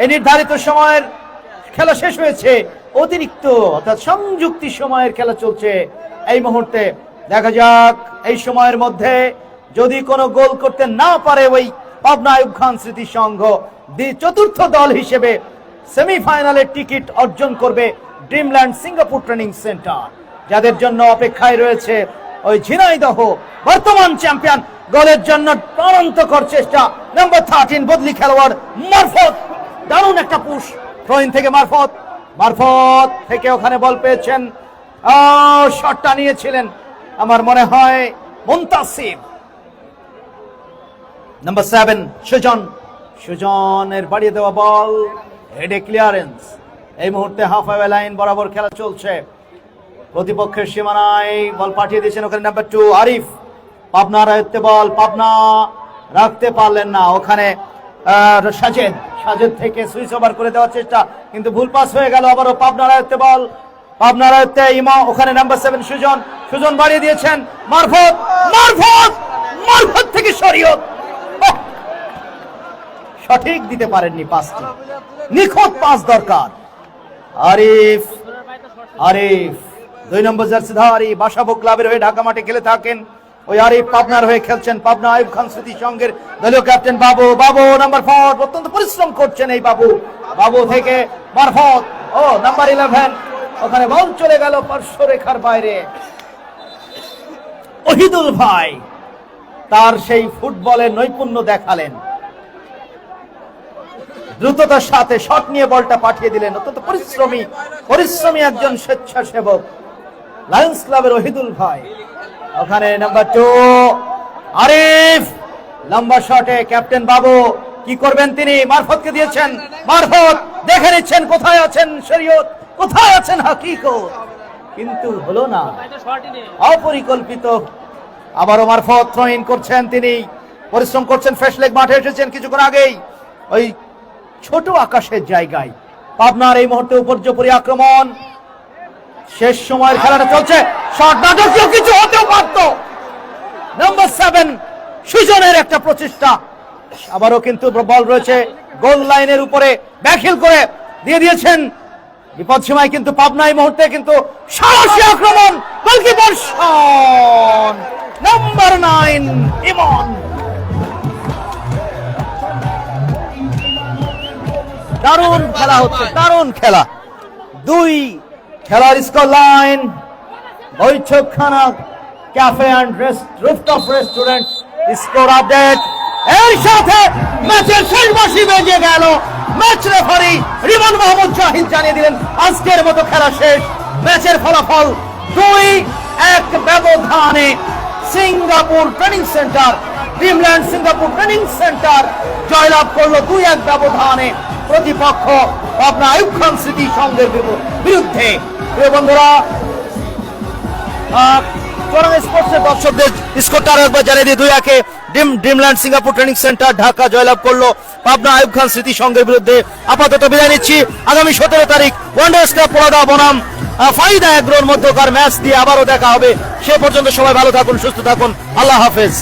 এই নির্ধারিত সময়ের খেলা শেষ হয়েছে, অতিরিক্ত অর্থাৎ সংযুক্তি সময়ের খেলা চলছে এই মুহূর্তে। দেখা যাক এই সময়ের মধ্যে যদি কোনো গোল করতে না পারে ওই পাবনা আইয়ুব খান স্মৃতি সংঘ, চতুর্থ দল হিসেবে সেমিফাইনালের টিকিট অর্জন করবে ড্রিমল্যান্ড সিঙ্গাপুর ট্রেনিং সেন্টার, যাদের জন্য অপেক্ষায় রয়েছে ওই ঝিনাইদহ বর্তমান চ্যাম্পিয়ন। গোলের জন্য প্রাণান্তকর চেষ্টা, নাম্বার 13 বদলি খেলোয়াড় মারফত, দারুণ একটা পুশ থ্রোইন থেকে মারফত থেকে ওখানে বল পেয়েছেন। শটটা নিয়েছিলেন আমার মনে হয় মুনতাসির। নাম্বার 7 সুজনের বাড়িয়ে দেওয়া বল, হেডে ক্লিয়ারেন্স। এই মুহূর্তে হাফওয়ে লাইন বরাবর খেলা চলছে, প্রতিপক্ষের সীমানায় বল পাঠিয়ে দিয়েছেন ওখানে নাম্বার 2 আরিফ। পাবনার আয়ত্তে বল, পাবনা রাখতে পারলেন না। ওখানে সাজেদ থেকে সুইচ ওভার করে দেওয়ার চেষ্টা, কিন্তু ভুল পাস হয়ে গেল। আবারও পাবনার আয়ত্তে বল, পাবনার আয়ত্তে ইমা। ওখানে নাম্বার 7 সুজন বাড়িয়ে দিয়েছেন। মারফত থেকে শরীয়ত সঠিক দিতে পারেননি পাসটি, নিখুঁত পাস দরকার। আরিফ 2 নম্বর জার্সিধারী, বাসাবো ক্লাবের হয়ে ঢাকা মাঠে খেলে থাকেন ওই আরিফ। পাবনার হয়ে খেলছেন পাবনা আইয়ুব খান স্মৃতি সংঘের দলীয় ক্যাপ্টেন বাবু নাম্বার 4 অত্যন্ত পরিশ্রম করছেন এই বাবু থেকে মারফত। নাম্বার 11 ওখানে বল চলে গেল পার্শ্বরেখার বাইরে। ওহিদুল ভাই তার সেই ফুটবলের নৈপুণ্য দেখালেন, দ্রুততার সাথে শট নিয়ে বলটা পাঠিয়ে দিলেন। অত্যন্ত পরিশ্রমী একজন স্বেচ্ছাসেবক লায়ন্স ক্লাবের ওহিদুল ভাই। ওখানে নাম্বার 2 আরিফ, লম্বা শটে ক্যাপ্টেন বাবু কি করবেন তিনি? মারফতকে দিয়েছেন। মারফত দেখে নিচ্ছেন কোথায় আছেন শরীয়ত, কোথায় আছেন হাকিকত। কিন্তু হলো না, এটা শর্টই নেই। অপরিকল্পিত। আবারও মারফত থ্রো ইন করছেন, তিনি পরিশ্রম করছেন, ফ্রেশ লেগ মাঠে এসেছেন কিছুক্ষণ আগেই ওই ছোট আকাশের জায়গায়। পাবনার এই মুহূর্তে উপর্যুপরি আক্রমণ, শেষ সময়ের খেলাটা চলছে, শট নাটকীয় কিছু হতেও পারত। নাম্বার 7 সুজনের একটা প্রচেষ্টা, আবারও কিন্তু বল রয়েছে গোল লাইনের উপরে, ব্যাকহিল করে দিয়ে দিয়েছেন বিপদ সীমায়, কিন্তু পাবনা এই মুহূর্তে কিন্তু সাহসী আক্রমণ, গোলকিপার শট, নাম্বার 9 ইমন। দারুণ খেলা হচ্ছে, দারুণ খেলা। 2 খেলার score line Baithakkhana cafe and rooftop restaurant score update. এর সাথে ম্যাচের শেষ বাঁশি বেজে গেল। ম্যাচ রেফারি রিমন মোহাম্মদ জাহিদ জানিয়ে দিলেন আজকের মতো খেলা শেষ। ম্যাচের ফলাফল 2-1 ব্যবধানে Singapore training centre, Dreamland Singapore training centre জয়লাভ করলো 2-1 ব্যবধানে প্রতিপক্ষ পাবনা আইয়ুব খান সিটি সংঘের বিরুদ্ধে। প্রিয় বন্ধুরা, চরম স্পোর্টসের দর্শকদের স্কোরটা একবার জানিয়ে দিয়ে 2-1 Dreamland Singapore training centre Dhaka জয়লাভ করলো পাবনা আইয়ুব খান স্মৃতি সংঘের বিরুদ্ধে। আপাতত বিদায় নিচ্ছি। আগামী 17 তারিখ ওয়ান্ডার্স কাপ পোলাদা বনাম ফাইদা এগ্রোর মধ্যকার ম্যাচ দিয়ে আবারও দেখা হবে। সে পর্যন্ত সবাই ভালো থাকুন, সুস্থ থাকুন, আল্লাহ হাফেজ।